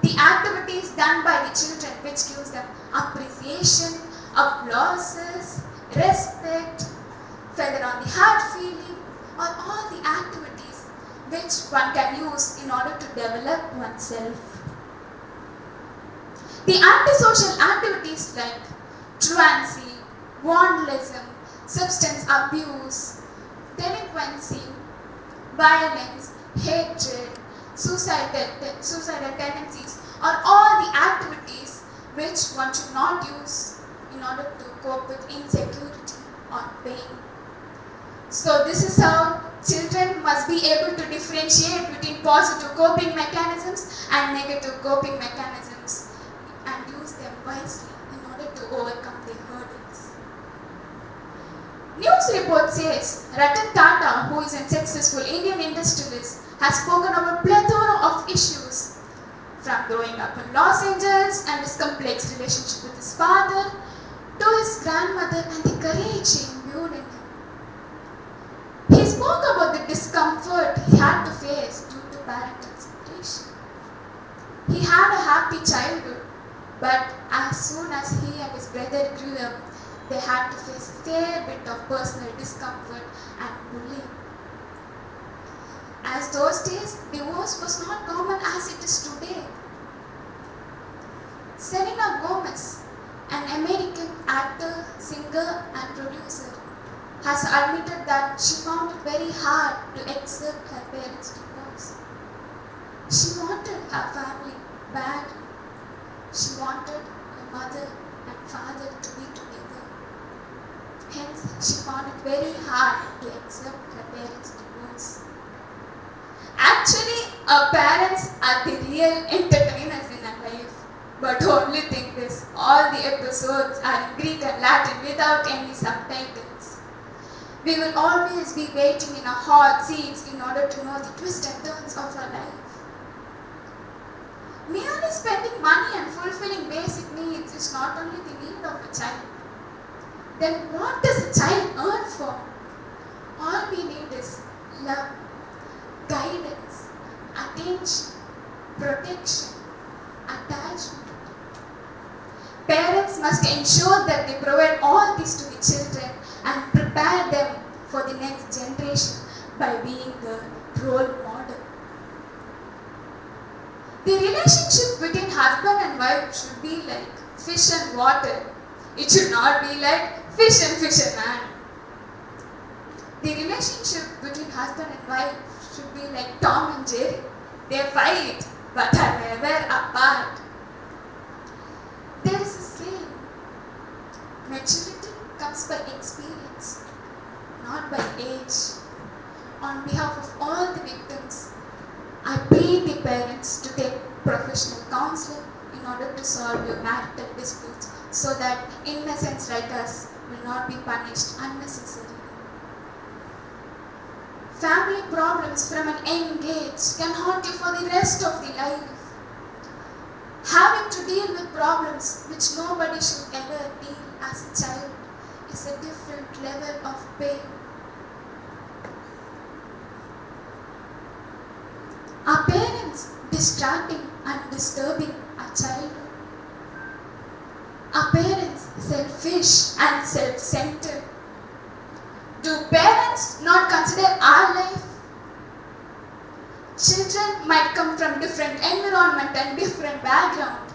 The activities done by the children which gives them appreciation, applauses, respect, feather on the heart feeling, are all the activities which one can use in order to develop oneself. The antisocial activities like truancy, vandalism, substance abuse, delinquency, violence, hatred, suicidal tendencies are all the activities which one should not use in order to cope with insecurity or pain. So this is how children must be able to differentiate between positive coping mechanisms and negative coping mechanisms and use them wisely in order to overcome their hurdles. News report says Ratan Tata, who is a successful Indian industrialist, has spoken of a plethora of issues, from growing up in Los Angeles and his complex relationship with his father, to his grandmother and the courage she imbued in him. He spoke about the discomfort he had to face due to parental separation. He had a happy childhood, but as soon as he and his brother grew up, they had to face a fair bit of personal discomfort and bullying. As those days, divorce was not common as it is today. Selena Gomez, an American actor, singer and producer, has admitted that she found it very hard to accept her parents' divorce. She wanted her family bad. She wanted her mother and father to be together. Hence, she found it very hard to accept her parents' divorce. Actually, our parents are the real entertainers in our life. But only thing is, all the episodes are in Greek and Latin without any subtitles. We will always be waiting in our hot seats in order to know the twists and turns of our life. Merely spending money and fulfilling basic needs is not only the need of a child. Then what does a child earn for? All we need is love, guidance, attention, protection, attachment. Parents must ensure that they provide all this to the children and prepare them for the next generation by being the role model. The relationship between husband and wife should be like fish and water. It should not be like fish and fisherman. The relationship between husband and wife should be like Tom and Jerry. They fight but are never apart. There is a saying, maturity comes by experience, not by age. On behalf of all the victims, I plead the parents to take professional counseling in order to solve your marital disputes so that innocents like us will not be punished unnecessarily. Family problems from an young age can haunt you for the rest of the life. Having to deal with problems which nobody should ever deal as a child is a different level of pain. Are parents distracting and disturbing our childhood? Are parents selfish and self-centered? Do parents not consider our life? Children might come from different environment and different background.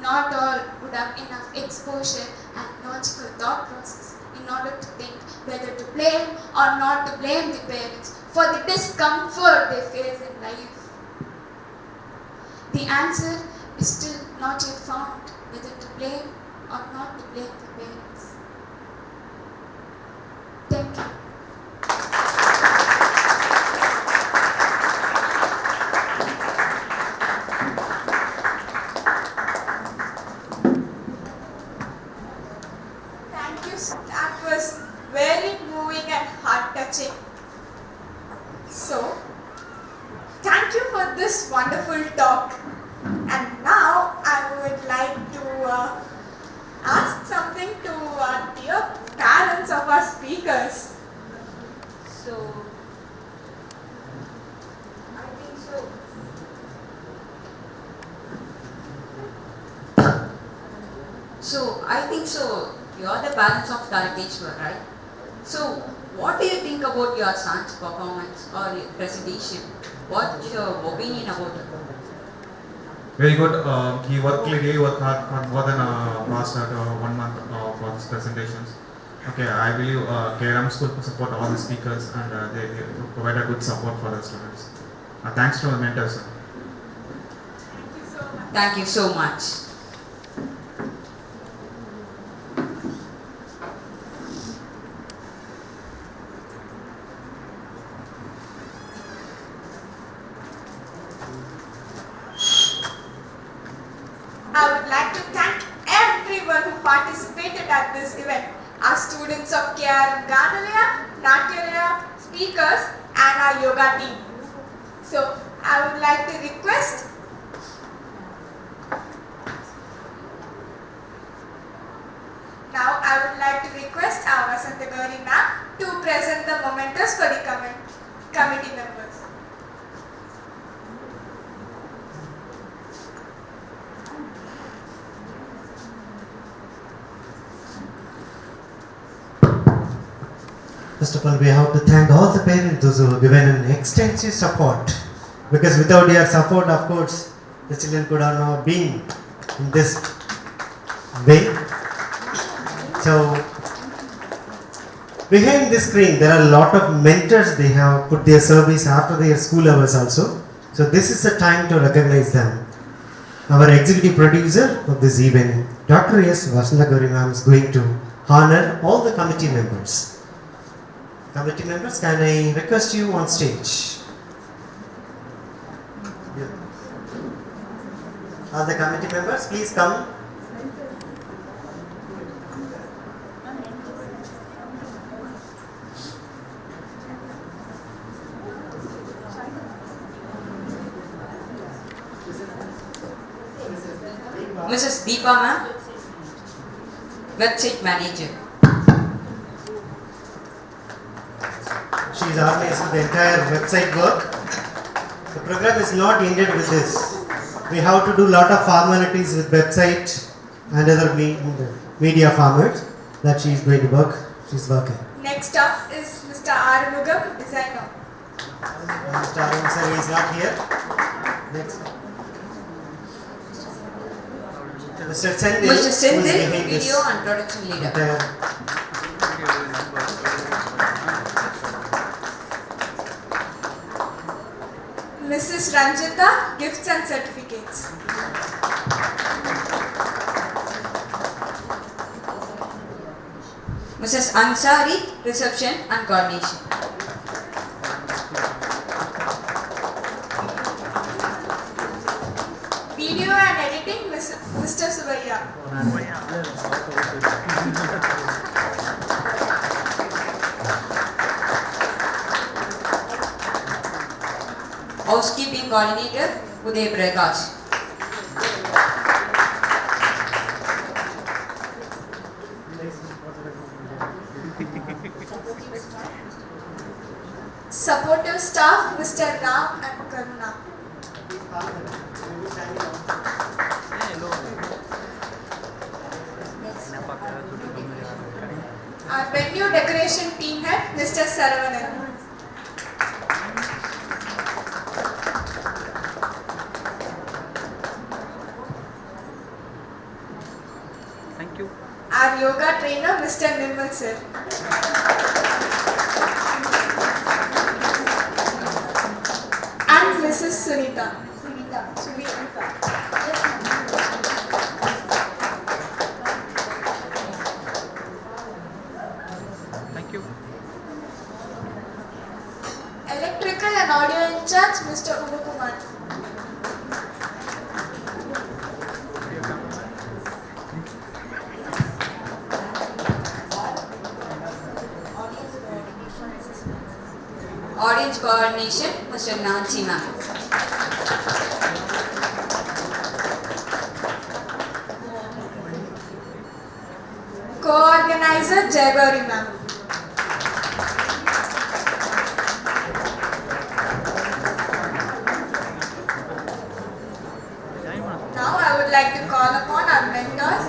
Not all would have enough exposure and logical thought process in order to think whether to blame or not to blame the parents for the discomfort they face in life. The answer is still not yet found whether to blame or not to blame the parents. Thank you. Thank you. That was very moving and heart-touching. So, thank you for this wonderful talk. And now I would like to ask something to dear parents of our speakers. So, parents of Tarakeshwar, right? So, what do you think about your son's performance or your presentation? What's your opinion about it? Very good. He really worked hard for more than past 1 month for his presentations. Okay, I believe KRM School support all the speakers and they provide a good support for the students. Thanks to the mentors. Thank you so much. I would like to thank everyone who participated at this event. Our students of KRM Ganalaya, Natyalaya, speakers and our yoga team. So I would like to request our Santagari ma'am to present the mementos for the committee members. First of all, we have to thank all the parents who have given an extensive support, because without your support, of course, the children could have not been in this way. So, behind this screen, there are a lot of mentors. They have put their service after their school hours also. So, this is the time to recognize them. Our executive producer of this event, Dr. S. Vasantagari ma'am, is going to honor all the committee members. Committee members, can I request you on stage? Yeah. All the committee members, please come. Mrs. Deepa ma'am, website manager. She is organizing the entire website work. The program is not ended with this. We have to do a lot of formalities with website and other media formats that she is going to work. She is working. Next up is Mr. Arunugam, designer. Mr. Arun sir is not here. Next. Mr. Sendil, Mr. Sendil, who is behind video this and production leader. entire. Mrs. Ranjita, gifts and certificates. Mrs. Ansari, reception and coordination. Video and editing, Mr. Subaya. Housekeeping coordinator, Uday Prakash. Supportive staff, Mr. Ram and Karuna. Our venue decoration team head, Mr. Saravanan. Thank you. Our yoga trainer, Mr. Nirmal sir. And Mrs. Sunita. Thank you. Electrical and audio in charge, Mr. Urukumar. Audience coordination, Mr. Nancy ma'am. Co-organizer, Jayagauri ma'am. Now I would like to call upon our mentors,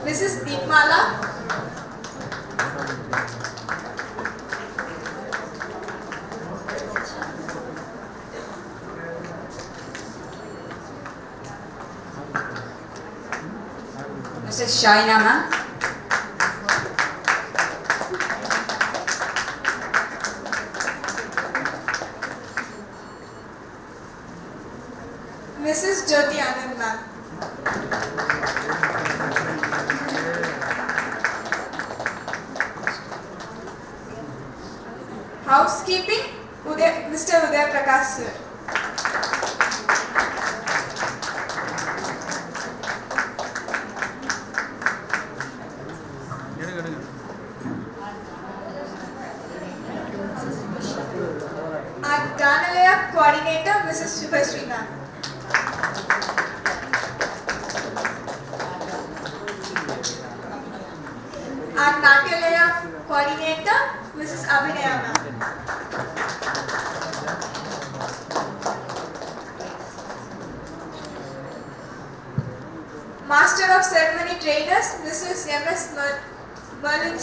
Mrs. Deepmala, Shaina ma'am. Mrs. Jyoti Anand ma'am. Housekeeping, Mr. Uday Prakash sir. Our Ganalaya coordinator, Mrs. Shubhashree ma'am. Our Natyalaya coordinator, Mrs. Abhinaya ma'am. Master of Ceremony Trainers, Mrs. M.S. Merlin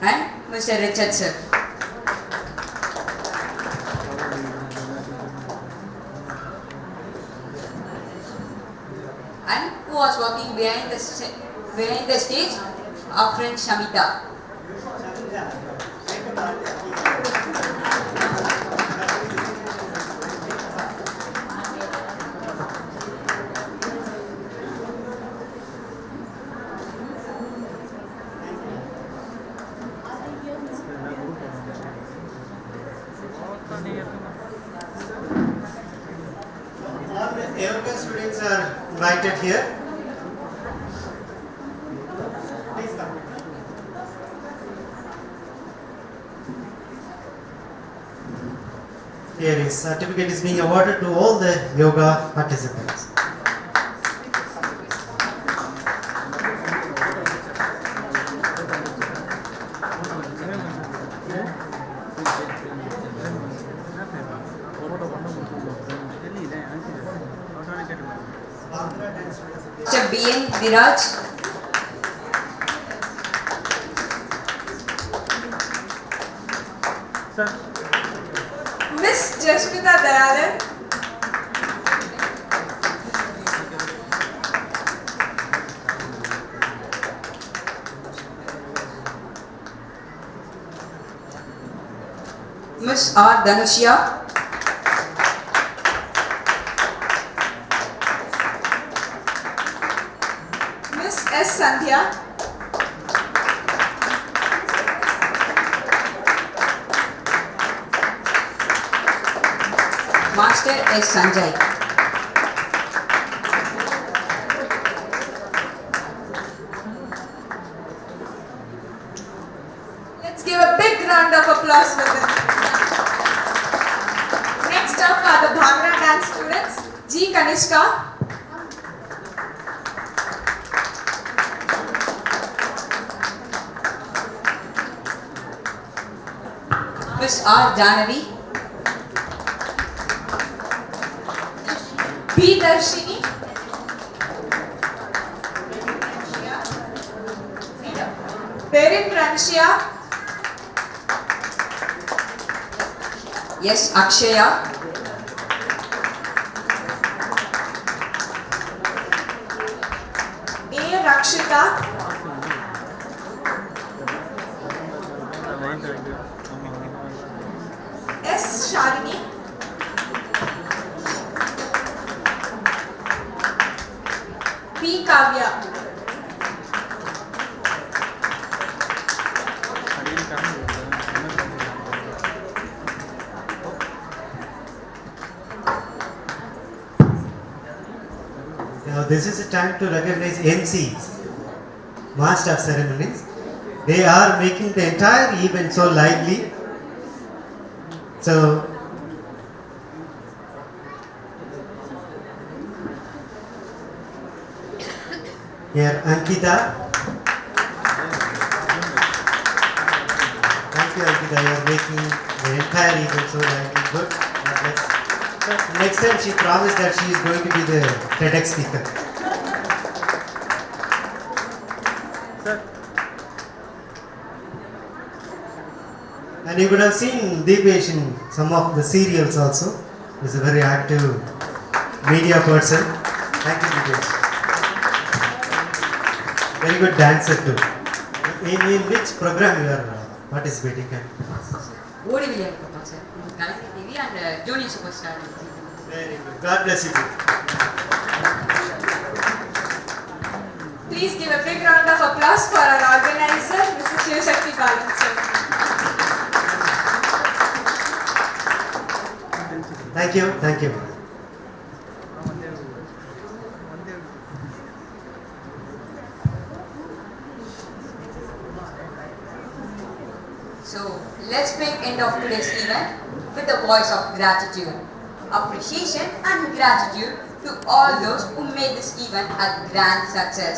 And Mr. Richard sir. And who was walking behind the stage? Our friend Shamita. All the yoga students are invited here. Please come. Here is certificate is being awarded to all the yoga participants. Mr. B.N. Viraj. Miss Jasmita Dayalan. Miss R. Dhanushya. Miss S. Sandhya. Master S. Sanjay. Let's give a big round of applause for them. Next up are the Bhangra dance students, G. Kanishka, Miss R. Janavi. B. Darshini, Berin Ranshia, Yes. Akshaya. A. Rakshita, S. Shalini, P. Kavya. Now this is a time to recognize MCs, Master of Ceremonies. They are making the entire event so lively. So here Ankita. Thank you Ankita, you are making the entire event so lively. Good. Next time she promised that she is going to be the TEDx speaker. And you could have seen Deepesh in some of the serials also. He's a very active media person. Thank you, Dipesh. Very good dancer too. In which program you are participating? ஓடி விளையாடு பாப்பா sir Kalaignar TV and junior super star. Very good. God bless you. Please give a big round of applause for our organizer, Mrs. Shivshakti Balan sir. Thank you. Thank you. So let's make end of today's event with a voice of gratitude, appreciation and gratitude to all those who made this event a grand success.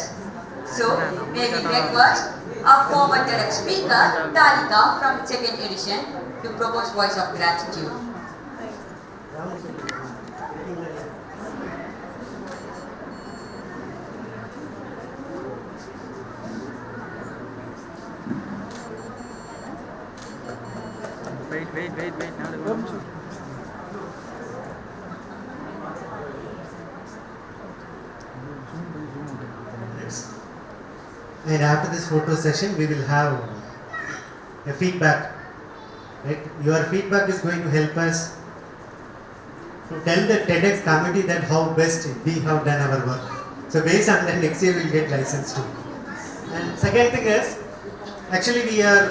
So may we request our former TEDx speaker Talika from the second edition to propose voice of gratitude. Wait. And after this photo session, we will have a feedback. Right? Your feedback is going to help us to tell the TEDx committee that how best we have done our work. So based on that, next year we will get license too. And second thing is, actually we are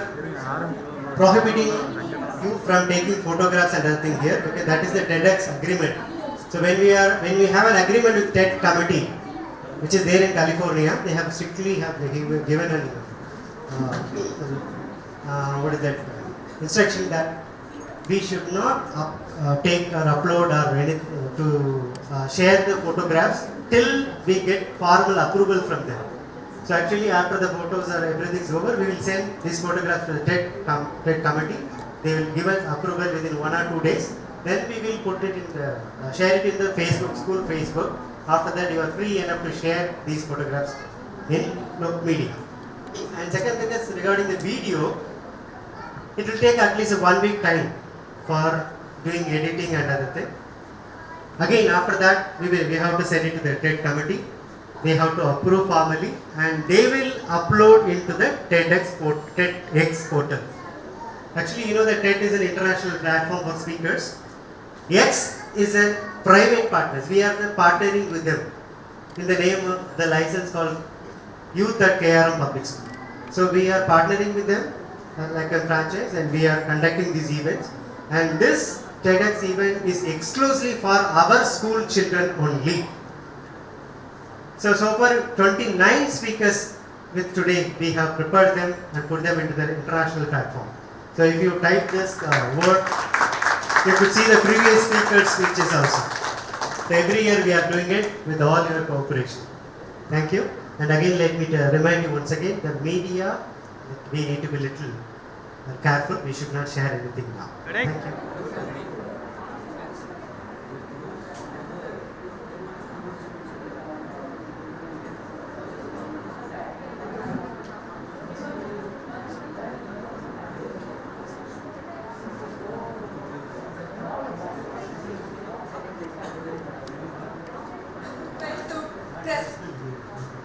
prohibiting you from taking photographs and other thing here, because that is the TEDx agreement. So when we have an agreement with TED committee, which is there in California, they have strictly given an instruction that we should not take or upload or anything to share the photographs till we get formal approval from them. So actually after the photos or everything is over, we will send these photographs to the TED committee. They will give us approval within 1 or 2 days. Then we will put it in the, share it in the school Facebook. After that, you are free enough to share these photographs in media. And second thing is regarding the video, it will take at least 1 week time for doing editing and other thing. Again, after that, we have to send it to the TED committee. They have to approve formally, and they will upload into the TEDx portal. Actually, you know that TED is an international platform for speakers. X is a private partners. We are partnering with them in the name of the license called Youth at KRMPublicSchool. So we are partnering with them like a franchise, and we are conducting these events. And this TEDx event is exclusively for our school children only. So far 29 speakers with today, we have prepared them and put them into the international platform. So if you type this word, you could see the previous speakers' speeches also. So every year we are doing it with all your cooperation. Thank you. And again, let me remind you once again, the media, we need to be little careful. We should not share anything now. Thank you.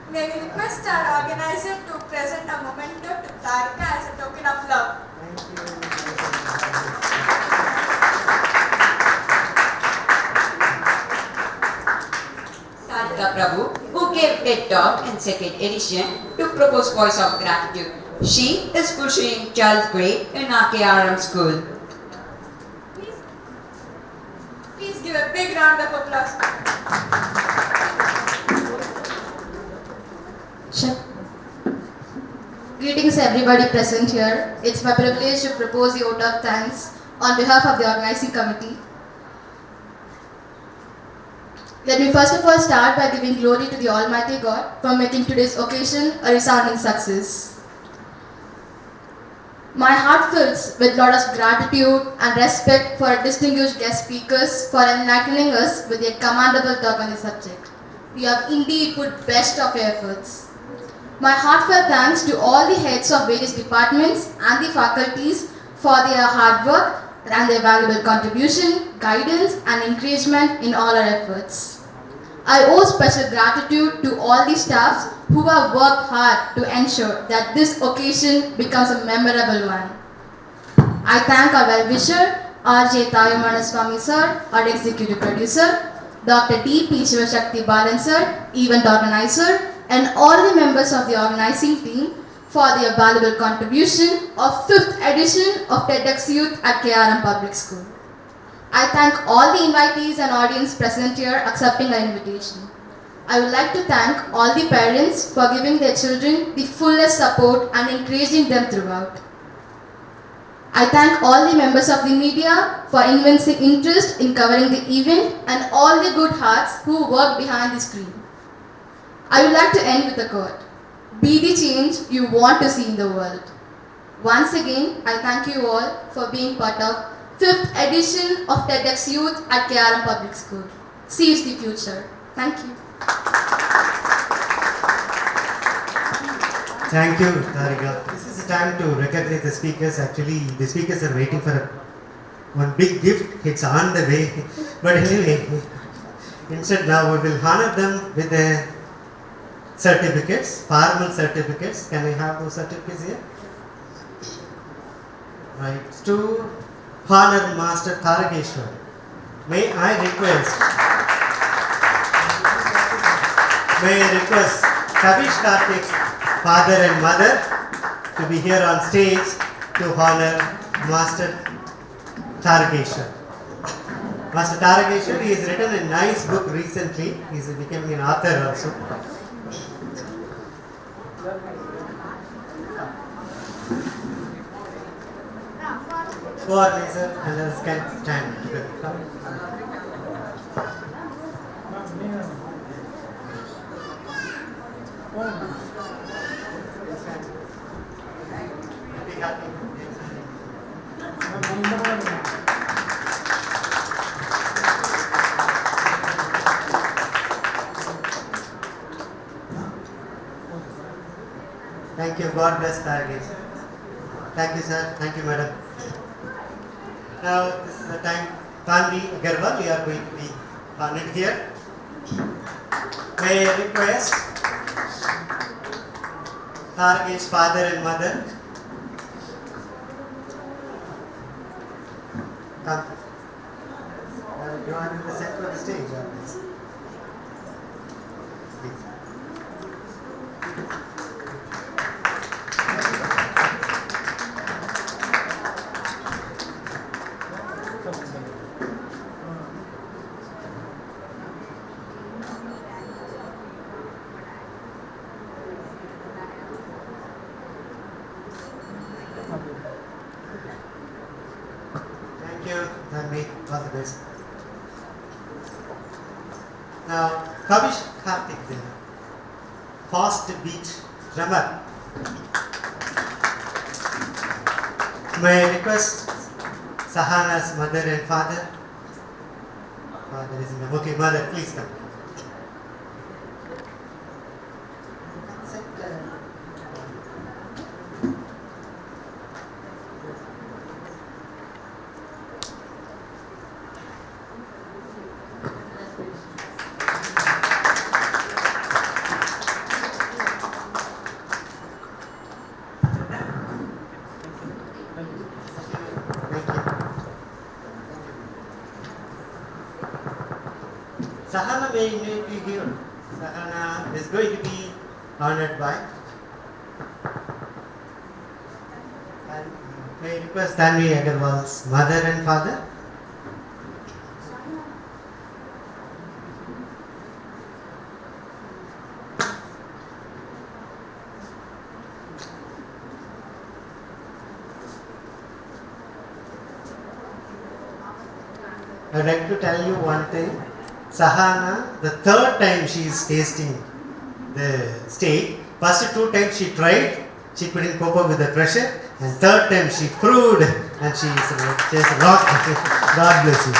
May we request our organizer to present a memento to Tarika as a token of love. Tarika Prabhu, who gave TED Talk in second edition to propose voice of gratitude. She is pursuing 12th grade in our KRM school. Please give a big round of applause. Greetings everybody present here. It's my privilege to propose the vote of thanks on behalf of the organizing committee. Let me first of all start by giving glory to the Almighty God for making today's occasion a resounding success. My heart fills with lot of gratitude and respect for our distinguished guest speakers for enlightening us with their commendable talk on the subject. You have indeed put best of your efforts. My heartfelt thanks to all the heads of various departments and the faculties for their hard work, and their valuable contribution, guidance, and encouragement in all our efforts. I owe special gratitude to all the staffs who have worked hard to ensure that this occasion becomes a memorable one. I thank our well-wisher, R.J. Tayamanaswamy sir, our executive producer, Dr. D.P. Shivashakti Balan sir, event organizer, and all the members of the organizing team for their valuable contribution of 5th edition of TEDxYouth at KRM Public School. I thank all the invitees and audience present here accepting our invitation. I would like to thank all the parents for giving their children the fullest support and encouraging them throughout. I thank all the members of the media for evincing interest in covering the event and all the good hearts who work behind the screen. I would like to end with a quote. Be the change you want to see in the world. Once again, I thank you all for being part of 5th edition of TEDxYouth at KRM Public School. See you in the future. Thank you. Thank you, Tarika. This is the time to recognize the speakers. Actually, the speakers are waiting for one big gift. It's on the way. But anyway, instead now we will honor them with the certificates, formal certificates. Can I have those certificates here? Right. To honor Master Tarakeshwar, may I request Kavish Karthik's father and mother to be here on stage to honor Master Tarakeshwar. Master Tarakeshwar, he has written a nice book recently. He is becoming an author also. Go on, Lisa, and let's can stand together. Thank you. God bless Targesh. Thank you, sir. Thank you, madam. Now, this is the time. Tanvi Agarwal, we are going to be honored here. May I request Targesh's father and mother come. You are in the center of the stage, please. Thank you, Tanvi. All the best. Now, Kavish Karthik, the fast beat drummer. May I request Sahana's mother and father? Father is in the okay, mother, please come. Sahana may be here. Sahana is going to be honored by. And may I request Tanvi Agarwal's mother and father? I'd like to tell you one thing. Sahana, the third time she is tasting the steak. First 2 times she tried, she couldn't cope up with the pressure, and third time she proved, and she is just rocked. God bless you.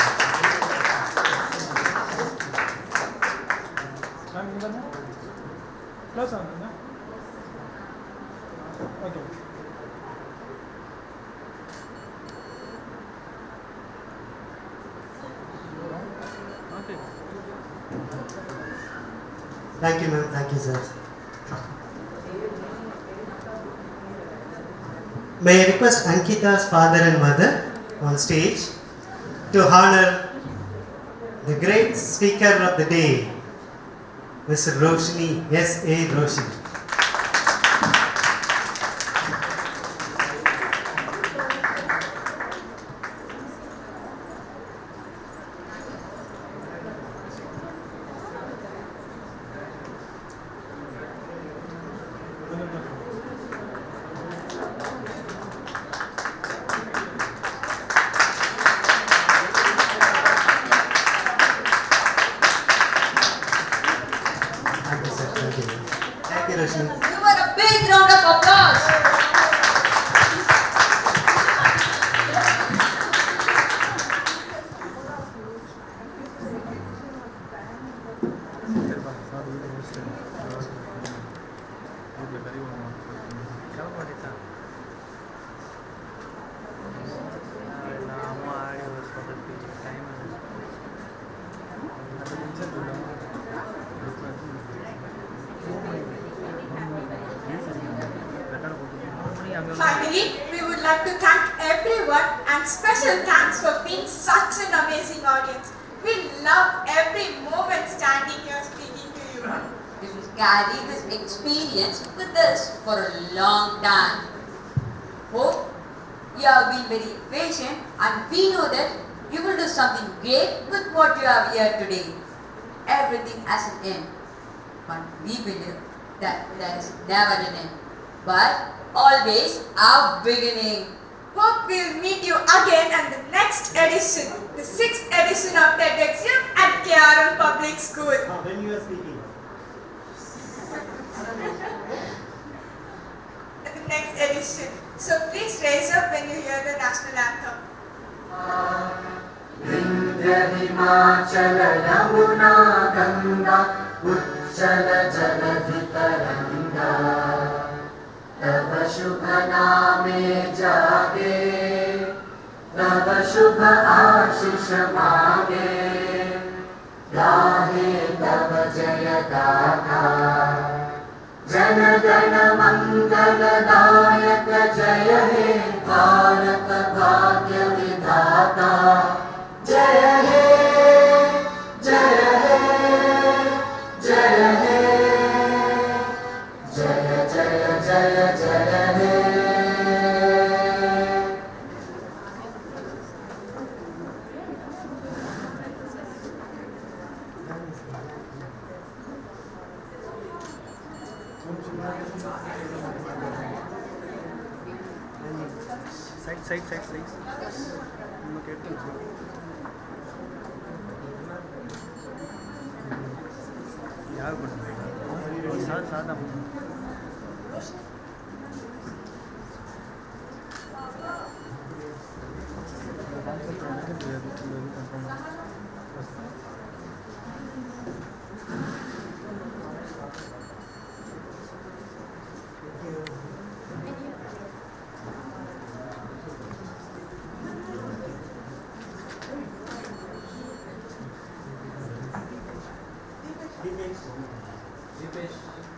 Thank you, ma'am. Thank you, sir. May I request Ankita's father and mother on stage to honor the great speaker of the day, Mr. Roshni, S.A. Roshni. Give her a big round of applause. Finally, we would like to thank everyone and special thanks for being such an amazing audience. We love every moment standing here speaking to you. We will carry this experience with us for a long time. Hope you have been very patient and we know that you will do something great with what you have here today. Everything has an end, but we believe that there is never an end, but always a beginning. Hope we'll meet you again at the next edition, the 6th edition of TEDxYouth at KRM Public School. When you are speaking. At the next edition. So please raise up when you hear the national anthem. Himachal Yamuna Ganga Uchala Jaladhi Taranga तब शुभ नामे जागे तब शुभ आशीष मांगे गाहे तब जय गाथा जन गण मंगल दायक जय हे भारत भाग्य विधाता जय हे जय हे जय हे जय जय जय जय हे Side. ಯಾರು ಬರ್ತಾರೆ ಸಾಧ Dipesh.